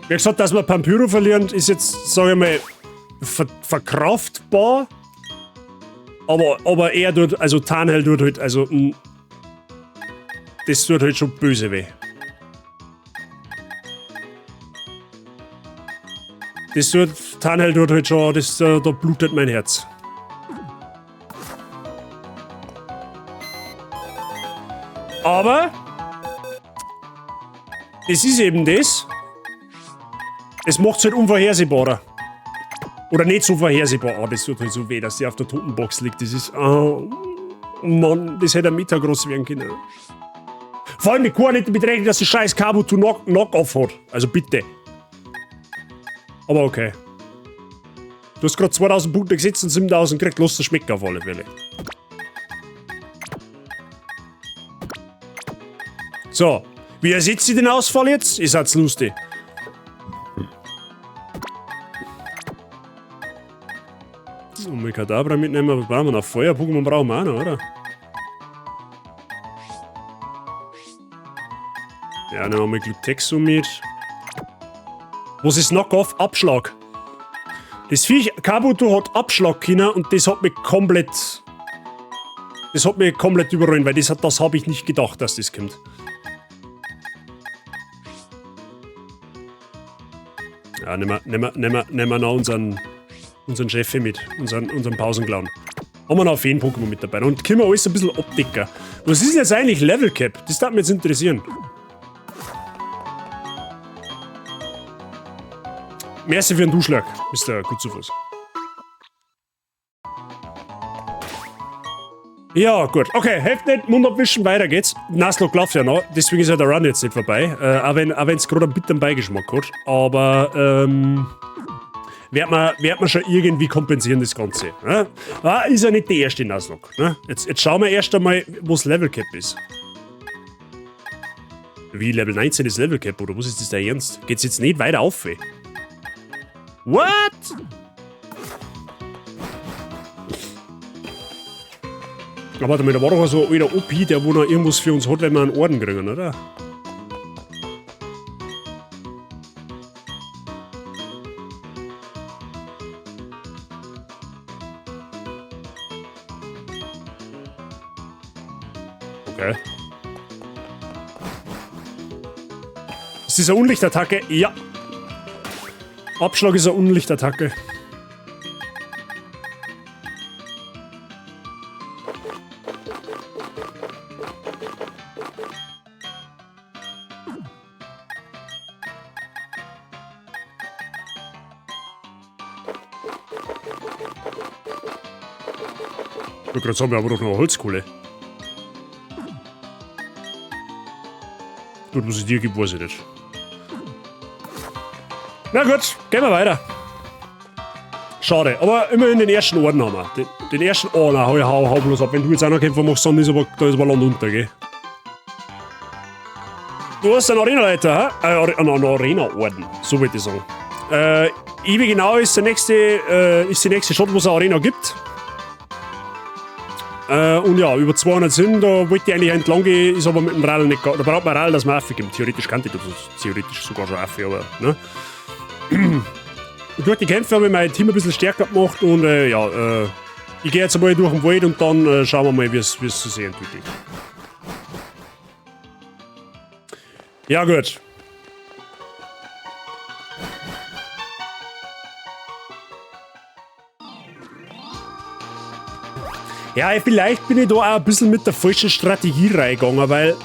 Wie gesagt, dass wir Pampyro verlieren, ist jetzt, sage ich mal, verkraftbar. Aber er tut, also Tarnhell tut halt, also das tut halt schon böse weh. Das tut, Tarnhell tut halt schon, da blutet mein Herz. Aber es ist eben das. Es macht es halt unvorhersehbarer. Oder nicht so vorhersehbar. Oh, das tut halt so weh, dass die auf der Totenbox liegt. Das ist. Oh Mann, das hätte ein Meter groß werden können. Vor allem die Kuh nicht beträgt, dass die scheiß Kabuto Knock-Off hat. Also bitte. Aber okay. Du hast gerade 2000 Punkte gesetzt und 7000 gekriegt. Lass das schmecken auf alle Fälle. So. Wie ersetzt ihr den Ausfall jetzt? Ihr seid's lustig. Und wir Kadabra mitnehmen, was brauchen wir noch? Feuer-Pokémon brauchen wir auch noch, oder? Ja, nehmen wir mal Glutexo mit. Was ist Knock-Off? Abschlag. Das Viech Kabuto hat Abschlag können und das hat mich komplett. Das hat mich komplett überrollt, weil das habe ich nicht gedacht, dass das kommt. Ja, nehmen wir noch unseren Chef mit, unseren Pausenclown. Haben wir noch Feen-Pokémon mit dabei. Und können wir alles ein bisschen abdecken. Was ist denn jetzt eigentlich Level Cap? Das darf mich jetzt interessieren. Merci für den Duschlag, Mr. Kutzufuß. Ja, gut. Okay, helft nicht, Mund abwischen, weiter geht's. Nuzlocke läuft ja noch, deswegen ist ja der Run jetzt nicht vorbei. Auch wenn es gerade einen bitteren Beigeschmack hat. Aber, wird man schon irgendwie kompensieren, das Ganze. Ne? Ist ja nicht der erste Nuzlocke. Ne? Jetzt schauen wir erst einmal, wo das Level Cap ist. Wie, Level 19 ist Level Cap, oder was ist das der Ernst? Geht's jetzt nicht weiter auf, ey? What? Aber warte mal, da war doch so einer OP, der wo noch irgendwas für uns hat, wenn wir einen Orden kriegen, oder? Okay. Ist das eine Unlichtattacke? Ja. Abschlag ist eine Unlichtattacke. Gerade sagen wir aber doch noch Holzkohle. Gut, was ich dir gebe, weiß ich nicht. Na gut, gehen wir weiter. Schade, aber immerhin den ersten Orden haben wir. Den ersten. Oh nein, hau bloß ab. Wenn du jetzt auch noch Kämpfer machst, dann ist aber Land unter, gell? Du hast einen Arena-Leiter, hä? Einen Arena-Orden, so würde ich sagen. Ewig genau ist die nächste Stadt, wo es eine Arena gibt. Und ja, über 200 sind, da wollte ich eigentlich entlang gehen, ist aber mit dem Rall nicht gegangen. Da braucht man Rall, dass man aufgeht. Theoretisch kann ich das, theoretisch sogar schon auf, aber, ne? Durch die Kämpfe habe ich mein Team ein bisschen stärker gemacht und, ich gehe jetzt einmal durch den Wald und dann schauen wir mal, wie es sich entwickelt. Ja, gut. Ja, vielleicht bin ich da auch ein bisschen mit der falschen Strategie reingegangen, weil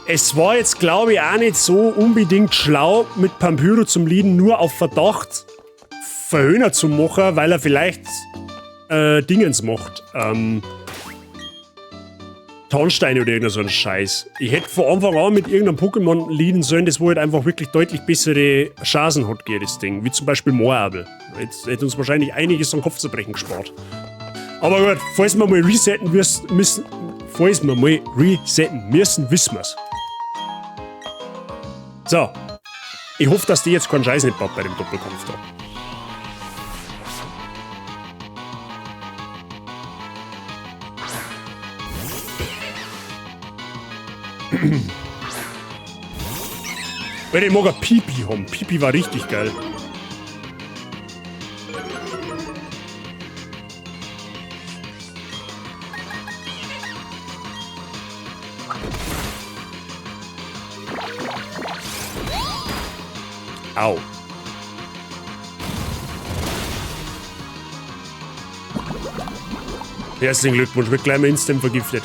Es war jetzt, glaube ich, auch nicht so unbedingt schlau, mit Pampyro zum Lieden nur auf Verdacht Verhöhner zu machen, weil er vielleicht Dingens macht. Tarnsteine oder irgendein so ein Scheiß. Ich hätte von Anfang an mit irgendeinem Pokémon lieden sollen, das wo halt einfach wirklich deutlich bessere Chancen hat, das Ding. Wie zum Beispiel Moabel. Jetzt hätte uns wahrscheinlich einiges am Kopfzerbrechen gespart. Aber gut, falls wir mal resetten müssen, wissen wir's. So. Ich hoffe, dass die jetzt keinen Scheiß nicht baut bei dem Doppelkampf da. Weil ich mag ein Pipi haben. Pipi war richtig geil. Au. Herzlichen Glückwunsch, wird gleich mal instant vergiftet.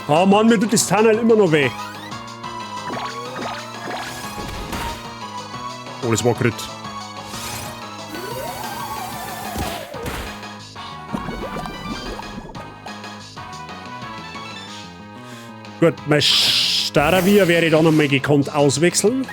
Oh Mann, mir tut das Tunnel immer noch weh. Oh, das war Crit. Gut, mein Staravia werde ich dann nochmal gekonnt auswechseln.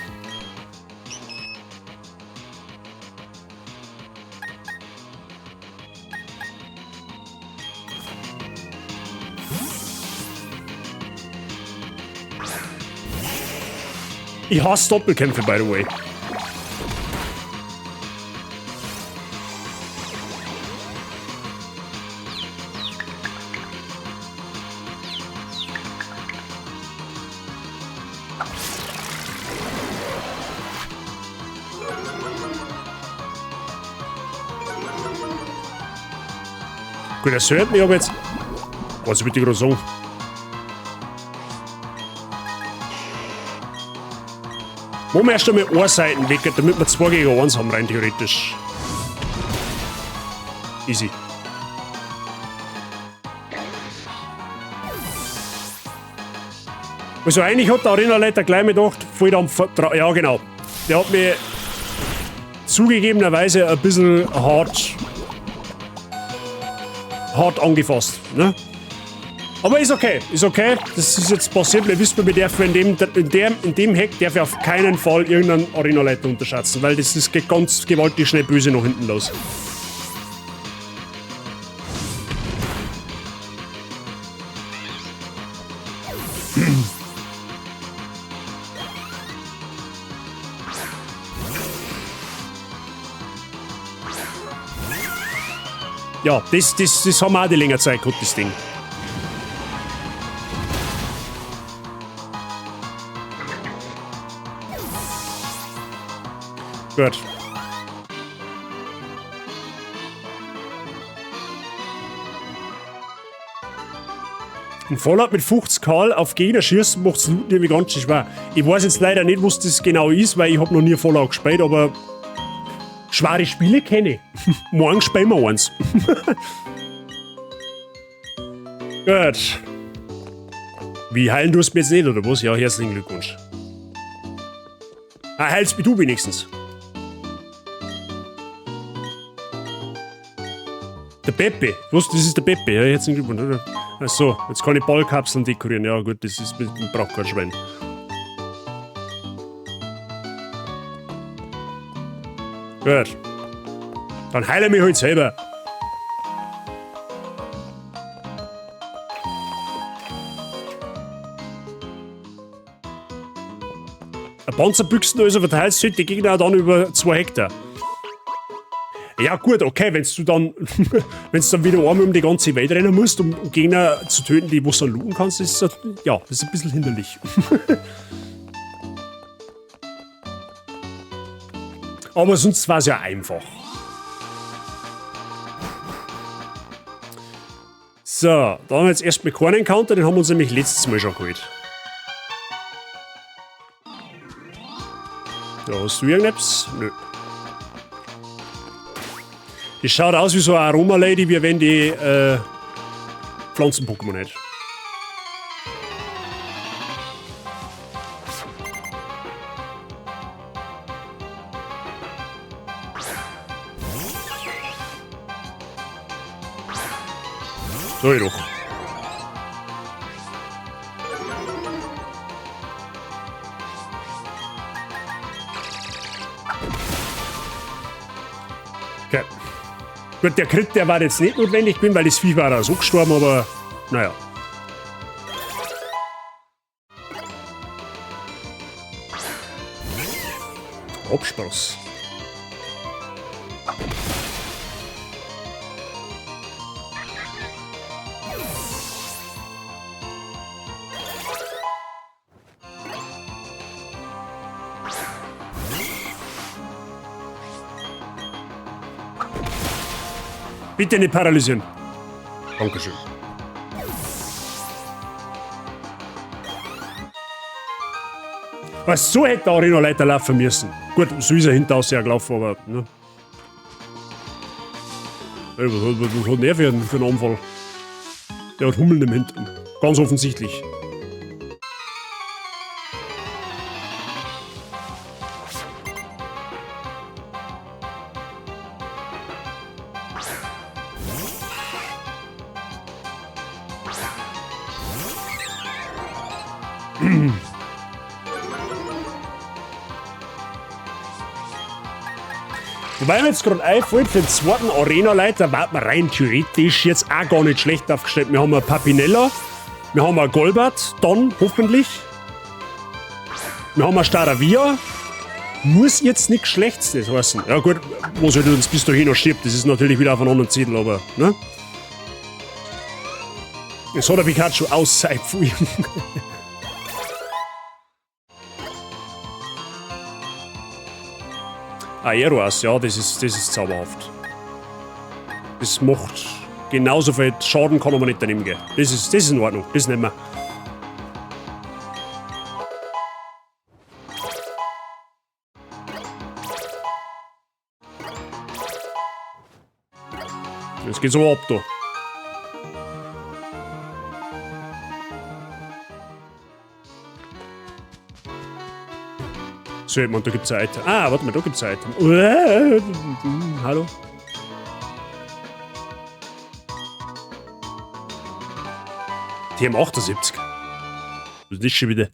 Ich hasse Doppelkämpfe, by the way. Gut, das hört mich aber jetzt. Was würde ich gerade sagen? Wo wir erst einmal eine Seiten weg, damit wir 2 gegen 1 haben, rein theoretisch. Easy. Also eigentlich hat der Arenaleiter gleich mal gedacht, voll dann ja genau. Der hat mir zugegebenerweise ein bisschen hart angefasst, ne? Aber ist okay, Das ist jetzt passiert. Wir wissen, wir dürfen in dem Hack darf ich auf keinen Fall irgendeinen Arenaleiter unterschätzen, weil das geht ganz gewaltig schnell böse nach hinten los. Ja, das haben wir auch die längere Zeit gehabt, das Ding. Gut. Ein Fallout mit 50 Karl auf Gegner schießen macht es irgendwie ganz schwer. Ich weiß jetzt leider nicht, was das genau ist, weil ich habe noch nie Fallout gespielt, aber schwere Spiele kenne ich. Morgen spielen wir eins. Gut. Wie heilen du es mir jetzt nicht, oder was? Ja, herzlichen Glückwunsch. Ah, heilst du wenigstens. Der Pepe. Was? Das ist der Pepe. Ja, herzlichen Glückwunsch. Achso, jetzt kann ich Ballkapseln dekorieren. Ja gut, das ist ein braucht kein Schwein. Gut. Dann heile mich halt selber. Ein Panzerbüchsen also verteilst du die Gegner dann über 2 Hektar. Ja gut, okay, wenn du dann wieder einmal um die ganze Welt rennen musst, um Gegner zu töten, die du dann looten kannst, ist das, ja, das ist ein bisschen hinderlich. Aber sonst war es ja einfach. So, da haben wir jetzt erstmal keinen Encounter, den haben wir uns nämlich letztes Mal schon geholt. Ja, hast du irgendetwas? Nö. Die schaut aus wie so eine Aroma-Lady, wie wenn die Pflanzen-Pokémon hätte. So jedoch. Okay. Gut, der Crit, der war jetzt nicht notwendig, weil das Vieh war da so gestorben, aber naja. Abspross. Bitte nicht paralysieren. Dankeschön. Was, so hätte der Arena-Leiter laufen müssen. Gut, so ist er hinter aus gelaufen, aber. Ne. Hey, was hat der für einen Anfall? Der hat Hummeln im Hintern. Ganz offensichtlich. Wobei mir jetzt gerade einfällt, für den zweiten Arena-Leiter war man rein theoretisch jetzt auch gar nicht schlecht aufgestellt. Wir haben einen Papinella, wir haben einen Golbat, dann hoffentlich. Wir haben einen Staravia. Muss jetzt nichts Schlechtes das heißen. Ja gut, was halt uns bis dahin noch stirbt, das ist natürlich wieder auf einen anderen Zettel, aber ne? Es hat der Pikachu auszeit von ihm. Aeroas, ja, das ist zauberhaft. Das macht genauso viel Schaden, kann aber nicht daneben gehen. Das ist in Ordnung, das nehmen wir. Jetzt geht's aber ab da. So, man, da gibt's ein Item. Ah, warte mal, da gibt's ein Item. Hallo? TM78. Was ist das schon wieder?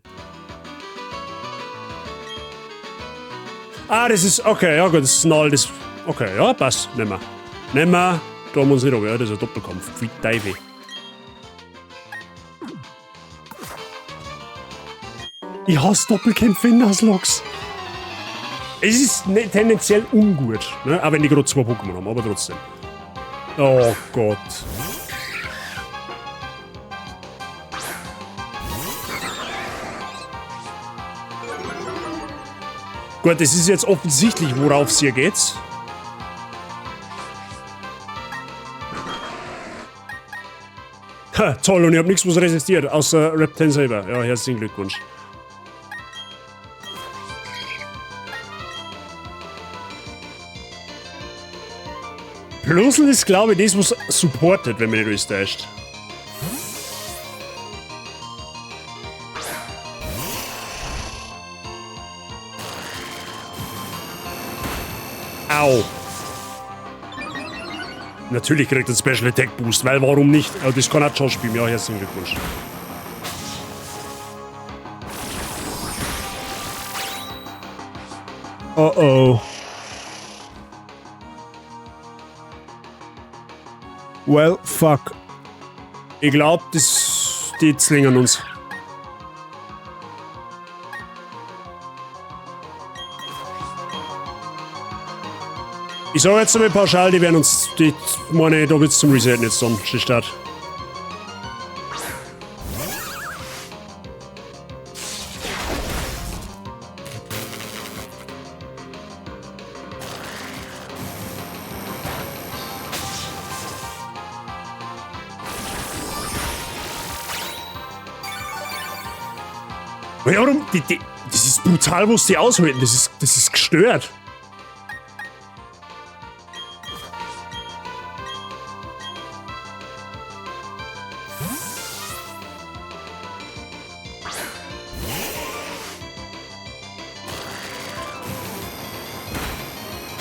Ah, das ist. Okay, ja gut, das ist null. Das. Okay, ja, passt. Nehmen wir. Nehmen wir. Da haben wir uns nicht runter. Ja, das ist ein Doppelkampf. Wie Teufel. Ich hasse Doppelkämpfe in Nuzlocke. Es ist tendenziell ungut, ne? Auch wenn die gerade 2 Pokémon haben, aber trotzdem. Oh Gott. Gut, es ist jetzt offensichtlich, worauf es hier geht. Ha, toll, und ich habe nichts, was resistiert, außer Reptan selber. Ja, herzlichen Glückwunsch. Plusel ist, glaube ich, das, was supportet, wenn man nicht alles täuscht. Au. Natürlich kriegt er einen Special Attack Boost, weil warum nicht? Aber das kann auch schon spielen. Ja, herzlichen Glückwunsch. Oh oh. Well, fuck. Ich glaube, die zwingen uns. Ich sage jetzt einmal pauschal, die werden uns, die meine, da wird's zum Resetten jetzt dann, Start. Warum? Das ist brutal, was die aushalten. Das ist gestört.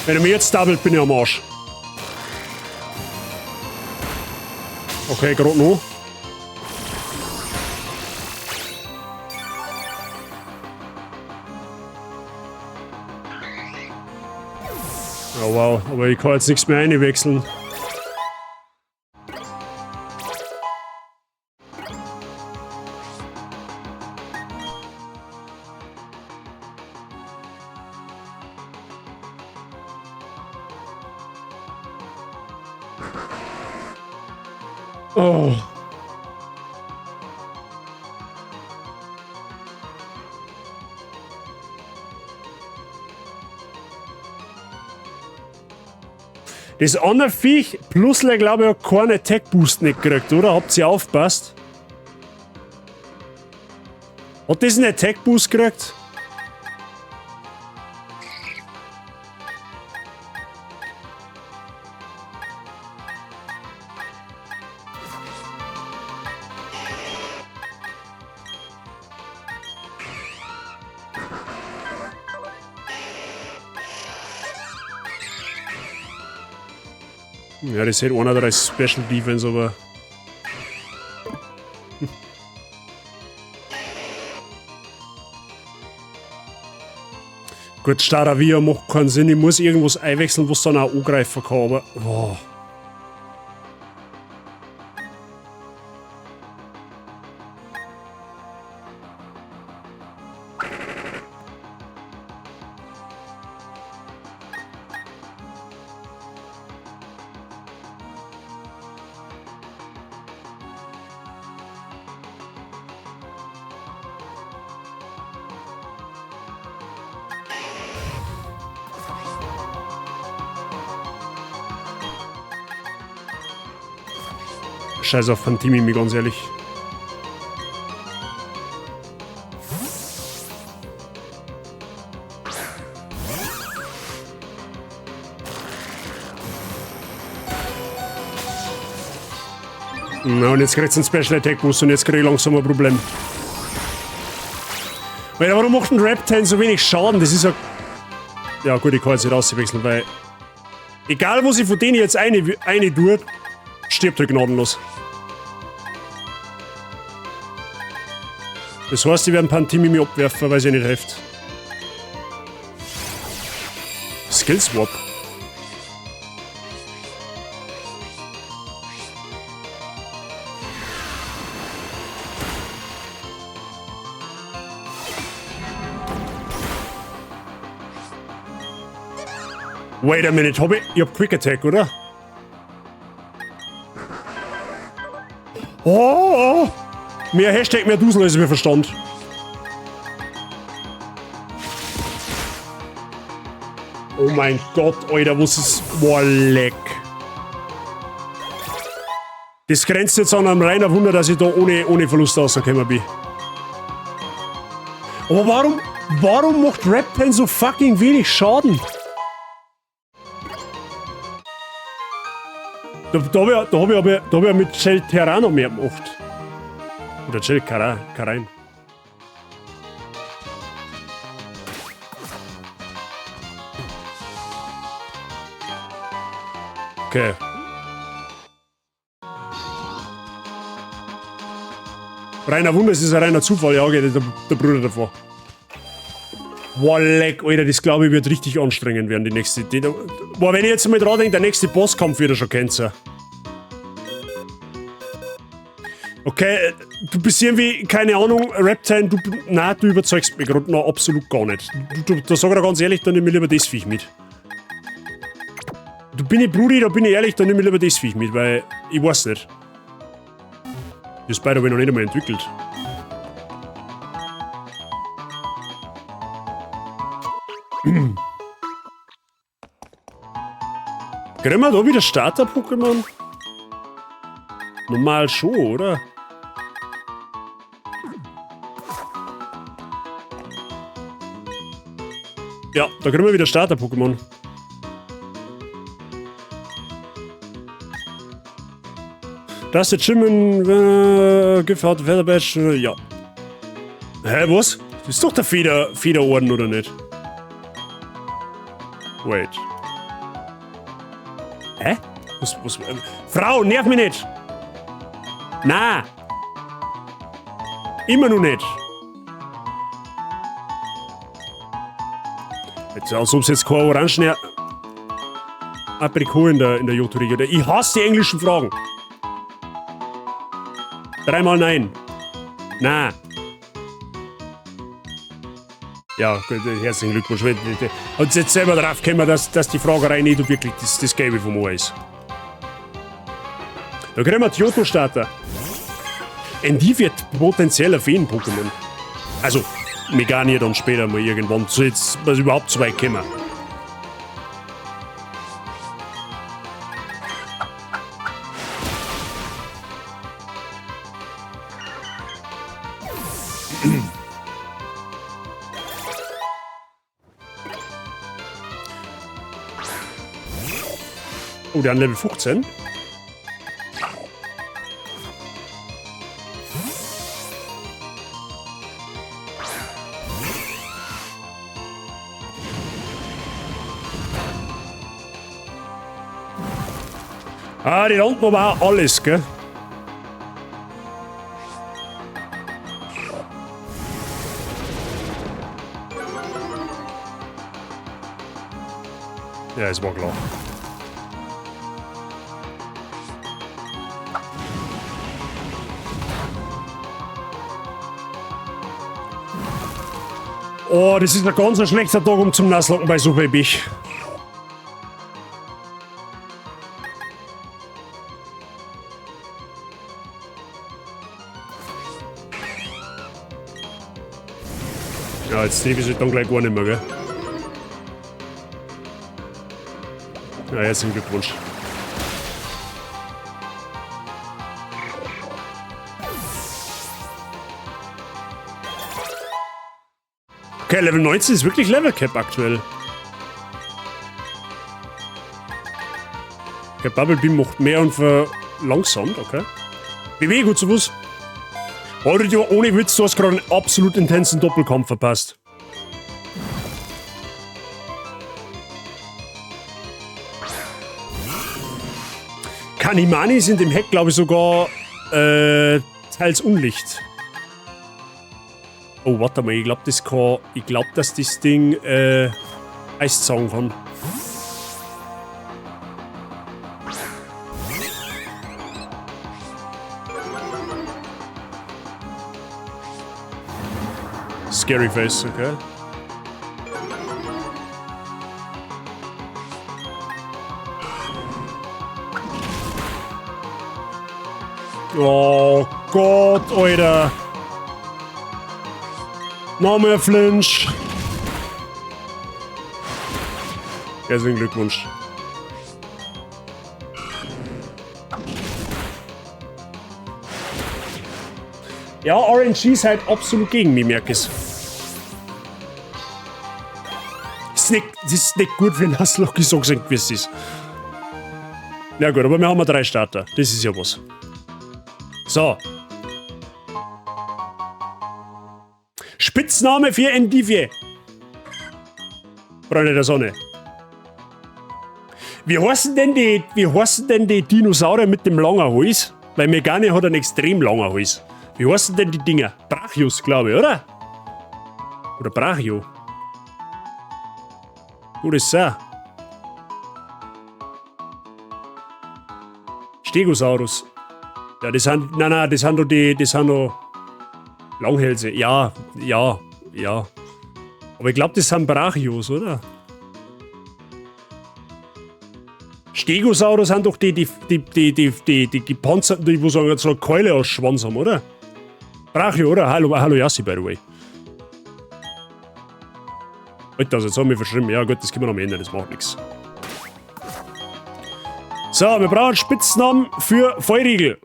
Wenn er mir jetzt doublet, bin ich am Arsch. Okay, gerade noch. Oh wow, aber ich kann jetzt nichts mehr einwechseln. Oh. Das andere Viech, Plusler, glaube ich, hat keinen Attack Boost nicht gekriegt, oder? Habt ihr aufgepasst? Hat das einen Attack Boost gekriegt? Ja, das hätte einer der Special Defense, aber... Gut, Staravia macht keinen Sinn. Ich muss irgendwas einwechseln, was dann auch angreifen kann, aber... Oh. Scheiß auf Phantimimi, ganz ehrlich. Na, und jetzt kriegt es einen Special Attack Boost und jetzt kriege ich langsam ein Problem. Weil, warum macht ein Reptile so wenig Schaden? Das ist ja... Ja gut, ich kann jetzt nicht auswechseln, weil... Egal, was ich von denen jetzt eine tue, stirbt er gnadenlos. Das heißt, die werden Phantimimi abwerfen, weil sie nicht hilft. Skill Swap. Wait a minute, ich hab Quick Attack, oder? Oh! Mehr Hashtag, mehr Dusel, als ich mir verstand. Oh mein Gott, Alter, was ist... Boah, leck. Das grenzt jetzt an einem reiner Wunder, dass ich da ohne Verlust rausgekommen bin. Aber warum macht Reptile so fucking wenig Schaden? Da hab ich mit Shell Terra noch mehr gemacht. Oder Shell Karain. Okay. Reiner Wunder, es ist ein reiner Zufall, ja, geht der Bruder davor. Wow, leck, Alter, das glaube ich wird richtig anstrengend werden, die nächste. Boah, wenn ich jetzt mal dran denke, der nächste Bosskampf wird er schon kennen. Okay, du bist irgendwie, keine Ahnung, Reptile, du überzeugst mich gerade noch absolut gar nicht. Da sag ich dir ganz ehrlich, dann nimm ich lieber das Viech mit. Du bin ich Brudi, da bin ich ehrlich, dann nimm ich lieber das Viech mit, weil ich weiß nicht. Das beide habe ich noch nicht einmal entwickelt. Kriegen wir da wieder Starter-Pokémon? Normal schon, oder? Ja, da kriegen wir wieder Starter-Pokémon. Das ist Chimmen, Giffard, Featherbatch, ja. Hä, was? Das ist doch der Federorden, oder nicht? Wait. Frau, nerv mich nicht! Nein! Immer noch nicht! Jetzt, als ob es jetzt kein Orangen Aprikot in der Johto-Region. Ich hasse die englischen Fragen. 3-mal nein. Nein. Ja, gut, herzlichen Glückwunsch. Und jetzt selber drauf kommen, dass die Fragerei nicht wirklich das Gelbe vom Ohr ist. Da kriegen wir die Johto-Starter. Und die wird potenziell ein Feen-Pokémon. Also, Megania dann später mal irgendwann, so jetzt, was überhaupt so weit kommen. Oh, der hat Level 15. Ah, die da unten war auch alles, gell? Ja, es war klar. Oh, das ist ein ganz schlechter Tag, um zum Nasslocken bei so Baby. Ja, jetzt treffe ich sich dann gleich gar nicht mehr, gell? Ja, herzlichen Glückwunsch. Okay, Level 19 ist wirklich Level Cap aktuell. Der Bubble Beam macht mehr und verlangsamt, okay. BW, gut zu wissen. Alter, ohne Witz, du hast gerade einen absolut intensen Doppelkampf verpasst. Kanimani sind im Heck, glaube ich, sogar teils Unlicht. Oh, warte mal, ich glaube, dass das Ding Eis saugen kann. Scary Face, okay. Oh Gott, Alter. Noch mehr Flinch. Herzlichen Glückwunsch. Ja, RNG ist halt absolut gegen mich, merke ich. Das ist nicht gut für Nasslock, ich sag's nicht, wie es ist. Ja gut, aber wir haben 3 Starter. Das ist ja was. So. Spitzname für Endivie. Freunde der Sonne. Wie heißen denn die Dinosaurier mit dem langen Hals? Weil Megane hat einen extrem langen Hals. Wie heißen denn die Dinger? Brachius, glaube ich, oder? Oder Brachio. Wo ist er? Stegosaurus. Ja, das sind. Nein, das sind doch Langhälse. Ja. Aber ich glaube, das sind Brachios, oder? Stegosaurus sind doch die Panzer, die wo sagen, so eine Keule aus Schwanz haben, oder? Brachio, oder? Hallo Yassi, by the way. Alter, also jetzt haben wir verschrieben. Ja gut, das können wir noch am Ende, das macht nichts. So, wir brauchen einen Spitznamen für Feurigel.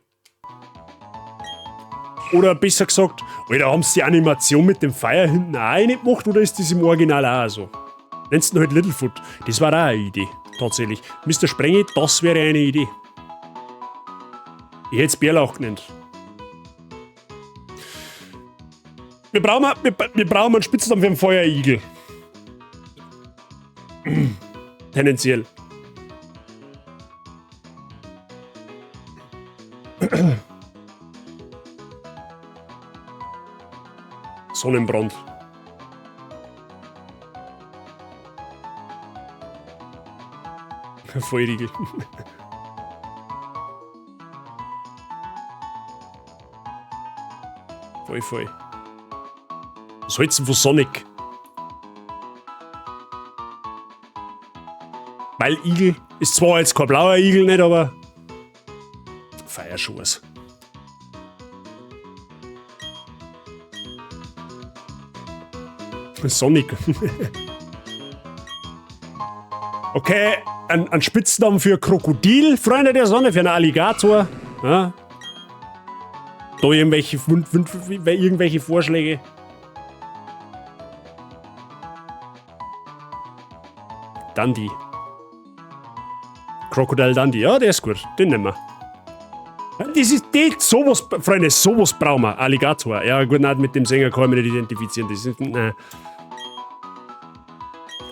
Oder besser gesagt, Alter, haben sie die Animation mit dem Feuer hinten auch nicht gemacht oder ist das im Original auch so? Nennst du halt Littlefoot. Das war auch eine Idee, tatsächlich. Mr. Sprenge, das wäre eine Idee. Ich hätte es Bärlauch genannt. Wir brauchen einen Spitznamen für einen Feuerigel. Tendenziell. Sonnenbrand. Feurigel. Voll. Was hältst du von Sonic? Weil Igel ist zwar jetzt kein blauer Igel, nicht, aber Feierschuss. Sonic. Okay, ein Spitznamen für Krokodil, Freunde der Sonne, für einen Alligator. Ja. Da irgendwelche Vorschläge. Dundee. Crocodile Dundee, ja, der ist gut. Den nehmen wir. Das ist sowas, Freunde, sowas brauchen wir. Alligator. Ja, gut, nein, mit dem Sänger kann ich mich nicht identifizieren. Das ist, nein.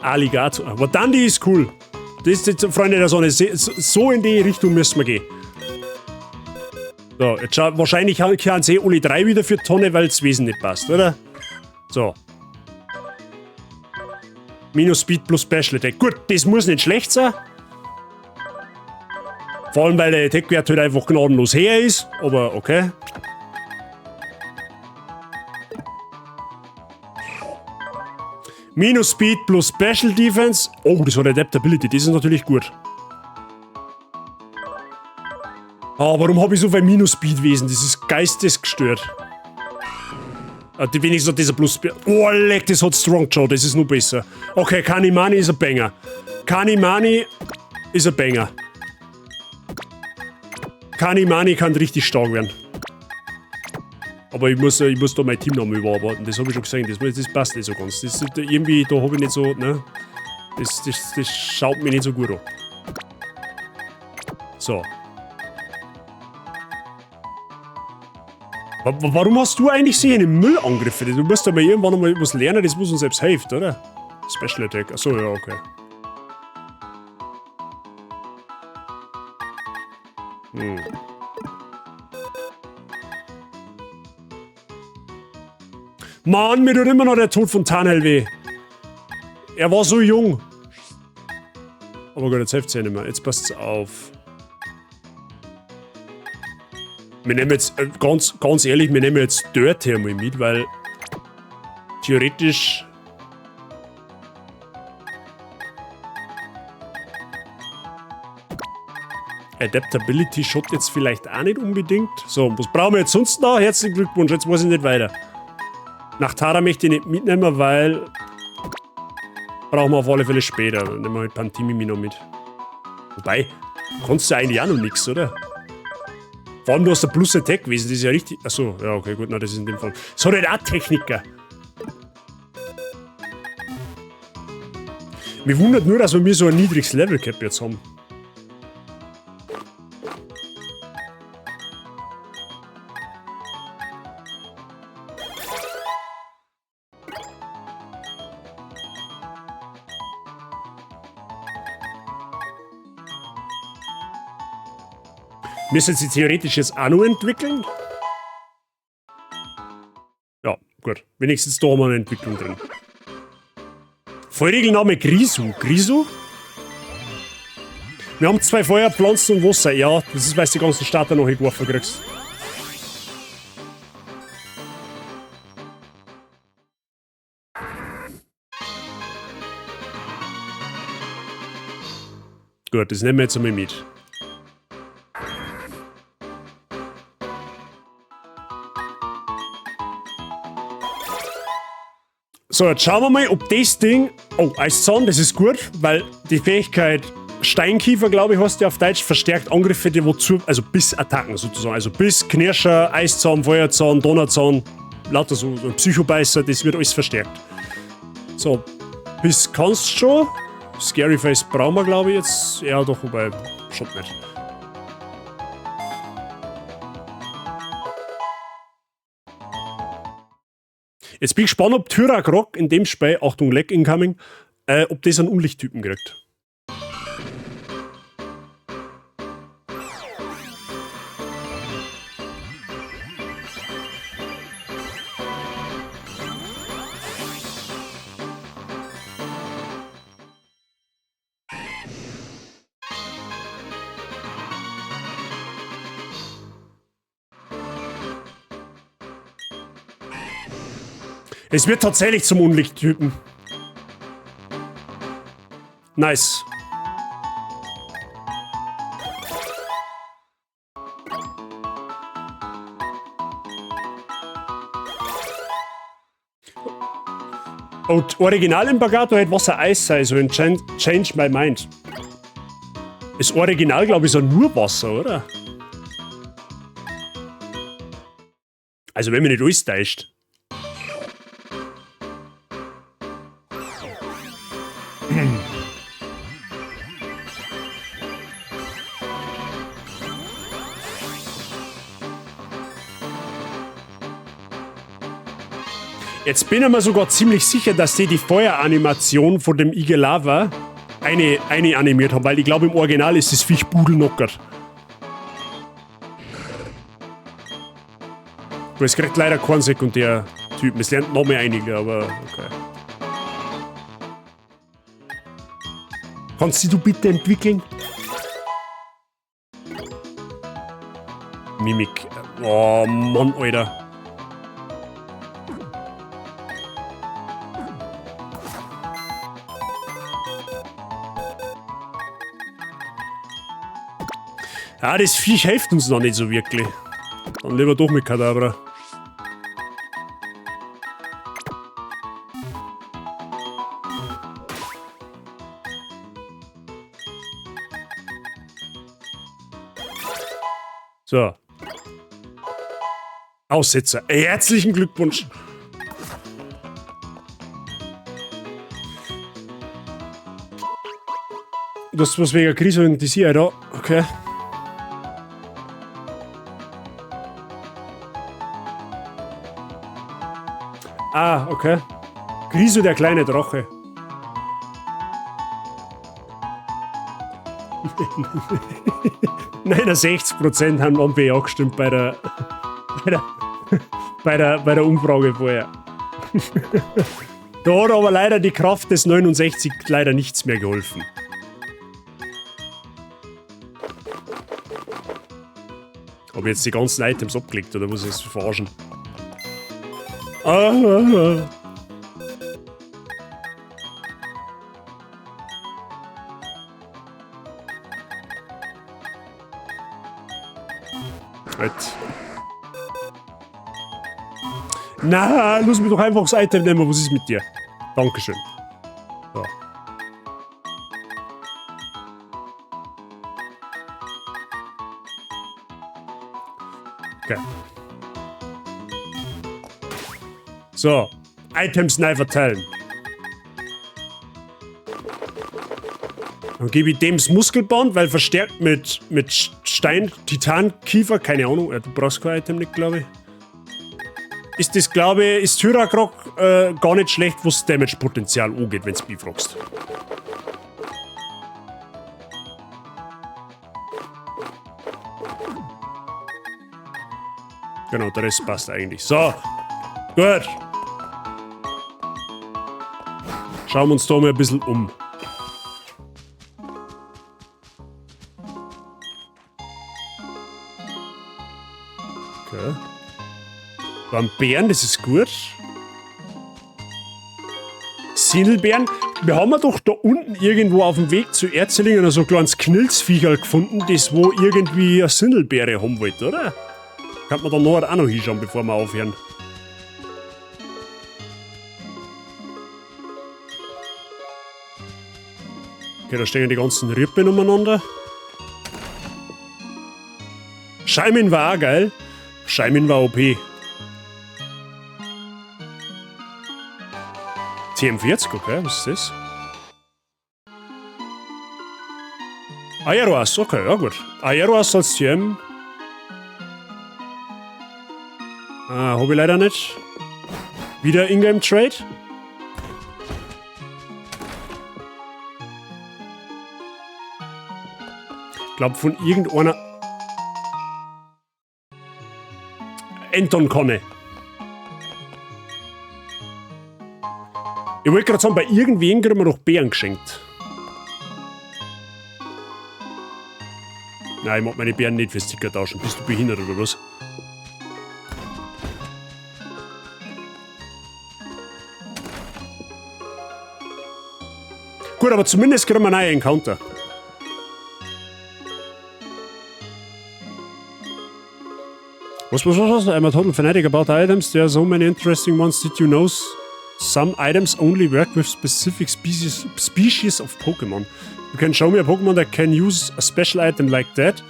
Alligator. Aber Dundee ist cool. Das ist jetzt, Freunde der Sonne, so in die Richtung müssen wir gehen. So, jetzt schau, wahrscheinlich kann sie alle 3 wieder für die Tonne, weil das Wesen nicht passt, oder? So. Minus Speed plus Special Attack. Gut, das muss nicht schlecht sein. Vor allem, weil der Attack-Wert halt einfach gnadenlos her ist. Aber okay. Minus Speed plus Special Defense. Oh, das hat Adaptability. Das ist natürlich gut. Ah, warum habe ich so viel Minus-Speed-Wesen? Das ist geistesgestört. Wenigstens hat dieser Plus... Oh, leck, das hat Strong Jaw. Das ist nur besser. Okay, Kanimani ist ein Banger. Kanimani ist ein Banger. Kanimani kann richtig stark werden. Aber ich muss da mein Team nochmal überarbeiten. Das habe ich schon gesehen. Das passt nicht so ganz. Das, irgendwie, da habe ich nicht so... Ne? Das schaut mir nicht so gut an. So. Warum hast du eigentlich so eine Müllangriffe? Du musst aber irgendwann mal was lernen, das muss uns selbst helfen, oder? Special Attack. Achso, ja, okay. Mann, mir tut immer noch der Tod von Tarnhell weh. Er war so jung. Aber gut, jetzt hilft es ja nicht mehr. Jetzt passt's auf. Wir nehmen jetzt, ganz ehrlich, wir nehmen jetzt Dirt hier mal mit, weil theoretisch Adaptability schaut jetzt vielleicht auch nicht unbedingt. So, was brauchen wir jetzt sonst noch? Herzlichen Glückwunsch, jetzt weiß ich nicht weiter. Nach Tara möchte ich nicht mitnehmen, weil brauchen wir auf alle Fälle später. Dann nehmen wir halt Pantimimi noch mit. Wobei, kannst du eigentlich auch noch nichts, oder? Vor allem, du hast ein Plus-Attack gewesen, das ist ja richtig... Achso, ja, okay, gut, nein, das ist in dem Fall... Das hat halt auch Techniker. Mich wundert nur, dass wir so ein niedriges Level-Cap jetzt haben. Müssen sie theoretisch jetzt auch noch entwickeln? Ja, gut. Wenigstens da haben wir eine Entwicklung drin. Vollregelname Grisu. Grisu? Wir haben 2 Feuer, Pflanzen und Wasser. Ja, das ist, weil du die ganzen Starter noch geworfen kriegst. Gut, das nehmen wir jetzt einmal mit. So, jetzt schauen wir mal, ob das Ding... Oh, Eiszahn, das ist gut, weil die Fähigkeit Steinkiefer, glaube ich, heißt die auf Deutsch, verstärkt Angriffe, die wozu... Also bis Attacken sozusagen. Also bis Knirscher, Eiszahn, Feuerzahn, Donnerzahn, lauter so Psychobeißer, das wird alles verstärkt. So, bis kannst schon. Scary Face brauchen wir, glaube ich, jetzt. Ja, doch, wobei, schaut nicht. Jetzt bin ich gespannt, ob Tyrak Rock in dem Spiel, Achtung, Lag incoming, ob das einen Unlichttypen kriegt. Es wird tatsächlich zum Unlichttypen. Nice. Und Original im Bagato hätte Wasser-Eis sein sollen. Change my mind. Das Original, glaube ich, ist ja nur Wasser, oder? Also, wenn mich nicht alles täuscht. Jetzt bin ich mir sogar ziemlich sicher, dass die Feueranimation von dem Igelava eine animiert haben, weil ich glaube, im Original ist das Viech pudelnockert. Du hast gerade leider keinen Sekundärtypen. Es lernt noch mehr einige, aber okay. Kannst du bitte entwickeln? Mimik. Oh Mann, Alter. Ja, das Viech hilft uns noch nicht so wirklich. Dann lieber doch mit Kadabra. So. Aussetzer. Herzlichen Glückwunsch. Das ist was wegen Krise und die da. Okay. Ah, okay. Griso, der kleine Drache. Nein, 60% haben MPA gestimmt bei der Umfrage vorher. Da hat aber leider die Kraft des 69 leider nichts mehr geholfen. Habe jetzt die ganzen Items abgelegt oder muss ich es verarschen? Gut. Na, lass mich doch einfach das Item nehmen. Was ist mit dir? Dankeschön. So. Okay. So, Items neu verteilen. Dann gebe ich dem das Muskelband, weil verstärkt mit Stein, Titan, Kiefer, keine Ahnung. Du brauchst kein Item nicht, glaube ich. Ist das, glaube ich, ist Tyrakrok gar nicht schlecht, was Damage-Potenzial angeht, wenn du mich fragst. Genau, der Rest passt eigentlich. So, gut. Schauen wir uns da mal ein bisschen um. Okay. Bären, das ist gut. Sindelbeeren. Wir haben doch da unten irgendwo auf dem Weg zu Erzlingen so ein kleines Knilzviecherl gefunden, das wo irgendwie eine Sindelbeere haben wollte, oder? Kann man da nachher auch noch hinschauen, bevor wir aufhören. Okay, da stehen die ganzen Rippen umeinander. Scheimin war auch geil. Scheimin war OP. TM40, okay, was ist das? Aeroas, okay, ja gut. Aeroas als TM. Ah, hab ich leider nicht. Wieder Ingame Trade. Ich glaube von irgendeiner... Anton Conne. Ich wollte gerade sagen, bei irgendwem kriegen wir noch Bären geschenkt. Nein, ich mag meine Bären nicht für Sticker tauschen. Bist du behindert oder was? gut, aber zumindest kriegen wir einen neuen Encounter. Was? I'm a total fanatic about items. There are so many interesting ones. Did you know some items only work with specific species of Pokemon? You can show me a Pokemon that can use a special item like that.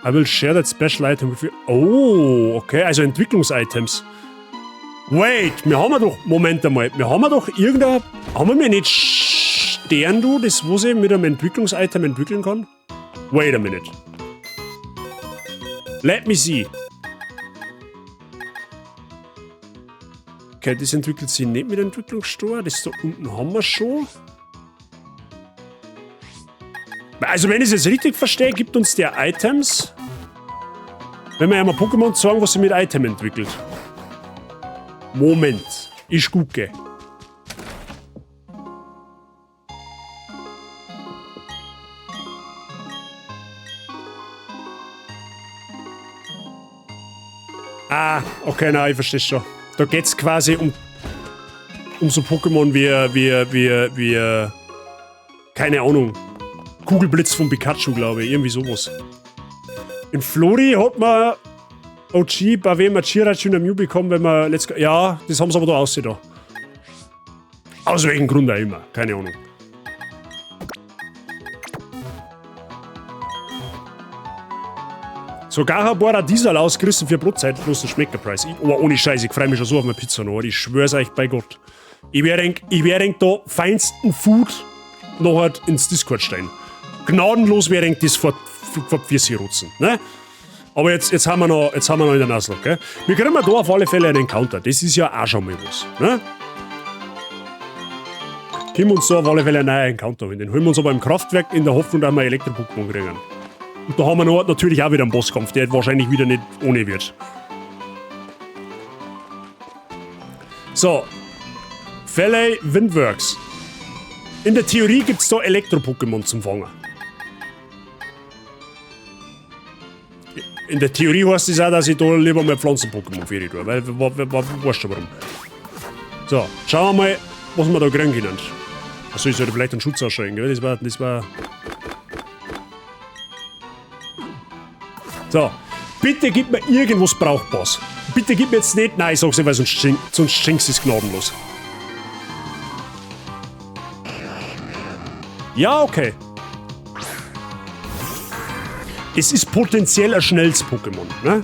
I will share that special item with you. Oh, okay, also Entwicklungsitems. Wait, wir haben doch... Moment einmal. Wir haben doch irgendein... Haben wir nicht Stern, du, das wo sie mit einem Entwicklungsitem entwickeln kann? Wait a minute. Let me see. Okay, das entwickelt sich nicht mit Entwicklungsstor. Das da unten haben wir schon. Also wenn ich es jetzt richtig verstehe, gibt uns der Items, wenn wir einmal Pokémon sagen, was sie mit Item entwickelt. Moment. Ich gucke. Ah, okay, nein, ich verstehe schon. Da geht es quasi um so Pokémon wie keine Ahnung, Kugelblitz von Pikachu, glaube ich, irgendwie sowas. In Flori hat man OG, bei wem man Chirachu und Mew bekommen, wenn man ja, das haben sie aber da ausgedacht. Aus welchem Grund auch immer, keine Ahnung. Sogar ein paar Diesel ausgerissen für Brotzeit, bloß den Schmeckerpreis. Aber ohne Scheiß, ich freue mich schon so auf meine Pizza noch. Ich schwör's euch bei Gott. Ich werde da feinsten Food noch halt ins Discord stellen. Gnadenlos werde ich das vor Pfirsich rotzen, ne? Aber jetzt haben wir noch in der Nase, gell? Wir kriegen da auf alle Fälle einen Encounter. Das ist ja auch schon mal was, ne? Können wir uns da auf alle Fälle einen neuen Encounter holen. Den holen wir uns aber im Kraftwerk in der Hoffnung, dass wir Elektro-Pokémon kriegen. Und da haben wir noch, natürlich auch wieder einen Bosskampf, der wahrscheinlich wieder nicht ohne wird. So. Valley Windworks. In der Theorie gibt es da Elektro-Pokémon zum Fangen. In der Theorie heißt es auch, dass ich da lieber mal Pflanzen-Pokémon für tue, weil weißt du warum. So, schauen wir mal, was wir da kriegen können. Achso, ich sollte vielleicht einen Schutz ausschrecken, gell? Das war... So, bitte gib mir irgendwas Brauchbares. Bitte gib mir jetzt nicht nein, sag's nicht, weil sonst schenkst du es gnadenlos. Ja, okay. Es ist potenziell ein schnelles Pokémon, ne?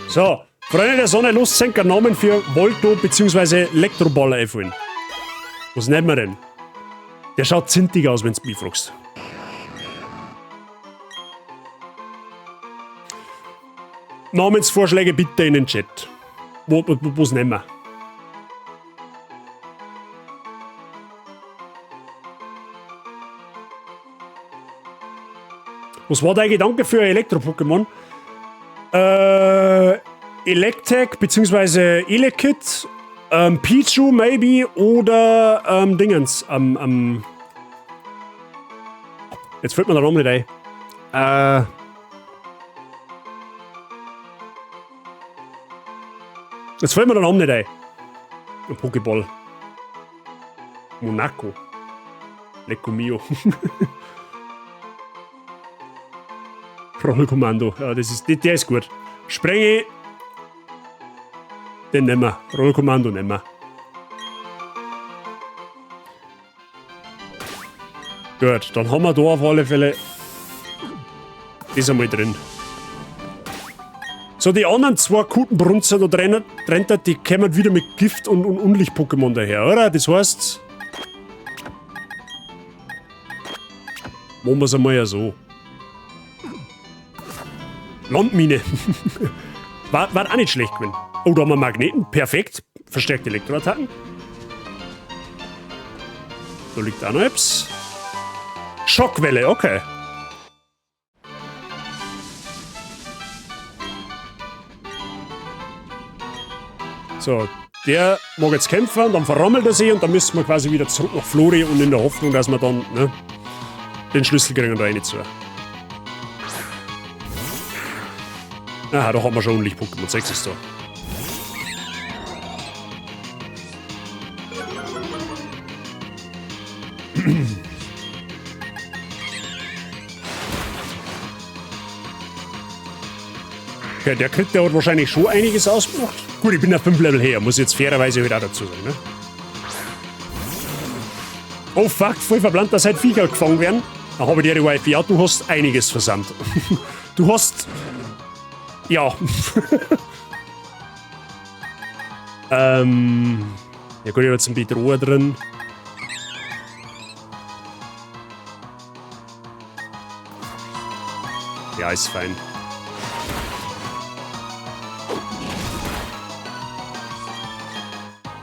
So, Freunde der Sonne, Lustsenker, Namen für Volto bzw. Elektroballer einfallen. Was nennen wir denn? Der schaut zintig aus, wenn du mich fragst. Namensvorschläge bitte in den Chat. Was nehmen wir? Was war dein Gedanke für ein Elektro-Pokémon? Electek bzw. Elekid, Pichu maybe oder Dingens. Jetzt fällt mir der Name nicht ein. Jetzt fällt mir der Name nicht ein. Ein Pokéball. Monaco. Lecco mio. Rollkommando. Ja, der ist gut. Sprenge. Den nehmen wir. Rollkommando nehmen wir. Gut, dann haben wir da auf alle Fälle das einmal drin. So, die anderen zwei Kutenbrunzer da drin, die kommen wieder mit Gift- und Unlicht-Pokémon daher, oder? Das heißt... Machen wir es einmal ja so. Landmine. war auch nicht schlecht gewesen. Oh, da haben wir Magneten. Perfekt. Verstärkte Elektroattacken. Da liegt auch noch etwas. Schockwelle, okay. So, der mag jetzt kämpfen, dann verrammelt er sich und dann müssen wir quasi wieder zurück nach Flori und in der Hoffnung, dass wir dann den Schlüssel kriegen rein zu. Aha, da haben wir schon Unlicht-Pokémon. 6 ist da. Okay, der kriegt der hat wahrscheinlich schon einiges ausgemacht. Gut, ich bin auf 5 Level her, muss jetzt fairerweise halt auch dazu sagen, ne? Oh fuck, voll verbrannt, dass halt Viecher gefangen werden. Dann habe ich dir die Wifi. Ja, du hast einiges versandt. Du hast... Ja. Ja gut, ich habe jetzt einen Bedroher drin. Ja, ist fein.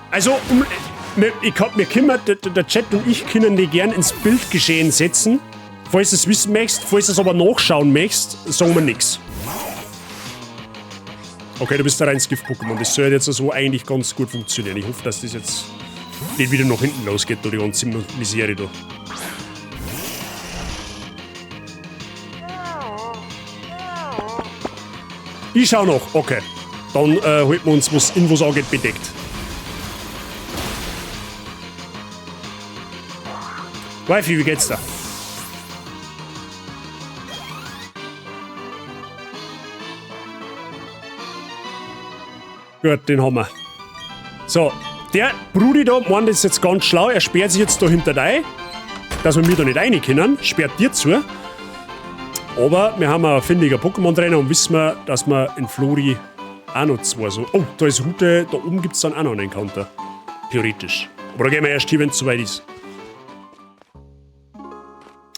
Also, wir können, der Chat und ich können die gern ins Bildgeschehen setzen. Falls du es wissen möchtest, falls du es aber nachschauen möchtest, sagen wir nichts. Okay, du bist der reines Gift-Pokémon. Das soll jetzt so eigentlich ganz gut funktionieren. Ich hoffe, dass das jetzt nicht wieder nach hinten losgeht, da die ganze Misere da. Ich schau noch, okay. Dann halten wir uns, was Infos angeht, bedeckt. Wifi, wie geht's da? Gut, den haben wir. So, der Brudi da meint das jetzt ganz schlau. Er sperrt sich jetzt da hinter rein, dass wir da nicht rein können. Sperrt dir zu. Aber wir haben einen findiger Pokémon-Trainer und wissen wir, dass wir in Flori auch noch zwei so... Oh, da ist Route. Da oben gibt es dann auch noch einen Encounter. Theoretisch. Aber da gehen wir erst hin, wenn es soweit ist.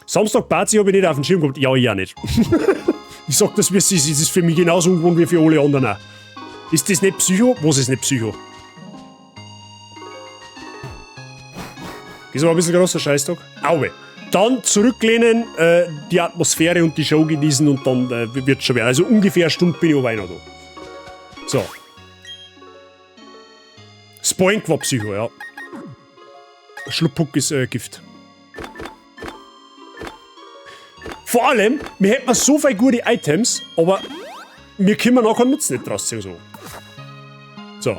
Samstag Party habe ich nicht auf den Schirm gehabt. Ja, ich auch nicht. Ich sag das, wie es ist. Es ist für mich genauso ungewohnt wie für alle anderen auch. Ist das nicht Psycho? Was ist nicht Psycho? Ist aber ein bisschen großer Scheißtag. Aue. Dann zurücklehnen, die Atmosphäre und die Show genießen und dann wird es schon werden. Also ungefähr eine Stunde bin ich auch noch da. So. Spoink war Psycho, ja. Schluppuck ist Gift. Vor allem, wir hätten so viele gute Items, aber wir können nachher Nutzen nicht draus ziehen. So.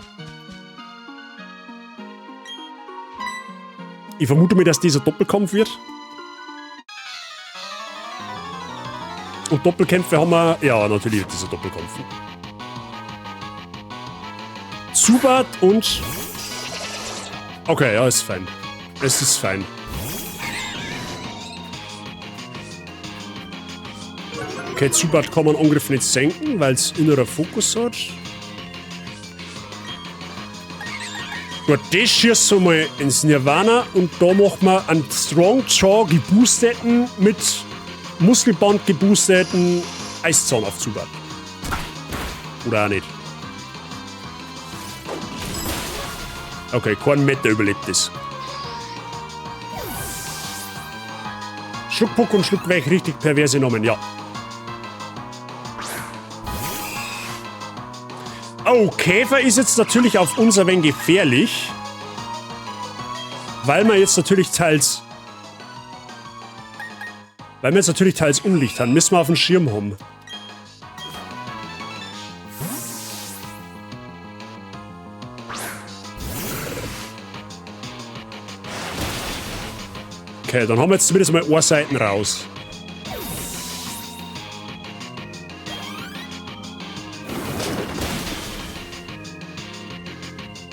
Ich vermute mir, dass dieser Doppelkampf wird. Und Doppelkämpfe haben wir... Ja, natürlich wird dieser Doppelkampf. Zubat und... Okay, ja, ist fein. Es ist fein. Okay, Zubat kann man Angriff nicht senken, weil es innerer Fokus hat. Gut, das schießt so mal ins Nirvana und da machen wir einen Strong Jaw geboosteten mit Muskelband geboosteten Eiszahn auf Zubat. Oder auch nicht. Okay, kein Meter überlebt das. Schluckpuck und Schluckweich, richtig perverse Namen, ja. Oh, Käfer ist jetzt natürlich auf uns ein wenig gefährlich. Weil wir jetzt natürlich teils... Unlicht haben. Müssen wir auf den Schirm haben. Okay, dann haben wir jetzt zumindest mal Ohrseiten raus.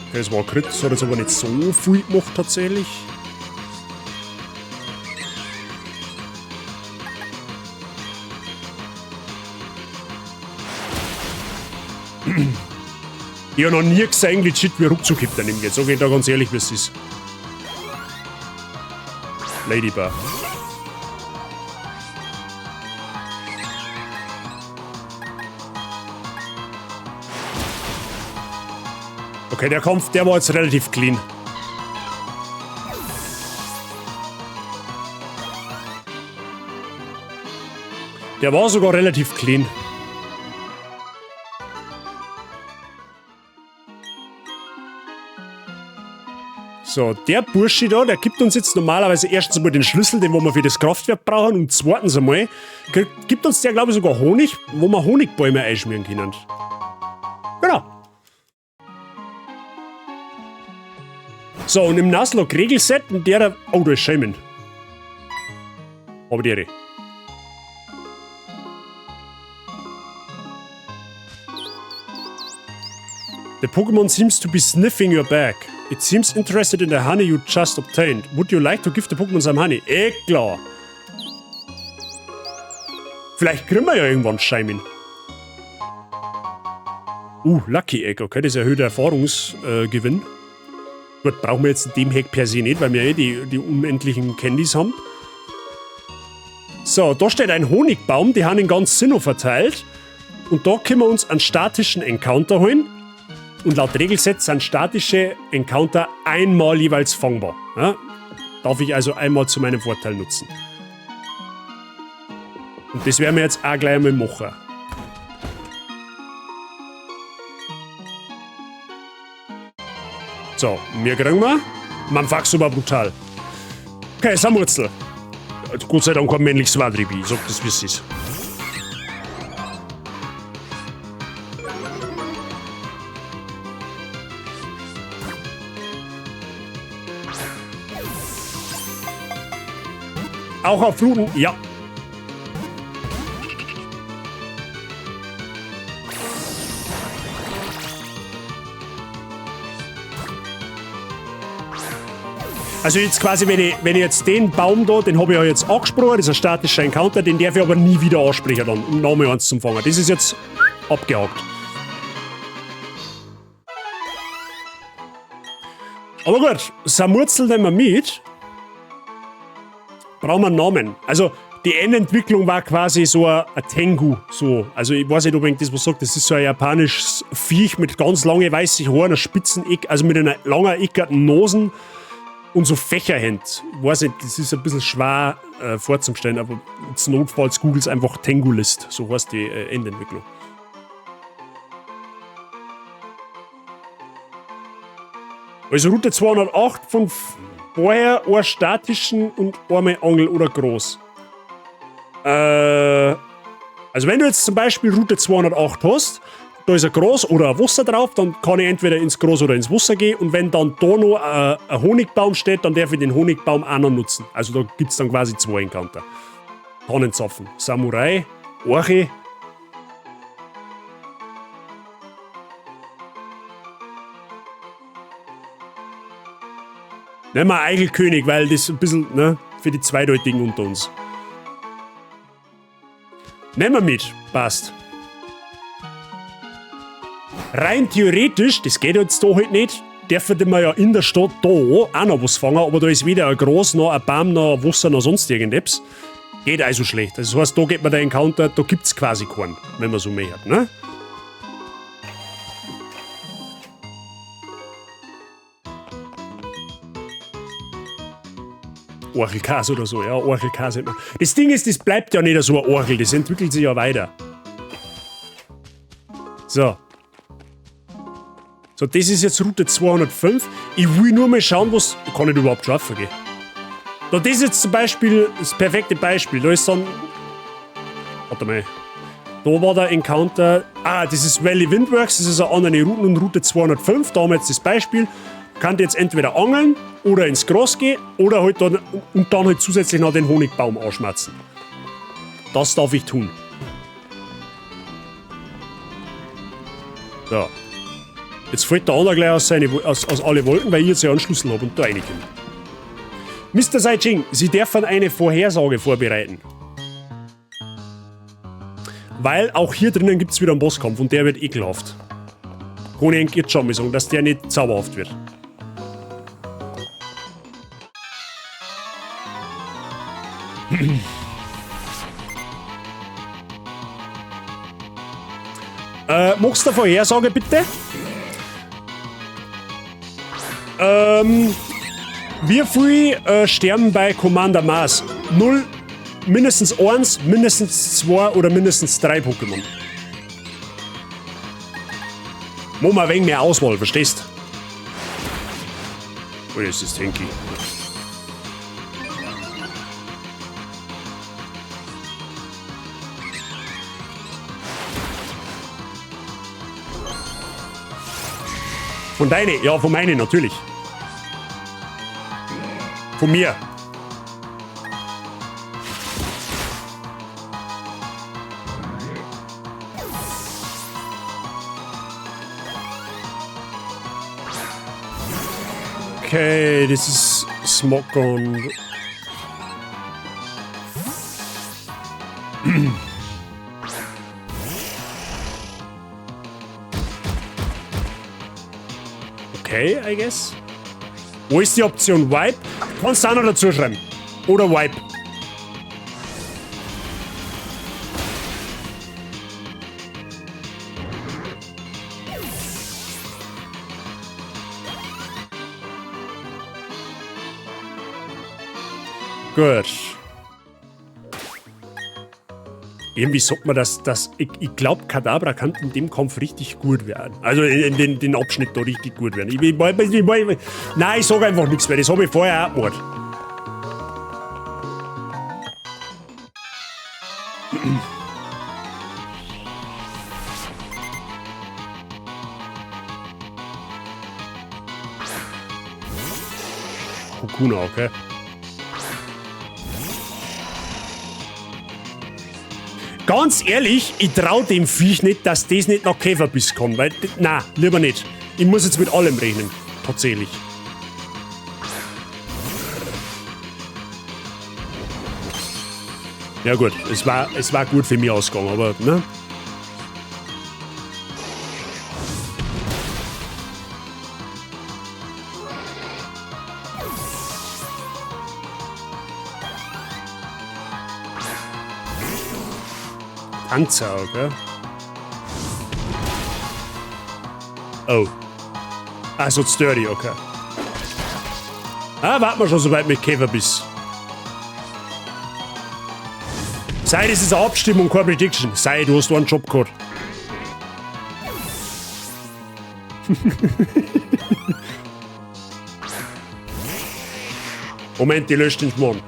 Okay, das war Crit, das hat jetzt aber nicht so viel gemacht tatsächlich. Ich habe noch nie gesehen, legit wie Ruckzuck gibt er ihm jetzt. So geht da ganz ehrlich, wie es ist. Ladybar. Okay, der Kampf, der war jetzt relativ clean. Der war sogar relativ clean. So, der Bursche da, der gibt uns jetzt normalerweise erstens einmal den Schlüssel, den wir für das Kraftwerk brauchen, und zweitens einmal gibt uns der, glaube ich, sogar Honig, wo wir Honigbäume einschmieren können. Genau. So, und im Nuzlocke-Regelset, und der da... Oh, da ist Shaman. Aber der. The Pokémon seems to be sniffing your bag. It seems interested in the honey you just obtained. Would you like to give the Pokémon some honey? Klar. Vielleicht kriegen wir ja irgendwann Shaymin. Lucky Egg. Okay, das erhöht Erfahrungsgewinn. Gut, brauchen wir jetzt in dem Hack per se nicht, weil wir ja die unendlichen Candies haben. So, da steht ein Honigbaum, die haben in ganz Sinnoh verteilt. Und da können wir uns einen statischen Encounter holen. Und laut Regelset sind statische Encounter einmal jeweils fangbar. Ja? Darf ich also einmal zu meinem Vorteil nutzen. Und das werden wir jetzt auch gleich einmal machen. So, wir kriegen wir. Manfax aber brutal. Okay, Samurzel. Gott sei Dank kein männliches Wadribi. Ich sag das, wie es ist. Auch auf Fluten? Ja. Also jetzt quasi, wenn ich jetzt den Baum da, den habe ich ja jetzt angesprochen, das ist ein statischer Encounter, den darf ich aber nie wieder ansprechen dann, um nochmal eins zum Fangen. Das ist jetzt abgehakt. Aber gut, Samurzel nehmen wir mit. Brauchen wir einen Namen. Also die Endentwicklung war quasi so ein Tengu. So. Also ich weiß nicht, ob ich das was sagt. Das ist so ein japanisches Viech mit ganz langen weißen Haaren, einer spitzen Eck, also mit einer langen eckigen Nosen und so Fächerhänden. Ich weiß nicht, das ist ein bisschen schwer vorzustellen, aber zum Notfalls googelt einfach Tengu-List. So heißt die Endentwicklung. Also Route 208 von vorher einen statischen und einmal Angel oder groß. Also wenn du jetzt zum Beispiel Route 208 hast, da ist ein Gras oder ein Wasser drauf, dann kann ich entweder ins Gras oder ins Wasser gehen, und wenn dann da noch ein Honigbaum steht, dann darf ich den Honigbaum auch noch nutzen. Also da gibt es dann quasi zwei Encounter. Tannenzapfen, Samurai, Orche. Nehmen wir Eichelkönig, weil das ein bisschen, ne, für die Zweideutigen unter uns. Nehmen wir mit, passt. Rein theoretisch, das geht jetzt da halt nicht, dürfen wir ja in der Stadt da auch noch was fangen, aber da ist weder ein Gras, noch ein Baum, noch ein Wasser, noch sonst irgendetwas. Geht also schlecht. Also das heißt, da geht man der Encounter, da gibt es quasi keinen, wenn man so mehr hat, ne? Orchelkäse oder so, ja, Orchelkäse. Das Ding ist, das bleibt ja nicht so ein Orchel, das entwickelt sich ja weiter. So. So, das ist jetzt Route 205. Ich will nur mal schauen, was... Kann ich überhaupt schaffen gehen? Da, das ist jetzt zum Beispiel das perfekte Beispiel. Da ist dann... Warte mal. Da war der Encounter... das ist Valley Windworks, das ist eine andere Route, und Route 205. Da haben wir jetzt das Beispiel. Kann jetzt entweder angeln oder ins Gras gehen oder halt dann, und dann halt zusätzlich noch den Honigbaum anschmatzen. Das darf ich tun. So. Jetzt fällt der andere gleich aus alle Wolken, weil ich jetzt ja einen Schlüssel habe und da reinkomme. Mr. Saijing, Sie dürfen eine Vorhersage vorbereiten. Weil auch hier drinnen gibt es wieder einen Bosskampf und der wird ekelhaft. Kann ich jetzt schon mal sagen, dass der nicht zauberhaft wird. Machst du eine Vorhersage, bitte? Wie viel sterben bei Commander Mars? 0, mindestens 1, mindestens 2 oder mindestens 3 Pokémon? Machen wir ein wenig mehr Auswahl, verstehst? Oder ist es Henki? Von deine? Ja, von meine natürlich. Von mir. Okay, das ist Smog-On. Okay, I guess. Wo ist die Option Wipe? Kannst du auch noch dazu schreiben. Oder Wipe. Gut. Irgendwie sagt man, dass ich glaube, Kadabra kann in dem Kampf richtig gut werden. Also in den Abschnitt da richtig gut werden. Nein, ich sage einfach nichts mehr. Das habe ich vorher auch gemacht. Kokuna, okay. Ganz ehrlich, ich trau dem Viech nicht, dass das nicht nach Käferbiss kommt, weil, na, lieber nicht. Ich muss jetzt mit allem rechnen, tatsächlich. Ja gut, es war gut für mich ausgegangen, aber, ne? Panzer, okay? Oh. Also sturdy, okay. Ah, warten wir schon so weit mit Käferbiss. Sei, das ist eine Abstimmung, keine Prediction. Sei, du hast einen Job gehabt. Moment, die löscht den Schmarrn.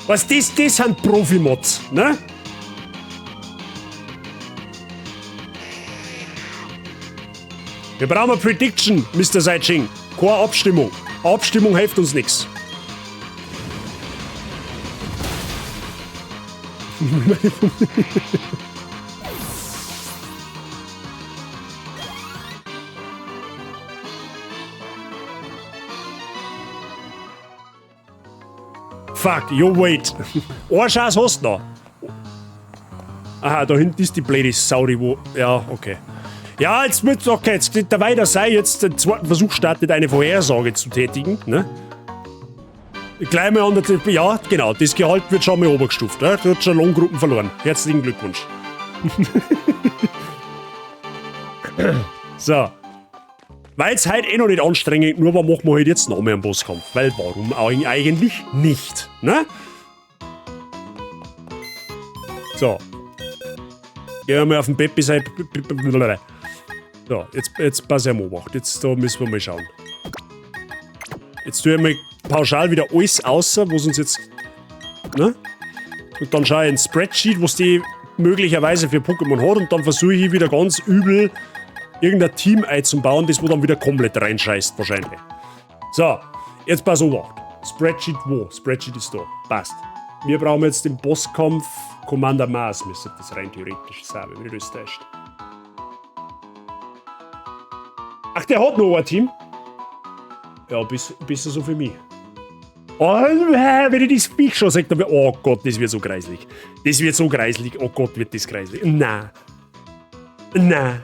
Was, das sind Profi-Mods, ne? Wir brauchen eine Prediction, Mr. Saiching. Keine Abstimmung. Abstimmung hilft uns nichts. Fuck, yo wait. Eine Chance hast du noch. Aha, da hinten ist die blöde Saudi, wo... Ja, okay. Ja, jetzt wird okay, jetzt geht der weiter sei, jetzt den zweiten Versuch startet, eine Vorhersage zu tätigen, ne? Gleich mal an der... Ja, genau, das Gehalt wird schon mal obergestuft, ne? Du hast schon Lohngruppen verloren. Herzlichen Glückwunsch. So. War jetzt heute eh noch nicht anstrengend, nur aber machen wir halt jetzt noch mehr einen Bosskampf. Weil warum eigentlich nicht, ne? So. Gehen wir mal auf den Peppi sein. So, jetzt pass auf, Obacht. Jetzt da müssen wir mal schauen. Jetzt tue ich mal pauschal wieder alles außer, was uns jetzt. Ne? Und dann schaue ich ins Spreadsheet, was die möglicherweise für Pokémon hat, und dann versuche ich wieder ganz übel irgendein Team einzubauen, das wo dann wieder komplett reinscheißt, wahrscheinlich. So, jetzt pass auf. Spreadsheet wo? Spreadsheet ist da. Passt. Wir brauchen jetzt den Bosskampf. Commander Mars müsste das rein theoretisch sein, wenn mich das täuscht. Ach, der hat noch ein Team? Ja, besser so für mich. Oh, wenn ich das Viech schon sage, dann wird... Oh Gott, das wird so kreislig. Das wird so kreislig. Oh Gott, wird das kreislig. Na. Na.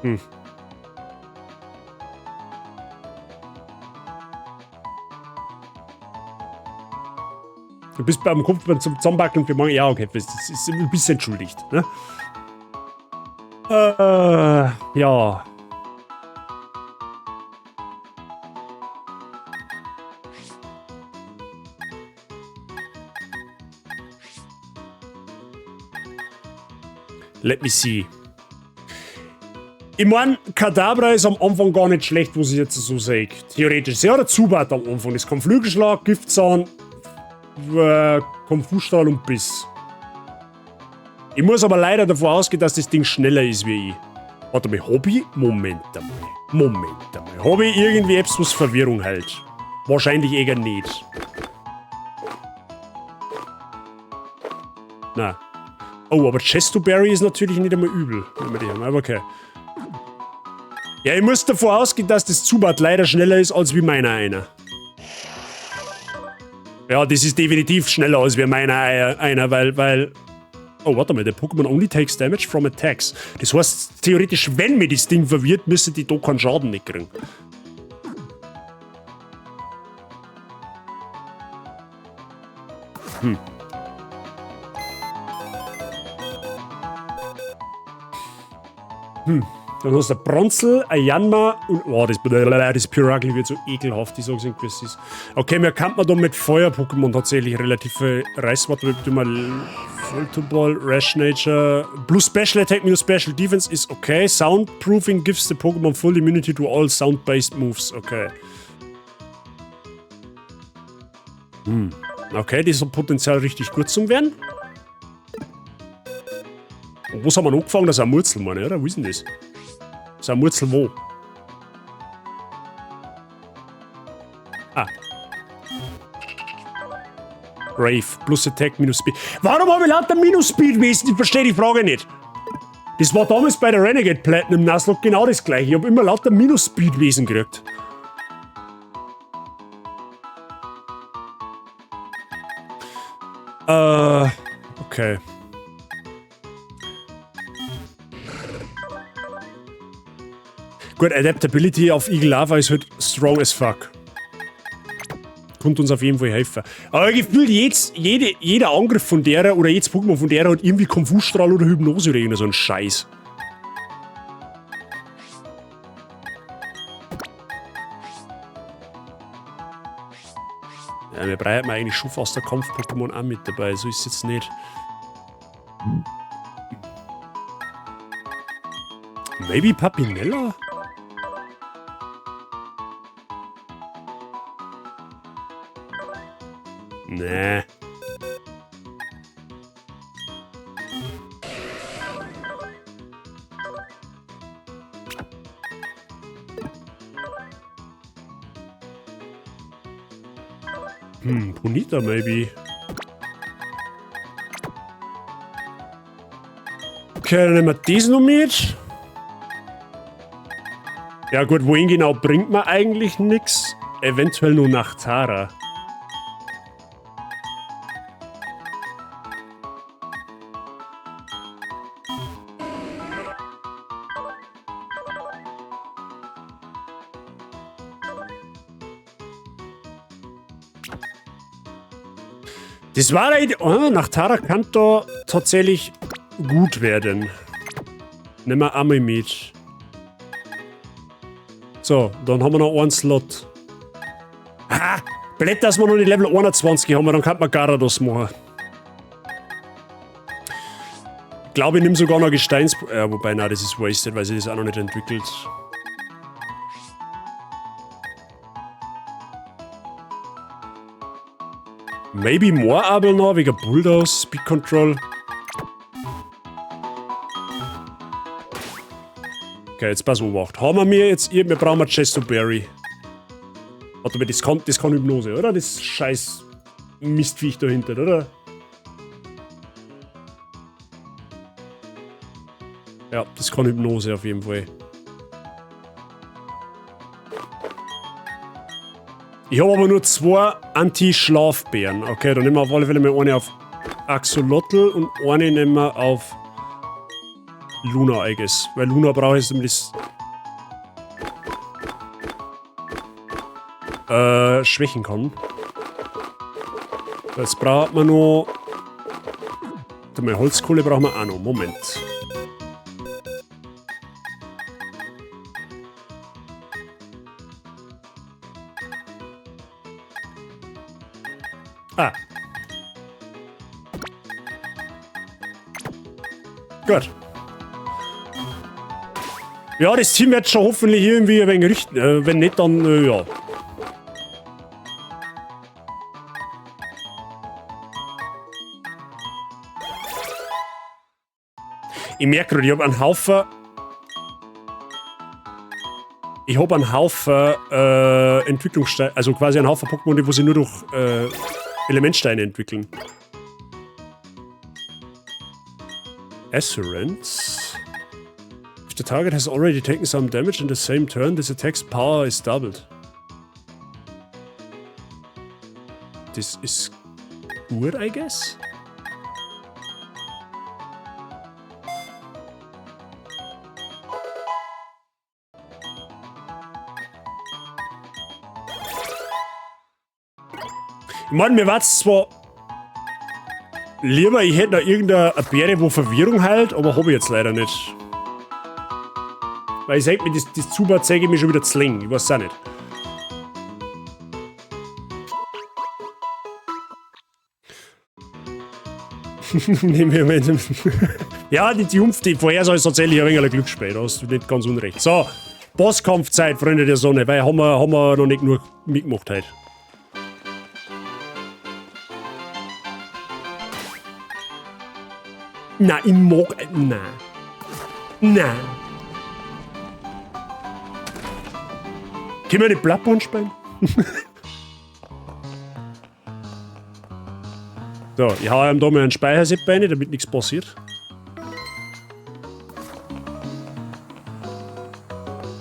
Hm. Du bist beim Kopf zum Zusammenbacken für morgen. Ja, okay, das ist ein bisschen entschuldigt, ne? Ja. Let me see. Ich mein, Kadabra ist am Anfang gar nicht schlecht, was ich jetzt so sage. Theoretisch. Sie hat ein Zubat am Anfang. Es kann Flügelschlag, Giftzahn, Konfusstrahl und Biss. Ich muss aber leider davon ausgehen, dass das Ding schneller ist wie ich. Warte mal, Hobby? Moment einmal. Habe ich irgendwie etwas Verwirrung halt? Wahrscheinlich eher nicht. Na. Oh, aber Chestoberry ist natürlich nicht einmal übel, wenn wir die haben, aber okay. Ja, ich muss davon ausgehen, dass das Zubat leider schneller ist als wie meiner einer. Ja, das ist definitiv schneller als wie meiner einer, weil... Oh, warte mal, der Pokémon only takes damage from attacks. Das heißt, theoretisch, wenn mir das Ding verwirrt, müsste die da keinen Schaden nicht kriegen. Dann hast du ein Bronzel, ein Yanma und... Oh, das Pyragli wird so ekelhaft, ich sag's irgendwie, es ist... Okay, mehr kann man da mit Feuer-Pokémon tatsächlich relativ viel Reißwort. Ball, Rash Nature... Plus Special Attack minus Special Defense ist okay. Soundproofing gives the Pokémon full immunity to all sound-based moves. Okay. Okay, das hat Potenzial richtig gut zum werden. Und was haben wir noch angefangen? Das ist ein Murzel, meine ich, oder? Wo ist denn das? Das ist ein Murzel wo? Ah. Brave. Plus Attack, minus Speed. Warum habe ich lauter minus Speed gewesen? Ich verstehe die Frage nicht. Das war damals bei der Renegade Platinum Nuzlocke genau das gleiche. Ich habe immer lauter minus Speed Wesen gekriegt. Okay. Gut, Adaptability auf Eagle Lava ist halt strong as fuck. Kommt uns auf jeden Fall helfen. Aber gefühlt jeder Angriff von der oder jedes Pokémon von der hat irgendwie Konfusstrahl oder Hypnose oder irgend so ein Scheiß. Ja, wir brauchen eigentlich schon fast der Kampf-Pokémon auch mit dabei, so ist es jetzt nicht. Maybe Papinella? Nee. Bonita maybe. Okay, dann nehmen wir das noch mit. Ja gut, wohin genau bringt man eigentlich nichts? Eventuell nur nach Tara. Das war eine Idee. Oh, nach Tara kann da tatsächlich gut werden. Nehmen wir Ami mit. So, dann haben wir noch einen Slot. Ah, blöd, dass wir noch die Level 21 haben, dann kann man Gyarados machen. Ich glaube, ich nehme sogar noch Gesteins... Ja, wobei, nein, das ist wasted, weil sie das auch noch nicht entwickelt. Maybe more aber noch, wegen Bulldoze, Speed Control. Okay, jetzt pass Obacht. Haben wir jetzt... Wir brauchen Chestoberry. Warte mal, das kann Hypnose, oder? Das scheiß Mistviech dahinter, oder? Ja, das kann Hypnose auf jeden Fall. Ich habe aber nur 2 Anti-Schlafbären. Okay, dann nehmen wir auf alle Fälle mal eine auf Axolotl und eine nehmen wir auf Luna, I guess. Weil Luna braucht jetzt nämlich das schwächen kann. Jetzt braucht man noch... Warte mal, Holzkohle brauchen wir auch noch. Moment. Ah. Gut. Ja, das Team wird schon hoffentlich irgendwie ein wenig richten. Wenn nicht, dann ja. Ich merke gerade, ich habe einen Haufen. Ich habe einen Haufen Entwicklungssteine, also quasi einen Haufen Pokémon, die sich nur durch Elementsteine entwickeln. Assurance. If the target has already taken some damage in the same turn, this attack's power is doubled. Das ist gut, I guess? Ich meine, mir war es zwar lieber, ich hätte da irgendeine Beere, wo Verwirrung heilt, aber habe ich jetzt leider nicht. Weil ich sag mir, das Zubehör zeige ich mir schon wieder zu lang. Ich weiß es auch nicht. Ja, die Umf, die Vorhersage ist tatsächlich ein wenig ein Glücksspiel. Da hast du nicht ganz unrecht. So, Bosskampfzeit, Freunde der Sonne, weil haben wir noch nicht genug mitgemacht heute. Nein, ich mag. Nein. Nein. Können wir nicht Bloodborne spielen? So, ich hau ihm da mal einen Speicherset rein, damit nichts passiert.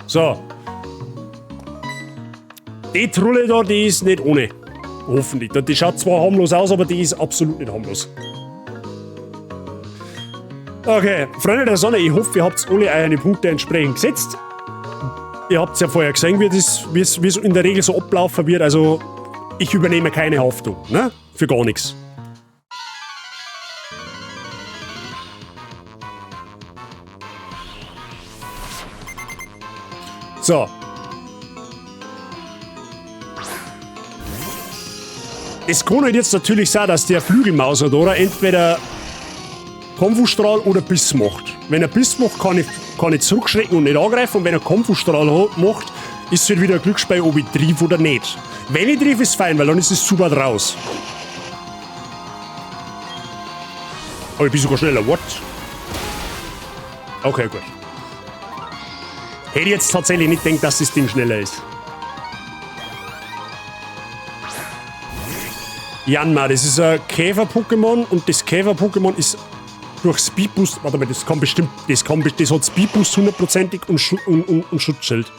So. Die Trulle da, die ist nicht ohne. Hoffentlich. Die schaut zwar harmlos aus, aber die ist absolut nicht harmlos. Okay, Freunde der Sonne, ich hoffe, ihr habt alle eure Punkte entsprechend gesetzt. Ihr habt es ja vorher gesehen, wie es in der Regel so ablaufen wird. Also, ich übernehme keine Haftung, ne? Für gar nichts. So. Es kann halt jetzt natürlich sein, dass der Flügelmaus oder entweder Konfustrahl oder Biss macht. Wenn er Biss macht, kann ich zurückschrecken und nicht angreifen. Und wenn er Konfustrahl macht, ist es halt wieder ein Glücksspiel, ob ich triff oder nicht. Wenn ich triff, ist fein, weil dann ist es super raus. Aber ich bin sogar schneller. What? Okay, gut. Hätte ich jetzt tatsächlich nicht gedacht, dass das Ding schneller ist. Janma, das ist ein Käfer-Pokémon und das Käfer-Pokémon ist durch Speedboost. Warte mal, das hat Speedboost hundertprozentig und Schutzschild.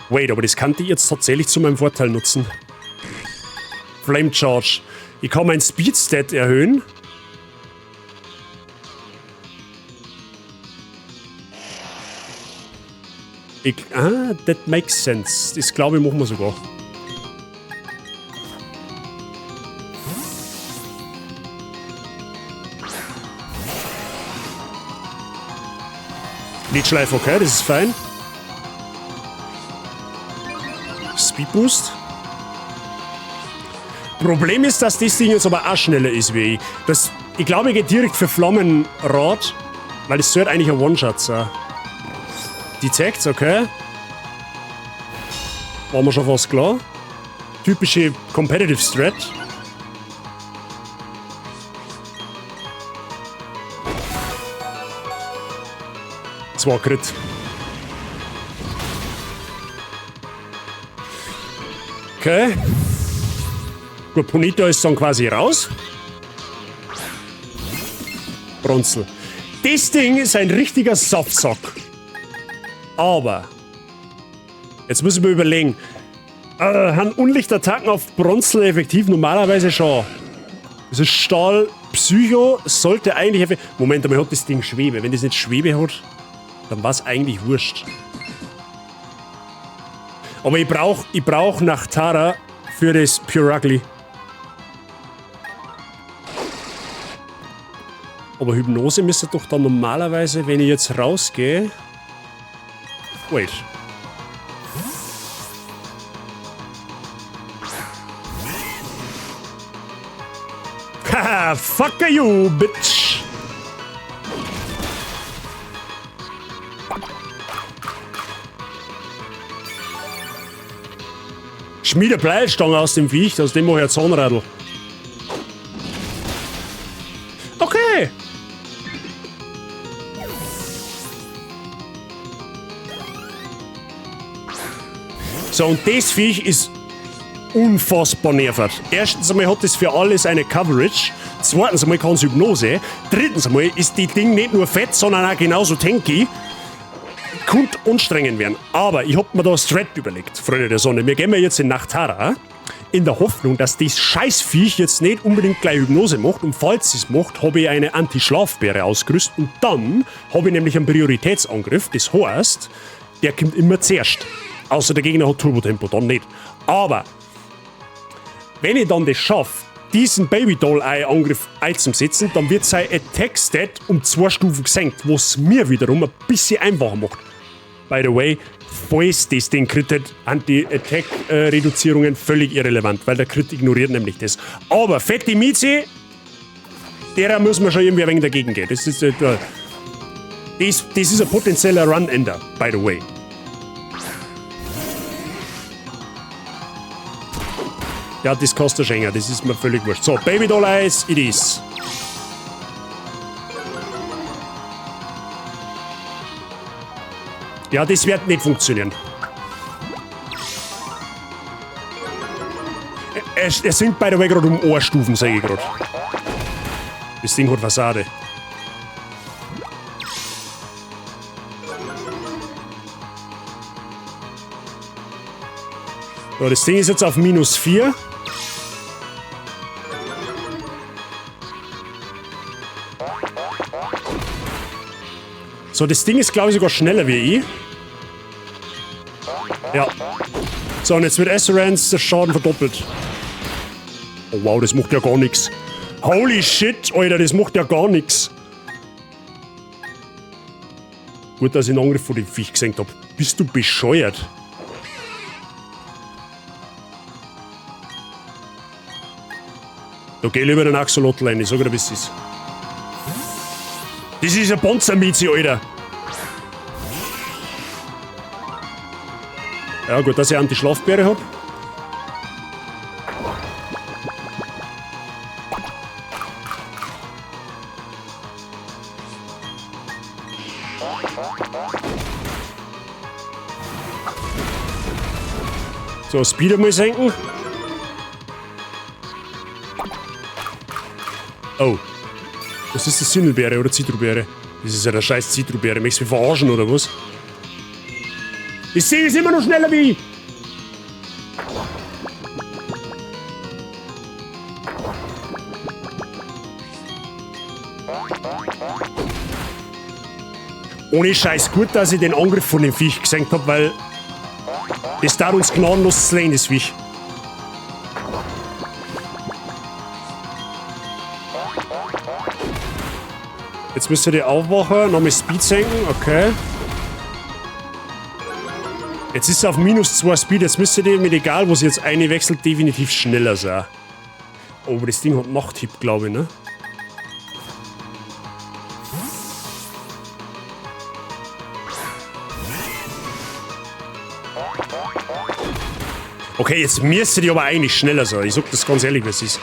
Wait, aber das kann ich jetzt tatsächlich zu meinem Vorteil nutzen. Flame Charge. Ich kann mein Speed-Stat erhöhen. That makes sense. Das glaube ich, machen wir sogar. Liedschleife, okay, das ist fein. Speed Boost. Problem ist, dass das Ding jetzt aber auch schneller ist wie ich. Ich glaube, ich gehe direkt für Flammenrad, weil das sollte eigentlich ein One-Shot sein. Detect, okay. War mir schon fast klar. Typische Competitive Strat. Das war Crit. Okay. Gut, Ponito ist dann quasi raus. Bronzel. Das Ding ist ein richtiger Saftsack. Aber, jetzt müssen wir überlegen, haben Unlichtattacken auf Bronzel effektiv? Normalerweise schon. Das ist Stahl, Psycho, sollte eigentlich effektiv... Moment, aber hat das Ding Schwebe. Wenn das nicht Schwebe hat, dann war es eigentlich wurscht. Aber ich brauch nach Tara für das Purugly. Aber Hypnose müsste doch dann normalerweise, wenn ich jetzt rausgehe... Wait. Haha, fuck you, bitch. Schmiede Bleilstange aus dem Viech, aus dem mache ich ein Zahnradl. Okay. So, und das Viech ist unfassbar nervt. Erstens einmal hat es für alles eine Coverage. Zweitens einmal kann es Hypnose. Drittens einmal ist die Ding nicht nur fett, sondern auch genauso tanky. Könnte anstrengend werden. Aber ich hab mir da Strat überlegt, Freunde der Sonne. Wir gehen jetzt in Nachtara. In der Hoffnung, dass das Scheißviech jetzt nicht unbedingt gleich Hypnose macht. Und falls es macht, habe ich eine Anti-Schlafbeere ausgerüstet. Und dann habe ich nämlich einen Prioritätsangriff. Das heißt, der kommt immer zuerst. Außer der Gegner hat Turbotempo, dann nicht. Aber wenn ich dann das schaffe, diesen Baby-Doll-Eye-Angriff einzusetzen, dann wird sein Attack-Stat um 2 Stufen gesenkt, was mir wiederum ein bisschen einfacher macht. By the way, falls das den Crit hat, Anti-Attack-Reduzierungen völlig irrelevant, weil der Crit ignoriert nämlich das. Aber fette Mieze, derer muss man schon irgendwie ein wenig dagegen gehen. Das ist ein potenzieller Run-Ender, by the way. Ja, das kostet Schenker, das ist mir völlig wurscht. So, Baby Doll Eyes, it is. Ja, das wird nicht funktionieren. Er sinkt by the way gerade um Ohrstufen, sage ich gerade. Das Ding hat Fassade. So, das Ding ist jetzt auf -4. So, das Ding ist, glaube ich, sogar schneller wie ich. Ja. So, und jetzt wird Esserance der Schaden verdoppelt. Oh wow, das macht ja gar nichts. Holy shit, Alter, das macht ja gar nichts. Gut, dass ich einen Angriff von dem Viech gesenkt habe. Bist du bescheuert? Da geh lieber den Axolotl rein, ich sag dir, wie es ist. Das ist ein Panzermieze, Alter. Ja, gut, dass ich Anti-Schlafbeere hab. So, Speed mal senken. Oh. Was ist das, Sindelbeere oder Zitrobeere? Das ist ja der scheiß Zitrobeere. Möchtest du mich verarschen oder was? Ich sehe es immer noch schneller wie ich. Ohne Scheiß gut, dass ich den Angriff von dem Viech gesenkt habe, weil das darf uns gnadenlos slayen, das Viech. Jetzt müsst ihr die aufwachen, nochmal Speed senken, okay. Jetzt ist es auf -2 Speed, jetzt müsst ihr mit egal, wo sie jetzt eine wechselt, definitiv schneller sein. Oh, aber das Ding hat Nachthieb, glaube ich, ne? Okay, jetzt müsste die aber eigentlich schneller sein. Ich sag das ganz ehrlich, was ist.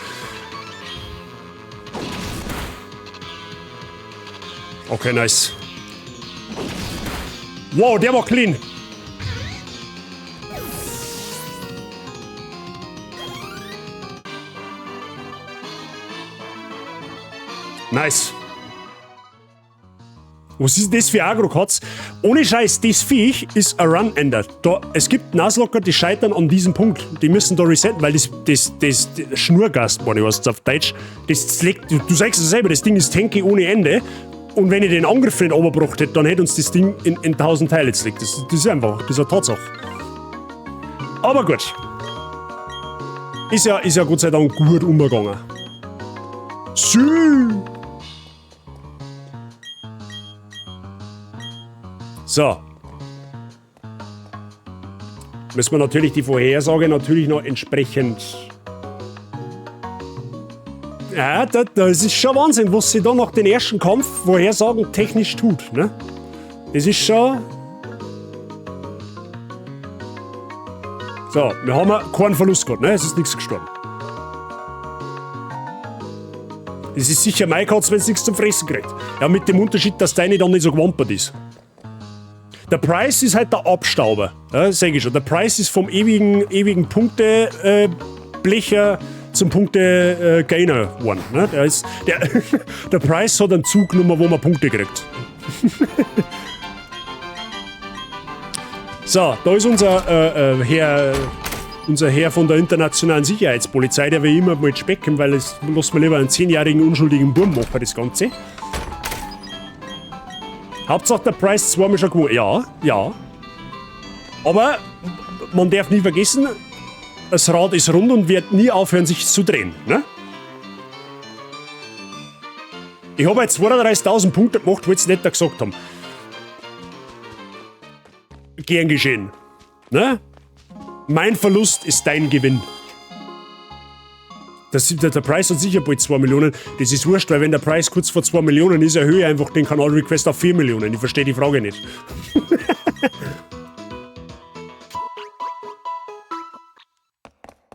Okay, nice. Wow, der war clean. Nice. Was ist das für Agro-Katz? Ohne Scheiß, das Viech ist ein Run-Ender. Es gibt Nuzlocke, die scheitern an diesem Punkt. Die müssen da resetten, weil das Schnurgast, was heißt auf Deutsch, das legt, du sagst es selber, das Ding ist tanky ohne Ende. Und wenn ich den Angriff nicht runtergebracht hätte, dann hätte uns das Ding in 1000 Teile zerlegt. Das ist einfach, das ist eine Tatsache. Aber gut. Ist ja Gott sei Dank gut umgegangen. So. Müssen wir natürlich die Vorhersage natürlich noch entsprechend... Ja, das ist schon Wahnsinn, was sie da nach dem ersten Kampf Vorhersagen technisch tut, ne? Das ist schon... So, wir haben keinen Verlust gehabt, ne? Es ist nichts gestorben. Es ist sicher meine Katze, wenn es nichts zum Fressen kriegt. Ja, mit dem Unterschied, dass deine dann nicht so gewampert ist. Der Price ist halt der Abstauber. Ja, sag ich schon. Der Price ist vom ewigen Punkte-Blecher zum Punkte-Gainer geworden. Ne? Der Price hat einen Zug genommen, wo man Punkte kriegt. So, da ist unser Herr von der internationalen Sicherheitspolizei, der will immer mal specken, weil es lässt man lieber einen 10-jährigen unschuldigen Burm machen, das Ganze. Hauptsache der Price zweimal schon gewonnen. Ja, ja. Aber man darf nie vergessen, das Rad ist rund und wird nie aufhören, sich zu drehen. Ne? Ich habe jetzt 32.000 Punkte gemacht, wollte es nicht gesagt haben. Gern geschehen. Ne? Mein Verlust ist dein Gewinn. Der Preis hat sicher bald 2 Millionen. Das ist wurscht, weil wenn der Preis kurz vor 2 Millionen ist, erhöhe ich einfach den Kanal-Request auf 4 Millionen. Ich verstehe die Frage nicht.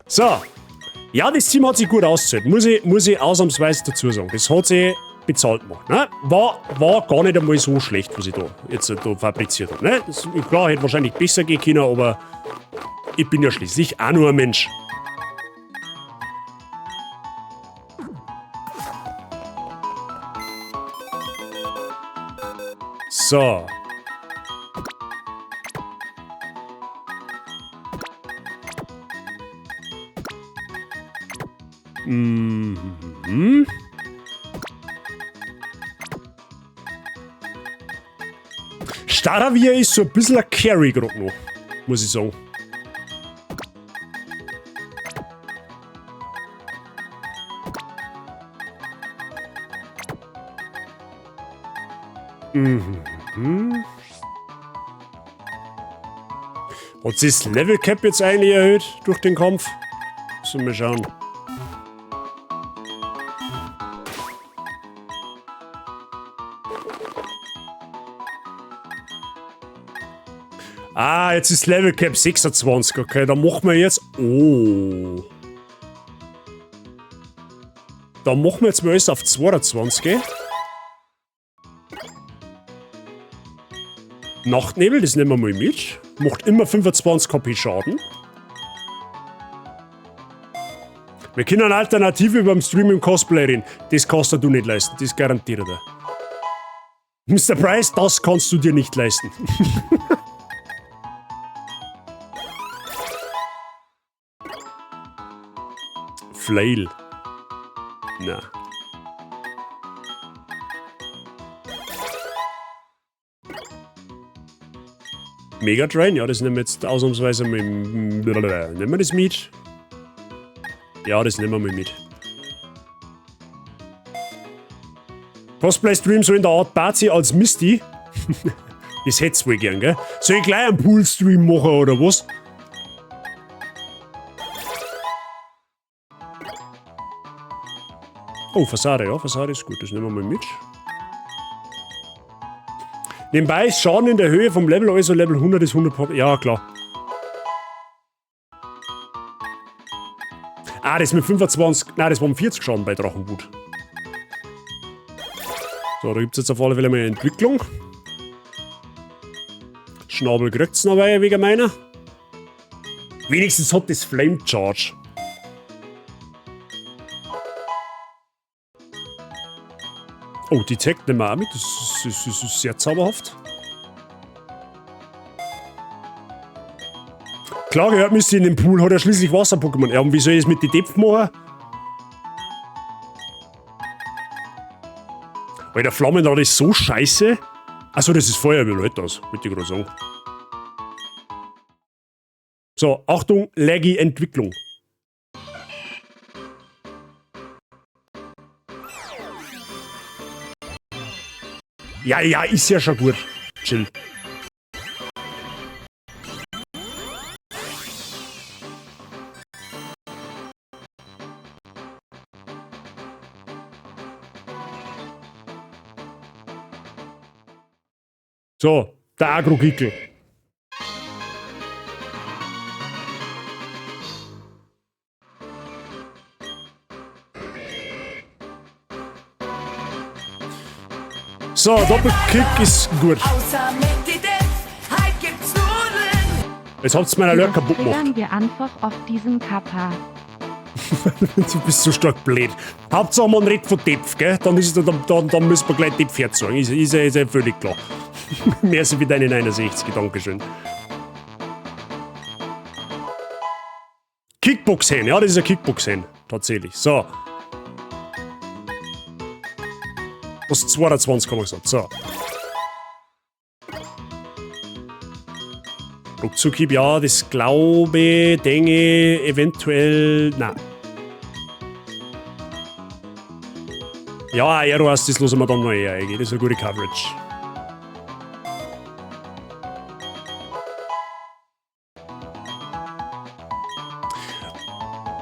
So. Ja, das Team hat sich gut ausgezahlt. Muss ich ausnahmsweise dazu sagen. Das hat sich bezahlt gemacht. Ne? War gar nicht einmal so schlecht, was ich da jetzt da fabriziert habe. Ne? Klar, hätte wahrscheinlich besser gehen können, aber ich bin ja schließlich auch nur ein Mensch. So. Mhm. Staravia ist so ein bisschen ein Carry gerade noch, muss ich sagen. Mhm. Hat sich das Level Cap jetzt eigentlich erhöht durch den Kampf? Müssen wir schauen. Ah, jetzt ist Level Cap 26, okay, dann machen wir jetzt... Oh. Dann machen wir jetzt mal alles auf 22. Nachtnebel, das nehmen wir mal mit. Macht immer 25 KP Schaden. Wir können eine Alternative beim Stream im Cosplay reden. Das kannst du nicht leisten, das garantiere dir. Mr. Price, das kannst du dir nicht leisten. Flail. Na. Megatrain, ja, das nehmen wir jetzt ausnahmsweise mal. Nehmen wir das mit? Ja, das nehmen wir mal mit. Cosplay-Stream so in der Art Bazi als Misty. Das hätt's wohl gern, gell? Soll ich gleich einen Pool-Stream machen oder was? Oh, Fassade, ja, Fassade ist gut, das nehmen wir mal mit. Nebenbei ist Schaden in der Höhe vom Level, also Level 100 ist 100%. Ja, klar. Ah, das mit 25. Nein, das waren 40 Schaden bei Drachenwut. So, da gibt es jetzt auf alle Fälle mal eine Entwicklung. Schnabel kriegt's noch wegen meiner. Wenigstens hat das Flame Charge. Oh, die Tech nehmen wir auch mit. Das ist sehr zauberhaft. Klar gehört Misty in den Pool, hat er schließlich Wasser-Pokémon. Ja, und wie soll ich das mit den Depth machen? Weil der Flammenrad ist so scheiße. Achso, das ist Feuerwehr, das wollte ich gerade sagen. So, Achtung, laggy Entwicklung. Ja, ja, ist ja schon gut. Chill. So, der Agro-Gickel. So, Doppelkick ist gut. Außer mit die Dip, halt gibt's Nudeln. Jetzt habt's meinen Alert kaputt gemacht. Triggern wir einfach auf diesen Kappa. Du bist so stark blöd. Hauptsache man redet von Depf, gell? Dann müssen wir gleich Depf herzogen. Ist ja völlig klar. Merci für deine 69, Dankeschön. Kickbox-Hen, ja, das ist ein Kickbox-Hen. Tatsächlich. So. Das 22 haben wir gesagt. So. Ruckzuckhieb, ja, das glaube, denke, eventuell, nein. Ja, Aero heißt, das losen wir dann noch eher eigentlich. Das ist eine gute Coverage.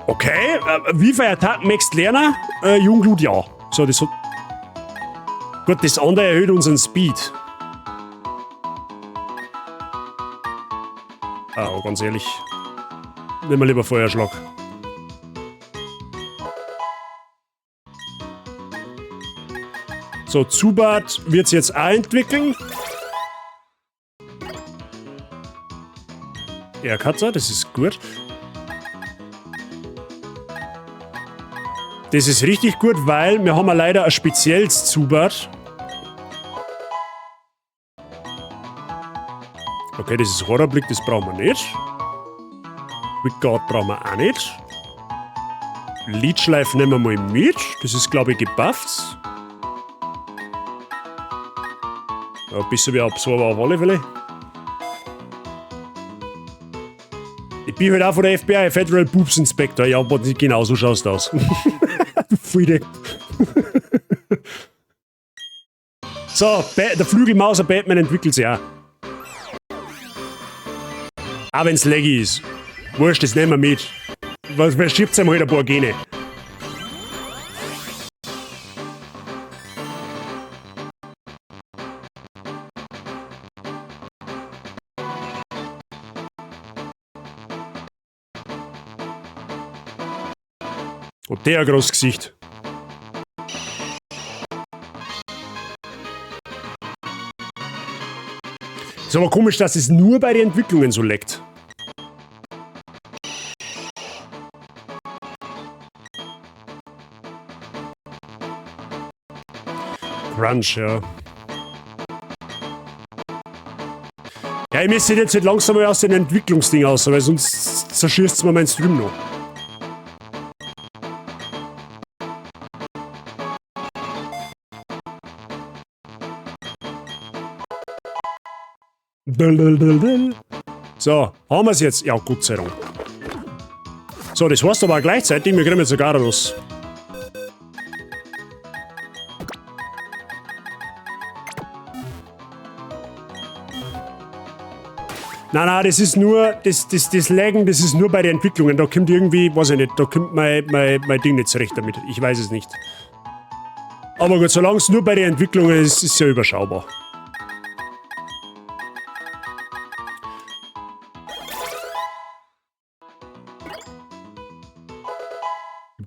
Okay, wie viele Attacken möchtest du lernen? Jungblut, ja. So, das hat... Gut, das andere erhöht unseren Speed. Oh, ganz ehrlich. Nehmen wir lieber Feuerschlag. So, Zubat wird es jetzt auch entwickeln. Ja, Katze, das ist gut. Das ist richtig gut, weil wir haben ja leider ein spezielles Zubat. Okay, das ist Horrorblick, das brauchen wir nicht. Wickguard brauchen wir auch nicht. Leechschleif nehmen wir mal mit. Das ist, glaube ich, gebufft. Ja, ein bisschen wie Absorber auf alle Fälle. Ich bin halt auch von der FBI, Federal Boobs Inspector. Ja, aber genau so schaust du aus. Friede. So, der Flügelmauser Batman entwickelt sich auch. Auch wenn's laggy ist. Wurscht, das nehmen wir mit. Wer schiebt einem halt ein paar Gene? Und der ein großes Gesicht. Ist aber komisch, dass es nur bei den Entwicklungen so leckt. Crunch, ja. Ja, ich müsste jetzt halt langsam mal aus den Entwicklungsding aus, weil sonst zerschießt es mir meinen Stream noch. So, haben wir es jetzt? Ja, Gott sei Dank. So, das heißt aber auch gleichzeitig, wir kriegen jetzt sogar raus. Nein, das ist nur, das Laggen, das ist nur bei den Entwicklungen. Da kommt irgendwie, weiß ich nicht, da kommt mein Ding nicht zurecht damit. Ich weiß es nicht. Aber gut, solange es nur bei den Entwicklungen ist, ist es ja überschaubar.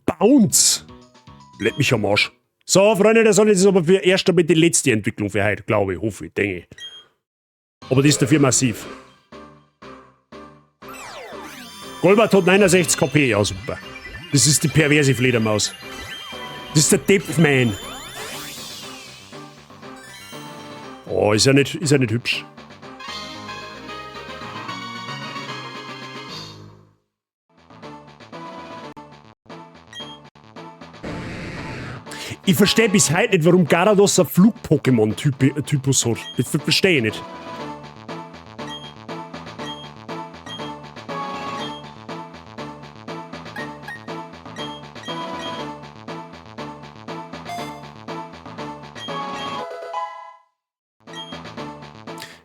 Bounce! Leck mich am Arsch. So, Freunde, das ist aber für erst einmal die letzte Entwicklung für heute, glaube ich, hoffe ich, denke ich. Aber die ist dafür massiv. Golbert hat 69 KP, ja super. Das ist die perverse Fledermaus. Das ist der Deppman. Oh, ist ja nicht hübsch. Ich verstehe bis heute nicht, warum Gyarados ein Flug-Pokémon-Typus hat. Das verstehe ich nicht.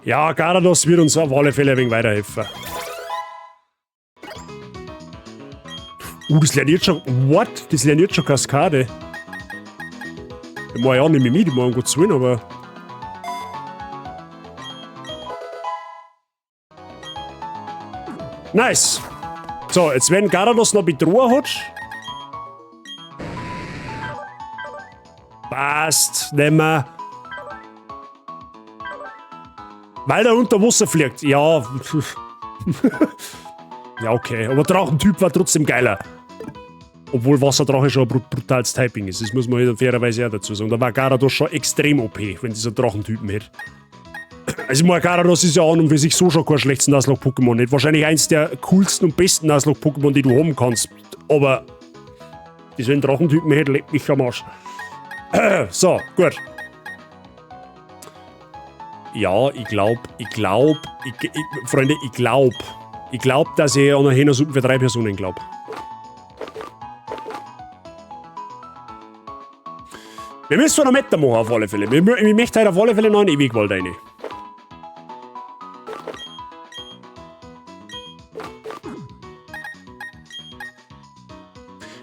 Ja, Gyarados wird uns auf alle Fälle ein wenig weiterhelfen. Das lernt jetzt schon... What? Das lernt jetzt schon Kaskade. Ich mache ja auch nicht mehr mit, ich mache um Gottes Willen, aber... Nice! So, jetzt wenn Gyarados noch Bedrohung hat... Passt, nehmen wir... Weil er unter Wasser fliegt. Ja. Ja, okay. Aber Drachentyp war trotzdem geiler. Obwohl Wasserdrache schon ein brutales Typing ist. Das muss man fairerweise auch dazu sagen. Da war Gyarados schon extrem OP, wenn dieser Drachentypen hätte. Also, Gyarados ist ja an und für sich so schon kein schlechtes Nuzlocke-Pokémon. Nicht wahrscheinlich eins der coolsten und besten Nuzlocke-Pokémon, die du haben kannst. Aber, die so einen Drachentypen hätte, lebt mich am Arsch. So, gut. Ja, Freunde, ich glaub, dass ich an einer Hähnersuppe für 3 Personen glaub. Wir müssen noch Meter machen, auf alle Fälle. Ich möchte heute auf alle Fälle noch einen Ewigwald rein.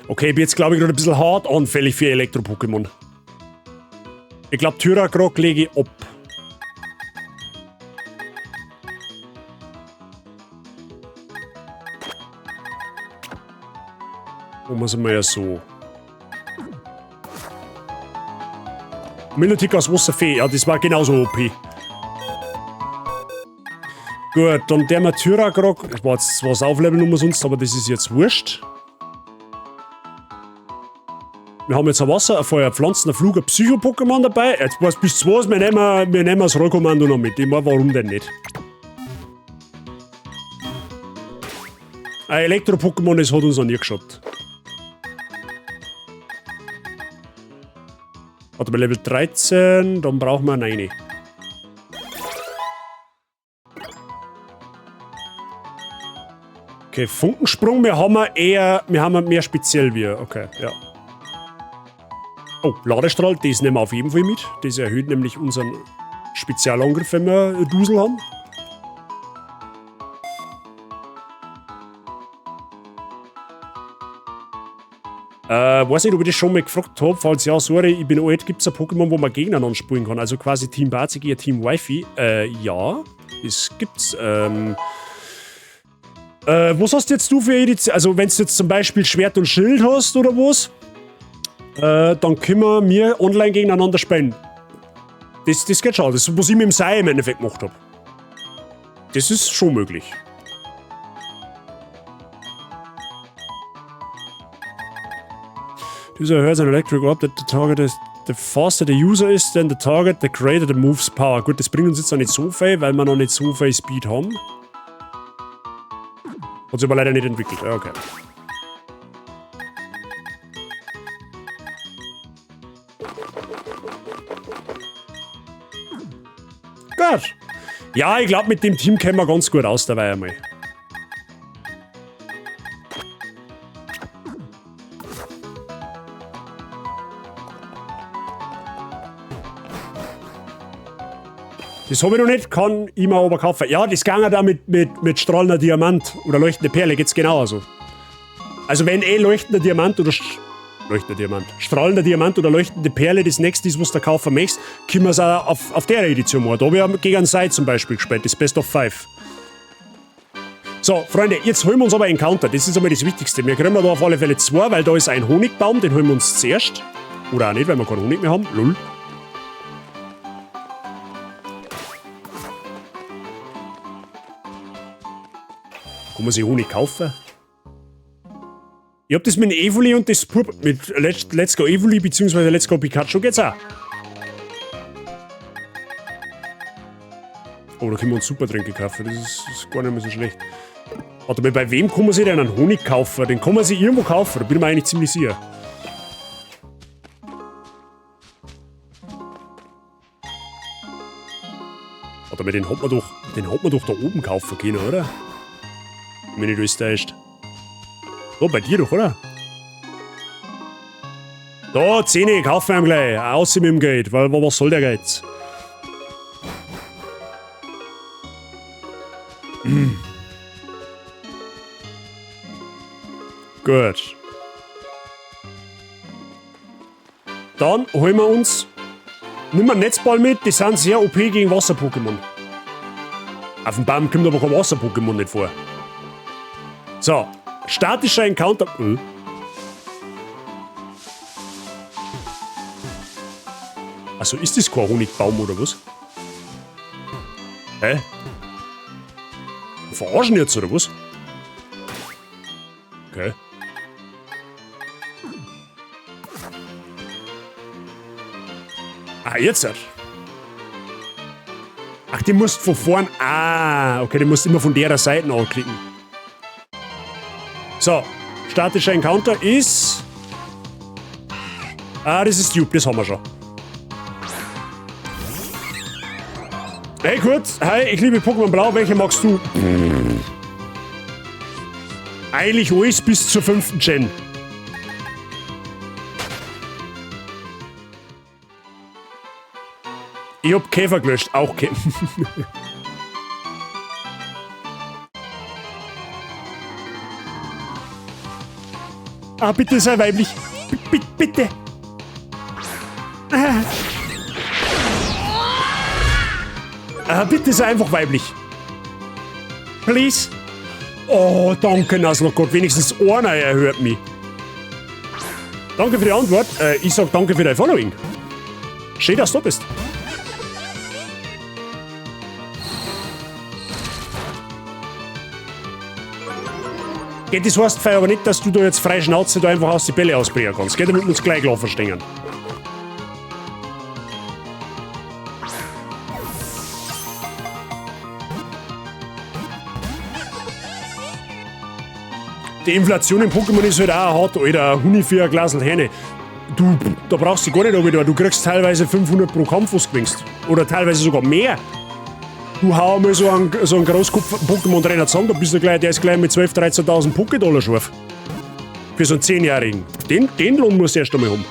Okay, ich bin jetzt, glaube ich, gerade ein bisschen hart anfällig für Elektro-Pokémon. Ich glaube, Tyragrog lege ich ab. Wo muss man ja so. Milotic aus Wasserfee, ja, das war genauso OP. Gut, dann der Tyragrog. Das war jetzt zwar das Aufleveln umsonst, aber das ist jetzt wurscht. Wir haben jetzt ein Wasser, ein Feuer, Pflanzen, ein Flug, ein Psycho-Pokémon dabei. Jetzt was bis 2, wir nehmen das Rollkommando noch mit. Ich meine, warum denn nicht? Ein Elektro-Pokémon, das hat uns noch nie geschaut. Warte mal, Level 13, dann brauchen wir eine. Okay, Funkensprung, wir haben mehr speziell wie, okay, ja. Oh, Ladestrahl, das nehmen wir auf jeden Fall mit. Das erhöht nämlich unseren Spezialangriff, wenn wir Dusel haben. Weiß nicht, ob ich das schon mal gefragt habe. Falls ja, sorry, ich bin alt. Gibt es ein Pokémon, wo man gegeneinander spielen kann? Also quasi Team Bazi gegen Team Wi-Fi? Ja, das gibt's. Was hast jetzt du für Edition? Also, wenn du jetzt zum Beispiel Schwert und Schild hast oder was, dann können wir online gegeneinander spielen. Das geht schon. Das ist, was ich mit dem Sai im Endeffekt gemacht habe. Das ist schon möglich. This erhöht an electric orb that the target is. The faster the user is, then the target, the greater the move's power. Gut, das bringt uns jetzt noch nicht so viel, weil wir noch nicht so viel Speed haben. Hat sich aber leider nicht entwickelt. Ja, okay. Gut. Ja, ich glaube, mit dem Team kämen wir ganz gut aus dabei einmal. Das habe ich noch nicht, kann ich mir aber kaufen. Ja, das ging ja da mit strahlender Diamant oder leuchtende Perle, geht's genauso. Also wenn leuchtender Diamant oder strahlender Diamant oder leuchtende Perle das nächste ist, was du kaufen möchtest, können wir es auch auf der Edition machen. Da haben wir gegen einen Sai zum Beispiel gespielt, das Best of 5. So, Freunde, jetzt holen wir uns aber Encounter, das ist einmal das Wichtigste. Wir kriegen da auf alle Fälle 2, weil da ist ein Honigbaum, den holen wir uns zuerst. Oder auch nicht, weil wir keinen Honig mehr haben. Lull. Kann man sich Honig kaufen? Ich hab das mit dem Evoli und das mit Let's Go Evoli bzw. Let's Go Pikachu geht's auch. Oh, da können wir uns Supertränke kaufen, das ist gar nicht mehr so schlecht. Warte mal, bei wem kann man sich denn einen Honig kaufen? Den kann man sich irgendwo kaufen, da bin ich mir eigentlich ziemlich sicher. Warte mal, den hat man doch da oben kaufen können, oder? Wenn nicht alles täuscht. Oh, bei dir doch, oder? Da, 10, kaufen wir ihm gleich. Außer mit dem Geld, weil was soll der Geiz? Gut. Dann holen wir uns. Nimm einen Netzball mit, die sind sehr OP gegen Wasser-Pokémon. Auf dem Baum kommt aber kein Wasser-Pokémon nicht vor. So, statischer Encounter. Also ist das kein Honigbaum oder was? Hä? Verarschen jetzt, oder was? Okay. Ah, jetzt hat. Ach, die musst von vorn. Ah, okay, die musst immer von der Seite anklicken. So, statischer Encounter ist. Ah, das ist Dupe, das haben wir schon. Hey, kurz. Hi, ich liebe Pokémon Blau. Welche magst du? Eigentlich alles bis zur 5. Gen. Ich hab Käfer gelöscht. Auch Käfer. Ah, bitte sei weiblich. Bitte. Bitte sei einfach weiblich. Please. Oh, danke, Nuzlocke. Wenigstens einer erhört mich. Danke für die Antwort. Ich sag danke für dein Following. Schön, dass du da bist. Geht das heißt aber nicht, dass du da jetzt frei Schnauze da einfach aus die Bälle ausbringen kannst. Geht, damit wir uns gleich klar verstehen. Die Inflation im Pokémon ist halt auch hart, Alter. Ein Huni für ein Glasl Hähne. Du, da brauchst du gar nicht runter. Du kriegst teilweise 500 pro Kampf, was du gewinnst. Oder teilweise sogar mehr. Du hau mal so einen Großkopf-Pokémon-Trainer zusammen, da bist du gleich, der ist gleich mit 12.000, 13.000 Poké-Dollar scharf. Für so einen 10-Jährigen. Den Lohn musst du erst einmal haben.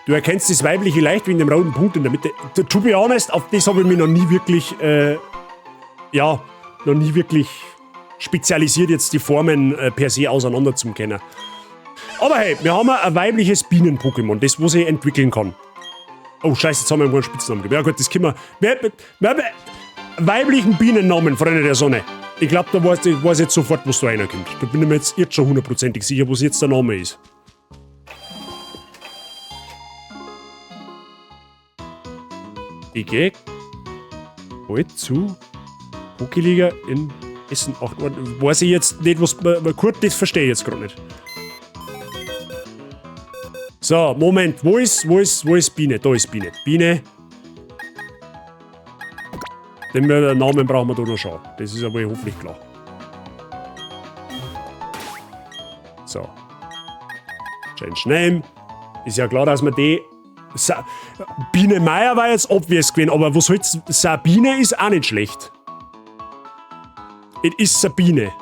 Du erkennst das weibliche leicht wegen dem roten Punkt in der Mitte. To be honest, auf das habe ich mich noch nie wirklich, noch nie wirklich spezialisiert, jetzt die Formen per se auseinander zu kennen. Aber hey, wir haben ein weibliches Bienen-Pokémon, das, was ich entwickeln kann. Oh, scheiße, jetzt haben wir einen Spitznamen gegeben. Ja gut, das können wir... Weiblichen Bienennamen, Freunde der Sonne. Ich glaube, da weiß jetzt sofort, was da reinkommt. Da bin ich mir jetzt schon hundertprozentig sicher, was jetzt der Name ist. Ich gehe bald zu Pokéliga in Essen 8 Uhr. Weiß ich jetzt nicht, was... Kurt, das verstehe ich jetzt gerade nicht. So, Moment, wo ist Biene? Da ist Biene. Biene. Den Namen brauchen wir da noch schauen. Das ist aber hoffentlich klar. So. Change Name. Ist ja klar, dass wir die... Biene Meier war jetzt obvious gewesen, aber was soll's... Sabine ist auch nicht schlecht. Es ist Sabine.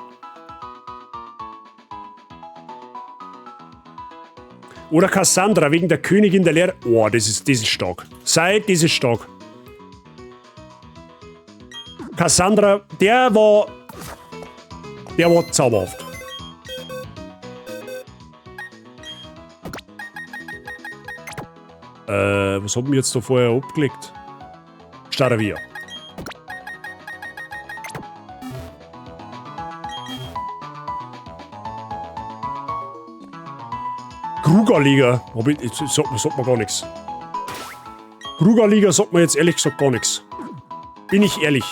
Oder Cassandra, wegen der Königin der Lehre. Oh, das ist stark. Das ist stark. Cassandra, der war zauberhaft. Was haben wir jetzt da vorher abgelegt? Staravia. Krugerliga, sagt man gar nichts. Krugerliga sagt man jetzt ehrlich gesagt gar nichts. Bin ich ehrlich.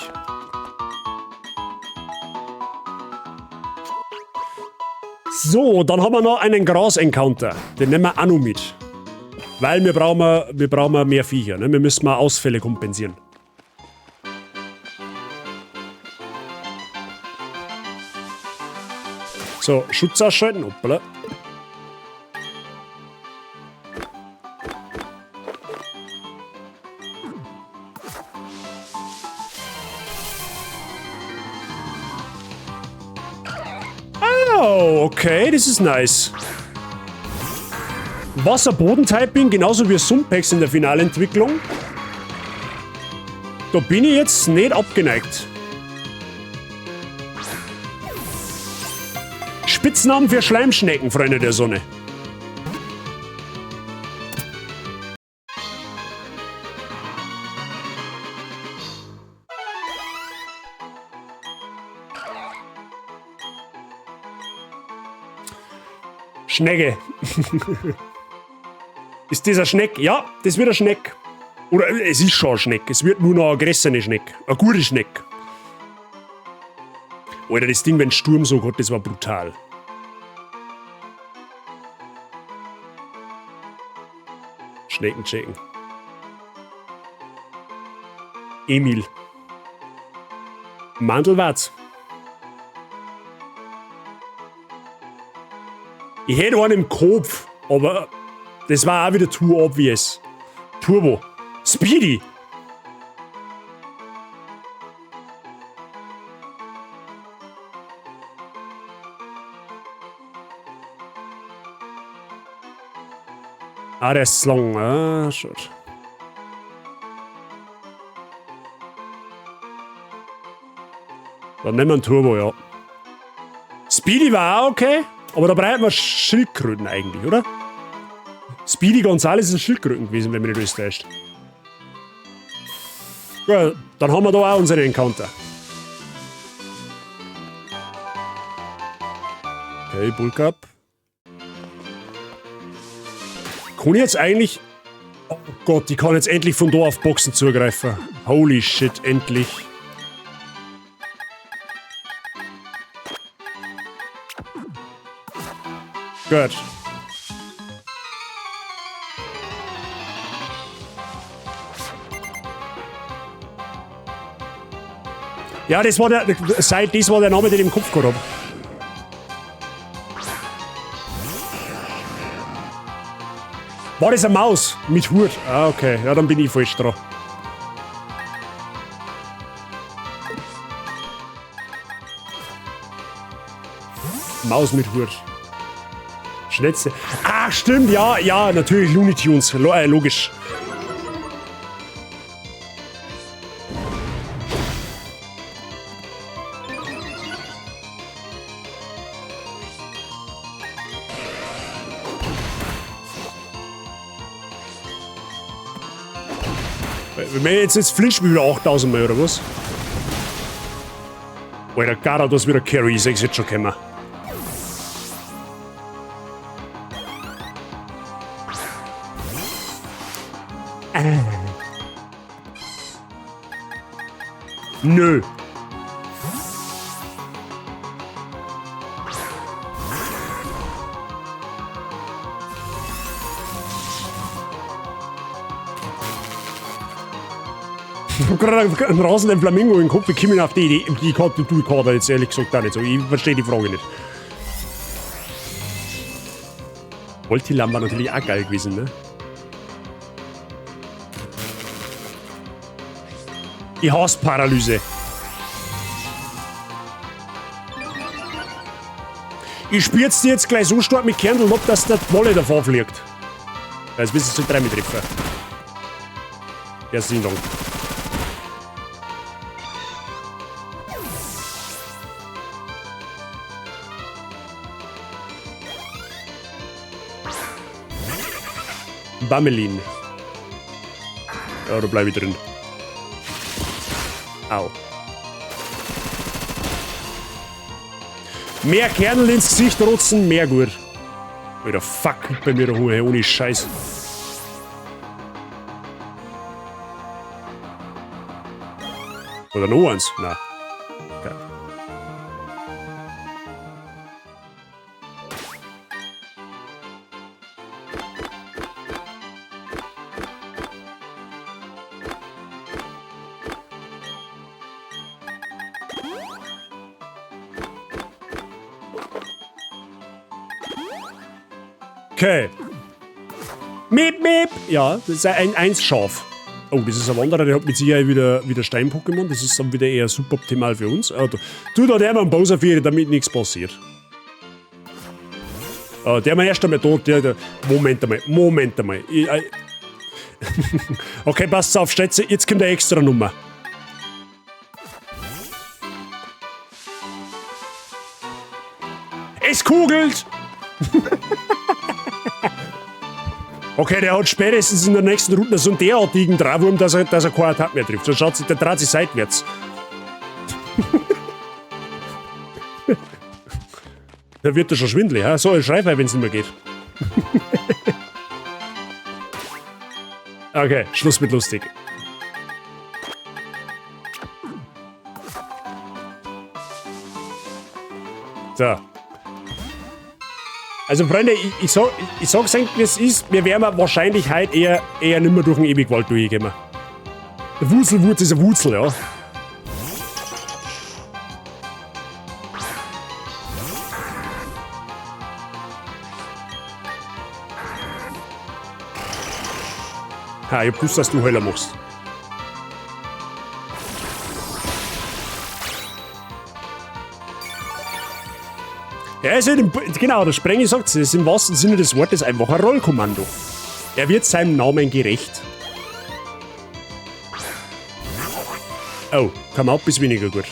So, dann haben wir noch einen Gras-Encounter. Den nehmen wir auch noch mit. Weil wir brauchen mehr Viecher. Ne? Wir müssen mal Ausfälle kompensieren. So, Schutz ausschalten. Hoppala. Oh, okay, das ist nice. Wasser-Boden-Typing, genauso wie Sumpex in der Finalentwicklung. Da bin ich jetzt nicht abgeneigt. Spitznamen für Schleimschnecken, Freunde der Sonne. Schnecke. Ist das ein Schneck? Ja, das wird ein Schneck. Oder es ist schon ein Schneck. Es wird nur noch eine größere Schneck. Eine gute Schneck. Alter, das Ding, wenn Sturm so hat, das war brutal. Schnecken checken. Emil. Mandelwatz. Ich hätte einen im Kopf, aber das war auch wieder too obvious. Turbo. Speedy. Ah, der ist lang. Ah, shit. Dann nehmen wir einen Turbo, ja. Speedy war auch okay, aber da brauchen wir Schildkröten eigentlich, oder? Speedy Gonzales ist ein Schildkröten gewesen, wenn mich nicht alles täuscht. Gut, dann haben wir da auch unseren Encounter. Okay, Bulk up. Kann ich jetzt eigentlich... Oh Gott, ich kann jetzt endlich von da auf Boxen zugreifen. Holy shit, endlich. Gut. Ja, das war der... Das war der Name, den ich im Kopf gehabt habe. War das eine Maus mit Hut? Ah, okay. Ja, dann bin ich falsch dran. Maus mit Hut. Schnetze. Ach, stimmt, ja, ja, natürlich Looney Tunes. Logisch. Jetzt flincht mich wieder 8000 Mal, oder was? Alter, Gara, das wieder Carry, ich sag's jetzt schon kommen. Nö. Ich hab gerade einen rasenden Flamingo im Kopf, wie komme ich auf die Idee? Die Karte, du Karte jetzt ehrlich gesagt auch nicht so. Ich verstehe die Frage nicht. Voltilam war natürlich auch geil gewesen, ne? Ich hasse Paralyse. Ich spür's dir jetzt gleich so stark mit Kernel ab, dass der Wolle davon fliegt. Jetzt bist du zu 3 treffen. Herzlichen Dank. Bammelin. Ja, da bleib ich drin. Au. Mehr Kernel ins Gesicht rotzen, mehr gut. Alter, fuck, bei mir der Hohe, ohne Scheiß. Oder noch eins? Nein. Okay. Okay. Miep, miep. Ja, das ist ein 1-Schaf. Oh, das ist ein Wanderer, der hat mit Sicherheit wieder Stein-Pokémon. Das ist dann wieder eher suboptimal für uns. Tu da der mal einen Bowser für, damit nichts passiert. Der mal erst einmal tot. Moment einmal. Okay, passt auf, Schätze. Jetzt kommt eine extra Nummer. Es kugelt! Okay, der hat spätestens in der nächsten Runde so einen derartigen Drawurm, dass er keine Attack mehr trifft. So schaut sich, der dreht sich seitwärts. Da wird er schon schwindelig, ha? So, ich schreibe, wenn es nicht mehr geht. Okay, Schluss mit lustig. So. Also Freunde, ich sag's eigentlich, wie es ist. Wir werden wahrscheinlich heute eher nicht mehr durch den Ewigwald durchgehen. Der Wurzelwurz ist ein Wurzel, ja. Ha, ich hab gewusst, dass du Heiler machst. Ja, also genau, der Sprenger sagt es, ist im wahrsten Sinne des Wortes einfach ein Rollkommando. Er wird seinem Namen gerecht. Oh, kam auch bis weniger gut.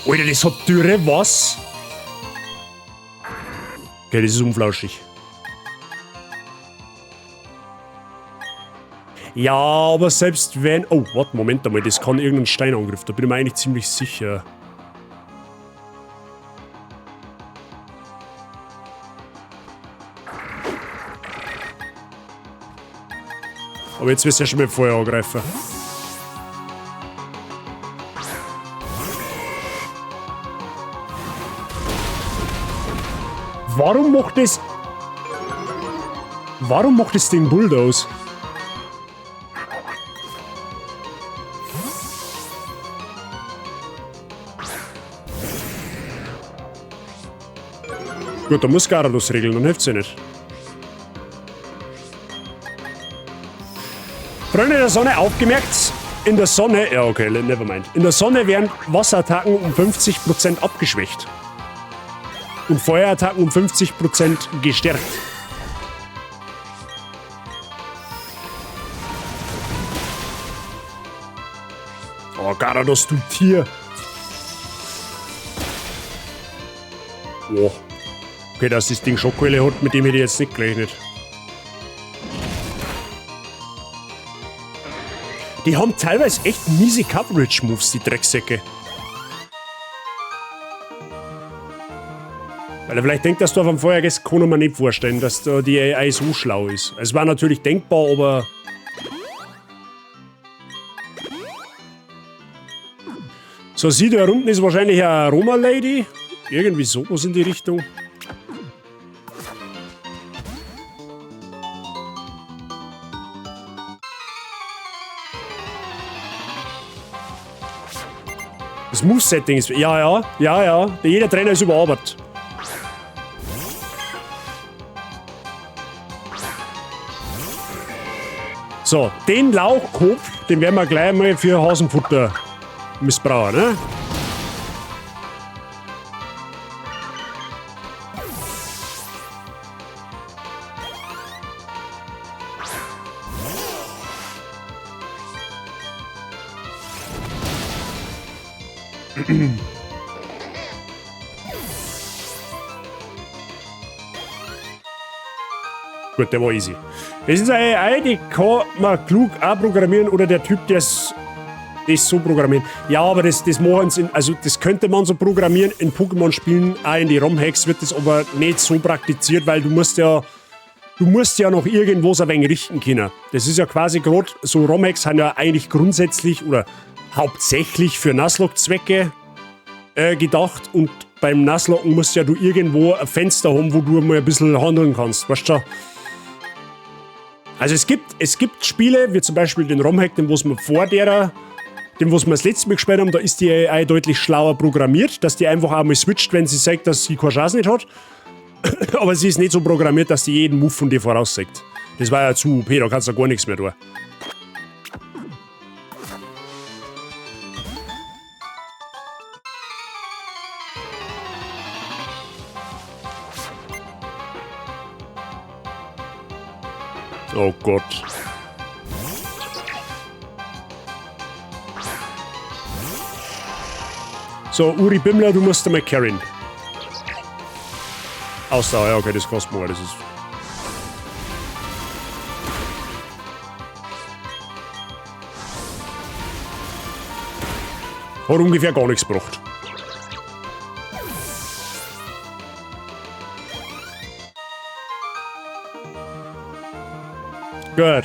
Alter, das hat Dürre, was? Okay, das ist unflauschig. Ja, aber selbst wenn... Oh, warte, Moment einmal, das kann irgendein Steinangriff, da bin ich mir eigentlich ziemlich sicher. Aber jetzt wirst du ja schon mit Feuer angreifen. Warum macht das Ding Bulldoze? Gut, da muss Gyarados regeln, dann hilft's ja nicht. Freunde der Sonne, aufgemerkt, in der Sonne, ja okay, nevermind. In der Sonne werden Wasserattacken um 50% abgeschwächt. Und Feuerattacken um 50% gestärkt. Oh, Gyarados, du Tier. Oh. Okay, dass das Ding Schockwelle hat, mit dem hätte ich jetzt nicht gerechnet. Die haben teilweise echt miese Coverage-Moves, die Drecksäcke. Weil er vielleicht denkt, dass du auf dem Feuergest kann man nicht vorstellen, dass da die AI so schlau ist. Es war natürlich denkbar, aber... So, sie da unten ist wahrscheinlich eine Aroma-Lady. Irgendwie sowas in die Richtung. Das Move-Setting ist... Ja. Jeder Trainer ist überarbeitet. So, den Lauchkopf, den werden wir gleich mal für Hasenfutter missbrauchen, ne? Gut, der war easy. Das ist eine AI, die kann man klug auch programmieren oder der Typ, der das so programmieren. Ja, aber das machen sie, also das könnte man so programmieren in Pokémon-Spielen, auch in die ROM-Hacks wird das aber nicht so praktiziert, weil du musst ja noch irgendwo so ein wenig richten können. Das ist ja quasi gerade, so ROM-Hacks sind ja eigentlich grundsätzlich oder hauptsächlich für Nuzlocke-Zwecke gedacht und beim Nuzlocken musst ja du irgendwo ein Fenster haben, wo du mal ein bisschen handeln kannst, weißt du? Also es gibt Spiele, wie zum Beispiel den ROM-Hack, den was wir das letzte Mal gespielt haben, da ist die AI deutlich schlauer programmiert, dass die einfach einmal switcht, wenn sie sagt, dass sie keine Chance nicht hat. Aber sie ist nicht so programmiert, dass die jeden Move von dir voraussagt. Das war ja zu OP, da kannst du gar nichts mehr tun. Oh Gott. So, Uri Bimmler, du musst einmal carryen. Ausdauer, ja, okay, das kostet mir, das ist... Hat ungefähr gar nichts gebracht. Gut.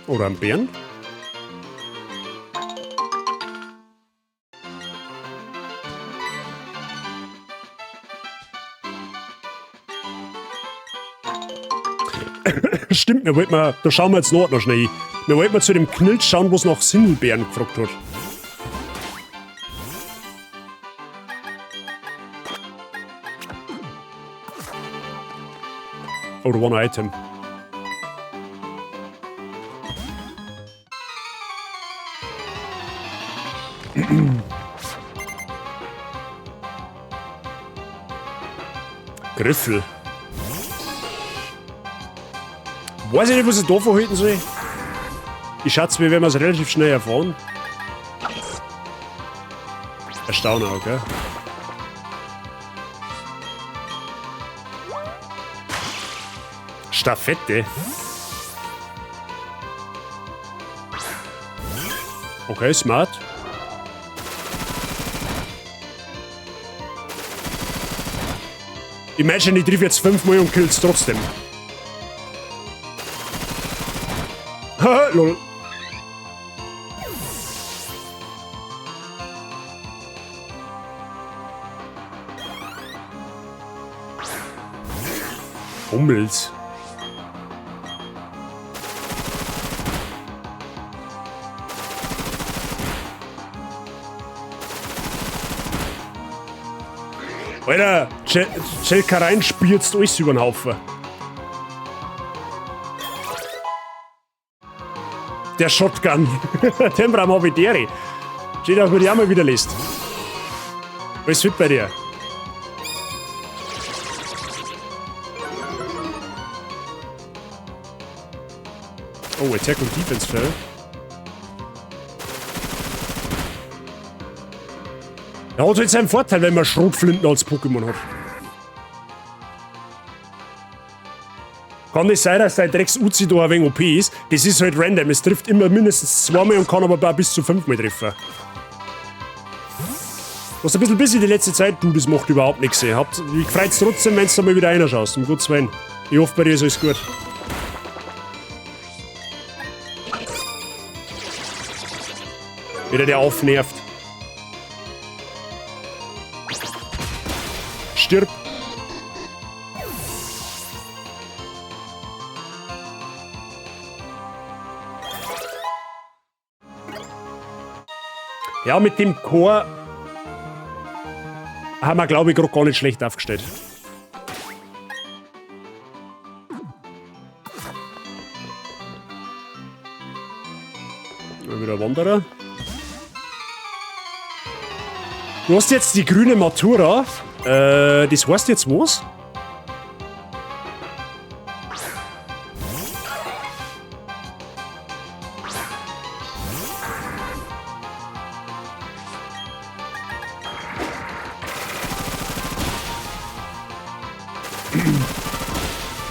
Oder ein Bären? Stimmt, wir wollten mal, da schauen wir jetzt noch schnell. Wir wollten mal zu dem Knilch schauen, wo es nach Sindelbeeren gefragt hat. Oh, da war noch ein Item. Griffel. Weiß ich nicht, was ich da verhalten soll. Ich schätze, wir werden es relativ schnell erfahren. Erstaunen auch, gell? Staffette. Okay, smart. Imagine, ich triff jetzt 5-mal und kill's trotzdem. Haha, lol. Hummels. Alter, Chelkarein spürt's alles über den Haufen. Der Shotgun. Den brauchen wir Dere. Steht auch, wenn die auch mal wieder liest. Was wird bei dir? Oh, Attack und Defense Fell. Ja, hat halt seinen Vorteil, wenn man Schrotflinten als Pokémon hat. Kann nicht sein, dass dein Drecks-Uzi da ein wenig OP ist. Das ist halt random. Es trifft immer mindestens 2-mal und kann aber bis zu 5-mal treffen. Was ein bisschen busy die letzte Zeit, du, das macht überhaupt nichts. Ich freut's trotzdem, wenn du da mal wieder reinschaust. Um Gottes Willen. Ich hoffe, bei dir ist alles gut. Wieder der aufnervt. Stirb. Ja, mit dem Chor haben wir, glaube ich, gerade gar nicht schlecht aufgestellt. Mal wieder Wanderer. Du hast jetzt die grüne Matura. Das heißt jetzt was?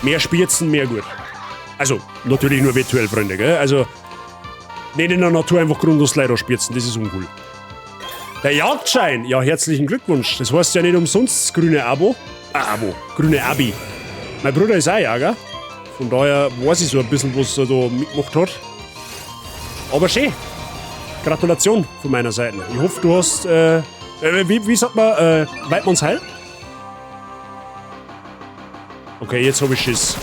Mehr Spitzen, mehr gut. Also, natürlich nur virtuell, Freunde, gell? Also, nicht in der Natur einfach grundlos leider spitzen, das ist uncool. Der Jagdschein, ja, herzlichen Glückwunsch. Das heißt ja nicht umsonst das grüne Abo. Grüne Abi. Mein Bruder ist auch Jäger. Von daher weiß ich so ein bisschen, was er da mitgemacht hat. Aber schön. Gratulation von meiner Seite. Ich hoffe, du hast, wie sagt man, Weidmannsheil? Okay, jetzt habe ich Schiss.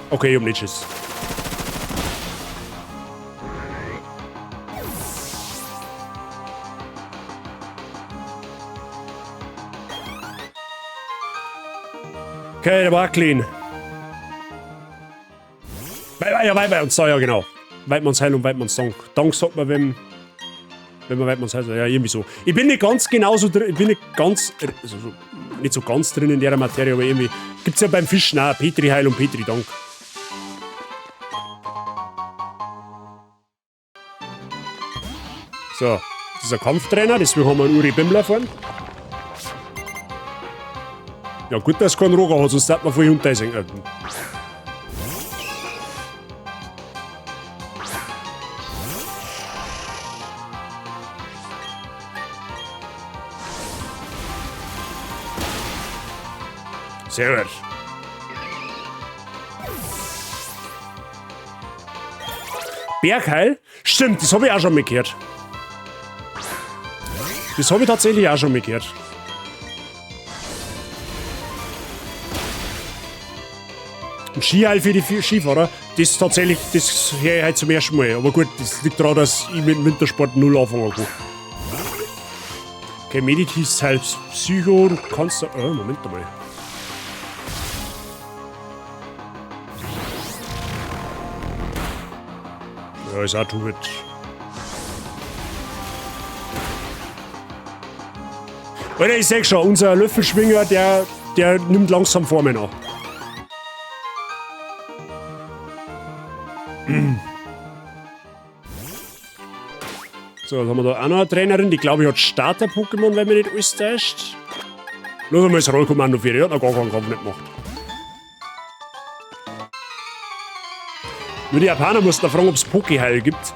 Okay, ich hab nicht Schiss. Okay, der war clean. Weidmannsheil, ja genau. Weidmannsheil und Weidmannsdank. Dank sagt man, wenn man Weidmannsheil sagt. Ja, irgendwie so. Ich bin nicht ganz genauso drin, ich bin nicht ganz, also nicht so ganz drin in der Materie, aber irgendwie gibt's ja beim Fischen auch Petri-Heil und Petri-Dank. So, das ist ein Kampftrainer, deswegen haben wir einen Uri Bimmler vorne. Ja, gut, dass es keinen Roger hat, sonst hätte man vorhin runtergesehen. Sehr gut. Bergheil? Stimmt, das habe ich auch schon mal gehört. Das habe ich tatsächlich auch schon mal gehört. Und Skiheil für die Skifahrer, das tatsächlich, das höre ich halt zum ersten Mal. Aber gut, das liegt daran, dass ich mit dem Wintersport null anfangen kann. Okay, Meditis halt Psycho, du kannst da. Oh, Moment mal. Ja, ist auch tot. Alter, ich sag schon, unser Löffelschwinger, der nimmt langsam Formen an. So, dann haben wir da auch noch eine Trainerin, die glaube ich hat Starter-Pokémon, wenn mich nicht alles täuscht. Nur einmal das Rollkommando für die, hat noch gar keinen Kampf nicht gemacht. Nur die Japaner mussten da fragen, ob es Pokéheil gibt.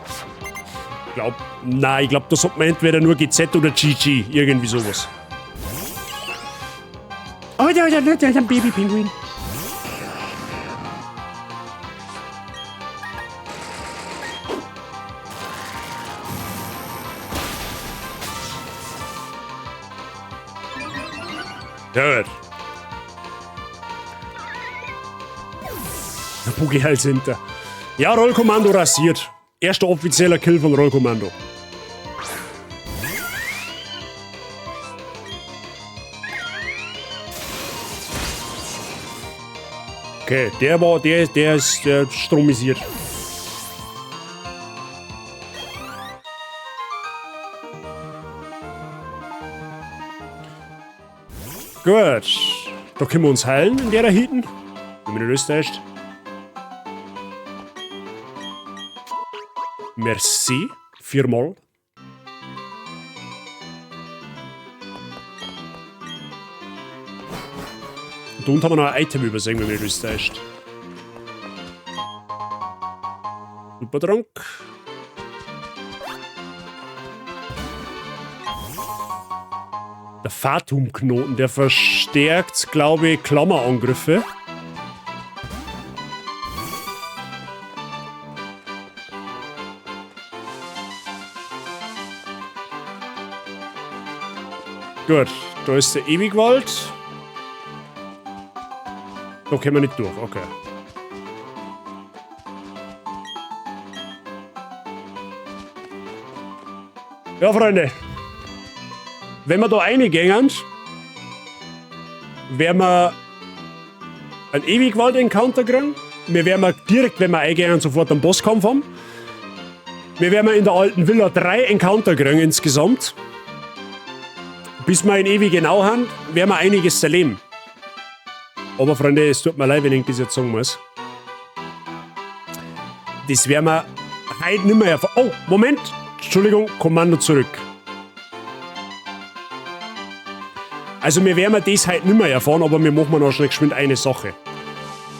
Ich glaube, da sagt man entweder nur GZ oder GG, irgendwie sowas. Oh, da ist ein Baby-Pinguin. Gut. Der Pokéheil sind da. Ja, Rollkommando rasiert. Erster offizieller Kill von Rollkommando. Okay, der ist stromisiert. Gut. Da können wir uns heilen in der Hitten. Wenn wir nicht täuscht. Merci. 4-mal. Und da unten haben wir noch ein Item übersehen, wenn wir nicht täuscht. Supertrank. Der Fatum-Knoten, der verstärkt, glaube ich, Klammerangriffe. Gut, da ist der Ewigwald. Da können wir nicht durch, okay. Ja, Freunde. Wenn wir da reingehen, werden wir einen Ewigwald-Encounter kriegen. Wir werden direkt, wenn wir eingehen, sofort einen Bosskampf haben. Wir werden in der alten Villa 3 Encounter kriegen insgesamt. Bis wir in ewig genau haben, werden wir einiges erleben. Aber Freunde, es tut mir leid, wenn ich das jetzt sagen muss. Das werden wir heute nicht mehr erfahren. Oh, Moment! Entschuldigung, Kommando zurück. Also wir werden das heute nicht mehr erfahren, aber wir machen noch schnell geschwind eine Sache.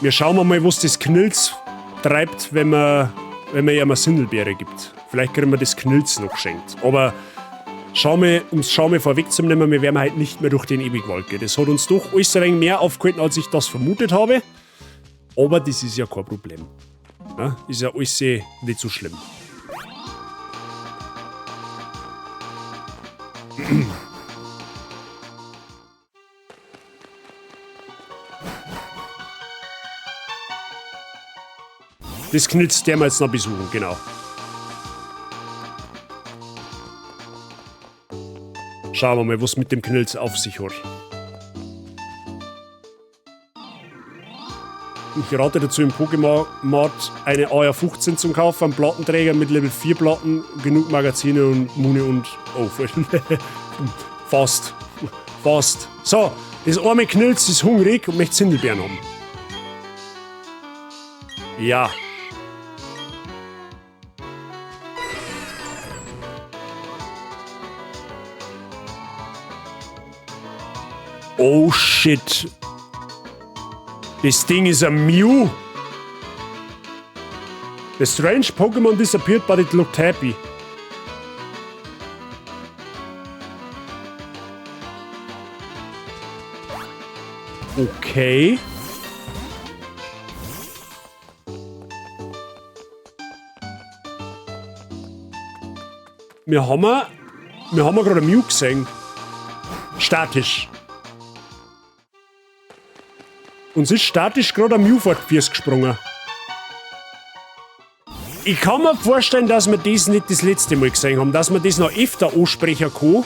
Wir schauen mal, was das Knilz treibt, wenn man ihm eine Sindelbeere gibt. Vielleicht kriegen wir das Knilz noch geschenkt. Aber um es vorwegzunehmen, wir werden halt nicht mehr durch den Ewigwald gehen. Das hat uns doch alles ein wenig mehr aufgehalten, als ich das vermutet habe. Aber das ist ja kein Problem. Ja, ist ja alles nicht so schlimm. Das Knilz, der wir jetzt noch besuchen, genau. Schauen wir mal, was mit dem Knilz auf sich hat. Ich rate dazu im Pokémon-Mart eine AR-15 zum Kaufen, einen Plattenträger mit Level 4 Platten, genug Magazine und Muni und... Oh, fast. Fast. So, das arme Knilz ist hungrig und möchte Sindelbeeren haben. Ja. Oh shit. Das Ding ist ein Mew. The strange Pokémon disappeared, but it looked happy. Okay. wir haben gerade ein Mew gesehen. Statisch. Uns ist statisch gerade ein Mew vor die Füße gesprungen. Ich kann mir vorstellen, dass wir das nicht das letzte Mal gesehen haben, dass wir das noch öfter ansprechen kann.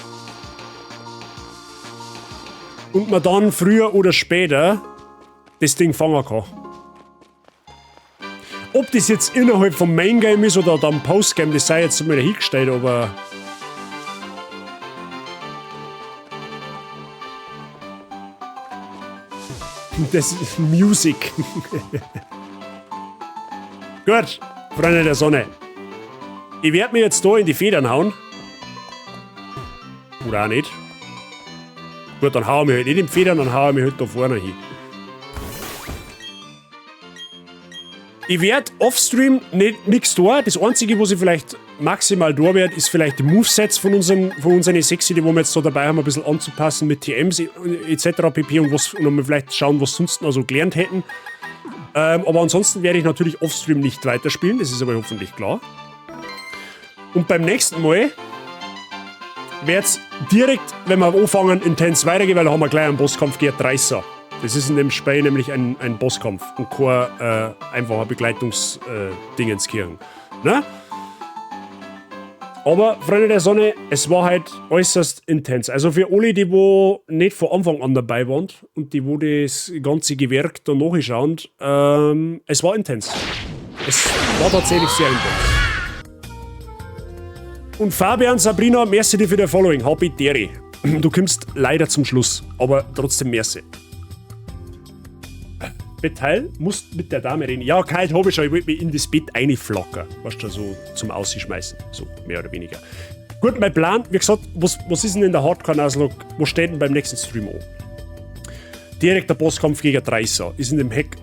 Und man dann früher oder später das Ding fangen kann. Ob das jetzt innerhalb vom Main Game ist oder dann Postgame, das sei jetzt mal dahingestellt, aber. Das ist Musik. Gut, Freunde der Sonne. Ich werde mir jetzt da in die Federn hauen. Oder auch nicht. Gut, dann hauen wir halt nicht in die Federn, dann hauen wir halt da vorne hin. Ich werde offstream nichts da. Das Einzige, was ich vielleicht maximal da werde, ist vielleicht die Movesets von unseren Sexy, die wir jetzt da dabei haben, ein bisschen anzupassen mit TMs etc. pp. Und mal vielleicht schauen, was sonst noch so gelernt hätten. Aber ansonsten werde ich natürlich offstream nicht weiterspielen, das ist aber hoffentlich klar. Und beim nächsten Mal wird es direkt, wenn wir anfangen, intens weitergehen, weil da haben wir gleich einen Bosskampf gegen 30er. Das ist in dem Spiel nämlich ein Bosskampf und kein einfacher Begleitungsdingenskirchen. Ne? Aber, Freunde der Sonne, es war halt äußerst intens. Also für alle, die wo nicht von Anfang an dabei waren und die wo das ganze Gewerk da nachschauen, es war intens. Es war tatsächlich sehr intens. Und Fabian, Sabrina, merci dir für dein Following. Happy Deri. Du kommst leider zum Schluss, aber trotzdem merci. Beteil, musst mit der Dame reden. Ja, kalt habe ich schon, ich wollte mich in das Bett reinflackern. Weißt du, so zum Ausschmeißen. So, mehr oder weniger. Gut, mein Plan, wie gesagt, was ist denn in der Hardcore-Nuzlocke? Was steht denn beim nächsten Stream an? Direkt der Bosskampf gegen 30er. Ist in dem Hack,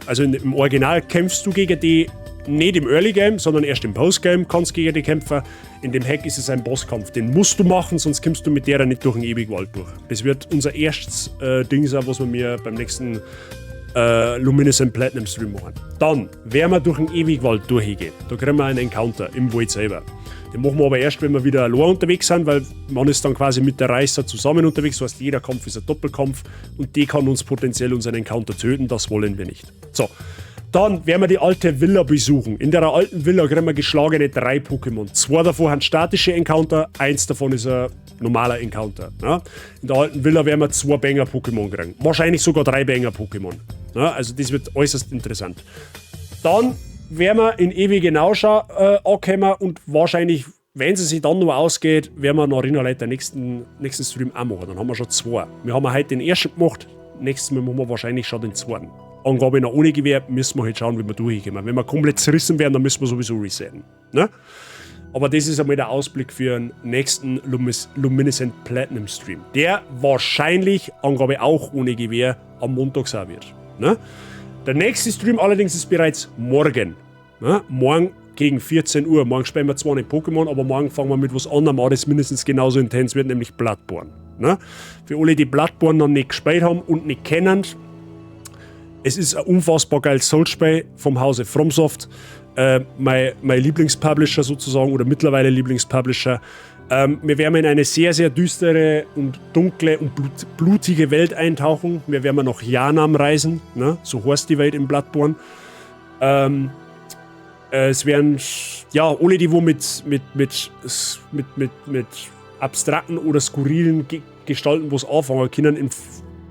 also im Original kämpfst du gegen die nicht im Early Game, sondern erst im Postgame kannst du gegen die kämpfen. In dem Hack ist es ein Bosskampf. Den musst du machen, sonst kommst du mit der nicht durch den Ewigwald durch. Das wird unser erstes Ding sein, was wir mir beim nächsten Luminescent Platinum Stream machen. Dann werden wir durch den Ewigwald durchgehen. Da kriegen wir einen Encounter im Wald selber. Den machen wir aber erst, wenn wir wieder allein unterwegs sind, weil man ist dann quasi mit der Reißer zusammen unterwegs. Das heißt, jeder Kampf ist ein Doppelkampf und die kann uns potenziell unseren Encounter töten. Das wollen wir nicht. So. Dann werden wir die alte Villa besuchen. In der alten Villa kriegen wir geschlagene 3 Pokémon. 2 davon haben statische Encounter, 1 davon ist ein normaler Encounter. Ja? In der alten Villa werden wir 2 Banger-Pokémon kriegen. Wahrscheinlich sogar 3 Banger-Pokémon. Ja? Also das wird äußerst interessant. Dann werden wir in ewige Nauscha ankommen und wahrscheinlich, wenn sie sich dann noch ausgeht, werden wir noch Rinnerleiter nächsten Stream auch machen. Dann haben wir schon 2. Wir haben heute den ersten gemacht, nächstes Mal machen wir wahrscheinlich schon den zweiten. Angabe noch ohne Gewehr, müssen wir halt schauen, wie wir durchkommen. Wenn wir komplett zerrissen werden, dann müssen wir sowieso resetten. Ne? Aber das ist einmal der Ausblick für den nächsten Luminescent Platinum Stream. Der wahrscheinlich, Angabe auch ohne Gewehr, am Montag sein wird. Ne? Der nächste Stream allerdings ist bereits morgen. Ne? Morgen gegen 14 Uhr. Morgen spielen wir zwar nicht Pokémon, aber morgen fangen wir mit was anderem an, das mindestens genauso intens wird, nämlich Bloodborne. Ne? Für alle, die Bloodborne noch nicht gespielt haben und nicht kennen, es ist ein unfassbar geiles Soulspiel vom Hause FromSoft. Mein Lieblingspublisher sozusagen, oder mittlerweile Lieblingspublisher. Wir werden in eine sehr, sehr düstere und dunkle und blutige Welt eintauchen. Wir werden nach Yanam reisen, ne? So heißt die Welt in Bloodborne. Es werden, ja, alle die, wo mit abstrakten oder skurrilen Gestalten, wo es anfangen können,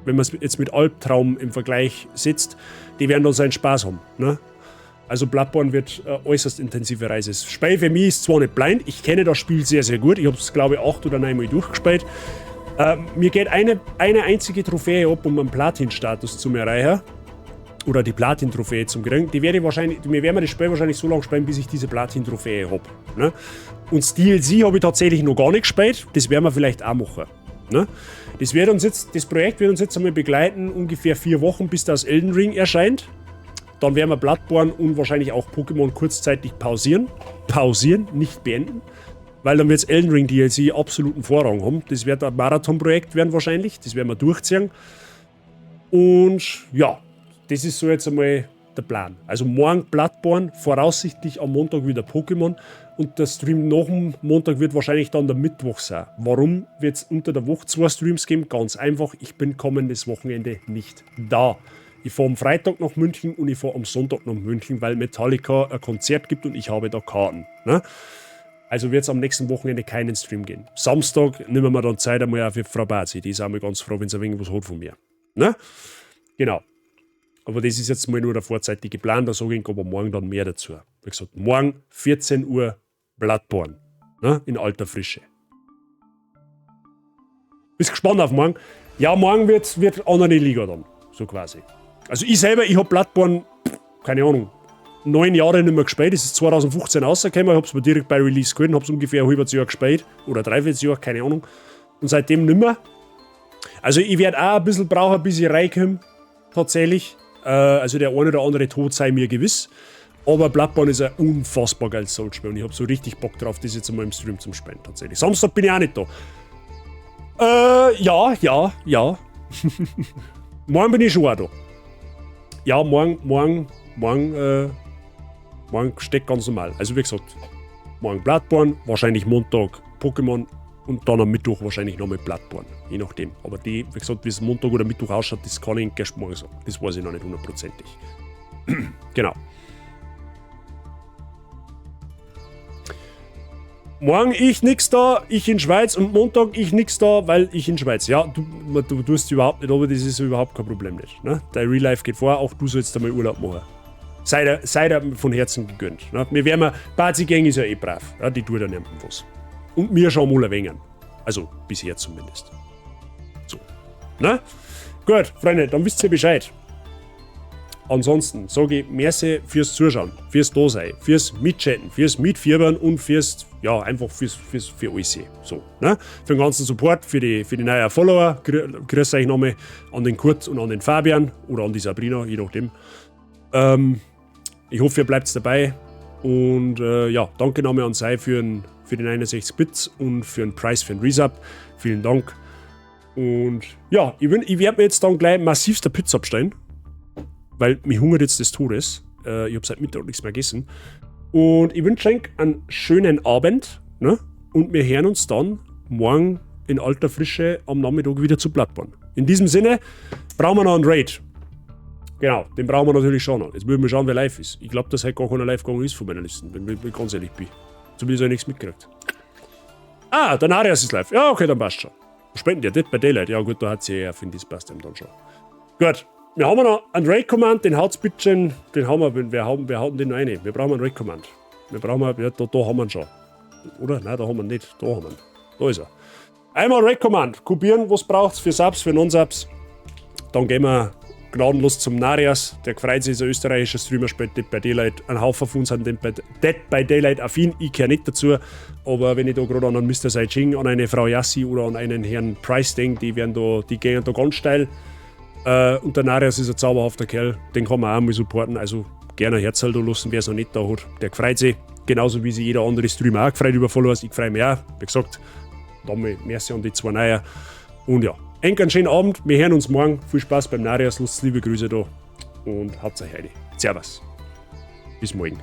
wenn man es jetzt mit Albtraum im Vergleich setzt, die werden dann seinen Spaß haben. Ne? Also Bloodborne wird eine äußerst intensive Reise. Das Spiel für mich ist zwar nicht blind, ich kenne das Spiel sehr, sehr gut. Ich habe es, glaube ich, 8 oder 9 Mal durchgespielt. Mir geht eine einzige Trophäe ab, um einen Platin-Status zu erreichen. Oder die Platin-Trophäe zu kriegen. Wir werden das Spiel wahrscheinlich so lange spielen, bis ich diese Platin-Trophäe habe. Ne? Und das DLC habe ich tatsächlich noch gar nicht gespielt. Das werden wir vielleicht auch machen. Ne? Das Projekt wird uns jetzt einmal begleiten, ungefähr 4 Wochen, bis das Elden Ring erscheint. Dann werden wir Bloodborne und wahrscheinlich auch Pokémon kurzzeitig pausieren, nicht beenden, weil dann wird das Elden Ring DLC absoluten Vorrang haben. Das wird ein Marathonprojekt werden wahrscheinlich, das werden wir durchziehen. Und ja, das ist so jetzt einmal der Plan. Also morgen Bloodborne, voraussichtlich am Montag wieder Pokémon und der Stream nach dem Montag wird wahrscheinlich dann der Mittwoch sein. Warum wird es unter der Woche 2 Streams geben? Ganz einfach, ich bin kommendes Wochenende nicht da. Ich fahre am Freitag nach München und ich fahre am Sonntag nach München, weil Metallica ein Konzert gibt und ich habe da Karten. Ne? Also wird es am nächsten Wochenende keinen Stream gehen. Samstag nehmen wir dann Zeit einmal auch für Frau Bazi. Die ist auch mal ganz froh, wenn sie ein wenig was hat von mir. Ne? Genau. Aber das ist jetzt mal nur der vorzeitige Plan, da sage ich aber morgen dann mehr dazu. Wie gesagt, morgen 14 Uhr Bloodborne. Ne? In alter Frische. Bist gespannt auf morgen? Ja, morgen wird andere Liga dann. So quasi. Also ich selber, ich habe Bloodborne, keine Ahnung, 9 Jahre nicht mehr gespielt. Das ist 2015 rausgekommen. Ich habe es mir direkt bei Release geholt und habe es ungefähr ein halbes Jahr gespielt. Oder 3/4 Jahre, keine Ahnung. Und seitdem nicht mehr. Also ich werde auch ein bisschen brauchen, bis ich reinkomme. Tatsächlich. Also der eine oder andere Tod sei mir gewiss. Aber Bloodborne ist ein unfassbar geiles Soulspiel. Und ich habe so richtig Bock drauf, das jetzt einmal im Stream zu spielen. Tatsächlich. Samstag bin ich auch nicht da. Ja. Morgen bin ich schon auch da. Ja, morgen steckt ganz normal. Also wie gesagt, morgen Bloodborne, wahrscheinlich Montag Pokémon und dann am Mittwoch wahrscheinlich nochmal Bloodborne. Je nachdem. Aber wie gesagt, wie es Montag oder Mittwoch ausschaut, das kann ich erst morgen sagen. Das weiß ich noch nicht hundertprozentig. Genau. Morgen ich nix da, ich in Schweiz und Montag ich nix da, weil ich in Schweiz. Ja, du tust überhaupt nicht, aber das ist überhaupt kein Problem nicht. Ne? Dein Real Life geht vor, auch du sollst einmal Urlaub machen. Sei dir von Herzen gegönnt. Ne? Wir werden Bazi Gang ist ja eh brav. Ja, die tut ja niemandem was. Und mir schon mal ein wenig. Also bisher zumindest. So. Ne? Gut, Freunde, dann wisst ihr Bescheid. Ansonsten sage ich merci fürs Zuschauen, fürs Dasein, fürs Mitchatten, fürs Mitfiebern und fürs, ja, einfach für alles. So, ne? Für den ganzen Support, für die neuen Follower. Grüß euch nochmal an den Kurt und an den Fabian oder an die Sabrina, je nachdem. Ich hoffe, ihr bleibt dabei. Und ja, danke nochmal an Sei für den 61 Bits und für den Preis für den Resub. Vielen Dank. Und ja, ich werde mir jetzt dann gleich massivster Pizza abstellen. Weil mich hungert jetzt des Todes. Ich habe seit Mittag nichts mehr gegessen. Und ich wünsche euch einen schönen Abend. Ne? Und wir hören uns dann morgen in alter Frische am Nachmittag wieder zu Bloodborne. In diesem Sinne brauchen wir noch einen Raid. Genau, den brauchen wir natürlich schon noch. Jetzt müssen wir schauen, wer live ist. Ich glaube, dass heute gar keiner live gegangen ist von meiner Liste, wenn ich ganz ehrlich bin. Zumindest habe ich nichts mitgekriegt. Ah, der Narias ist live. Ja, okay, dann passt schon. Spenden ja Dead by Daylight. Ja gut, da hat sie ja, finde ich, das passt ihm dann schon. Gut. Wir haben noch einen Raid-Command, den haut's bitte, den haben wir, wir hauen den noch rein. Wir brauchen einen Raid-Command. Ja, da haben wir ihn schon. Oder? Nein, da haben wir ihn nicht. Da haben wir ihn. Da ist er. Einmal Raid-Command. Kopieren, was braucht's für Subs, für Non-Subs. Dann gehen wir gnadenlos zum Narias. Der gefreut sich, ist ein österreichischer Streamer, spielt Dead by Daylight. Ein Haufen von uns sind Dead by Daylight affin. Ich gehöre nicht dazu. Aber wenn ich da gerade an einen Mr. Saijing, an eine Frau Yassi oder an einen Herrn Price denke, die gehen da ganz steil. Und der Narias ist ein zauberhafter Kerl, den kann man auch mal supporten, also gerne ein Herzl da lassen, wer es noch nicht da hat, der freut sich, genauso wie sich jeder andere Streamer auch gefreut über Followers, ich freue mich auch, wie gesagt, dann mal merci an die zwei Neuen und ja, einen schönen Abend, wir hören uns morgen, viel Spaß beim Narias, lasst liebe Grüße da und habt euch heide. Servus, bis morgen.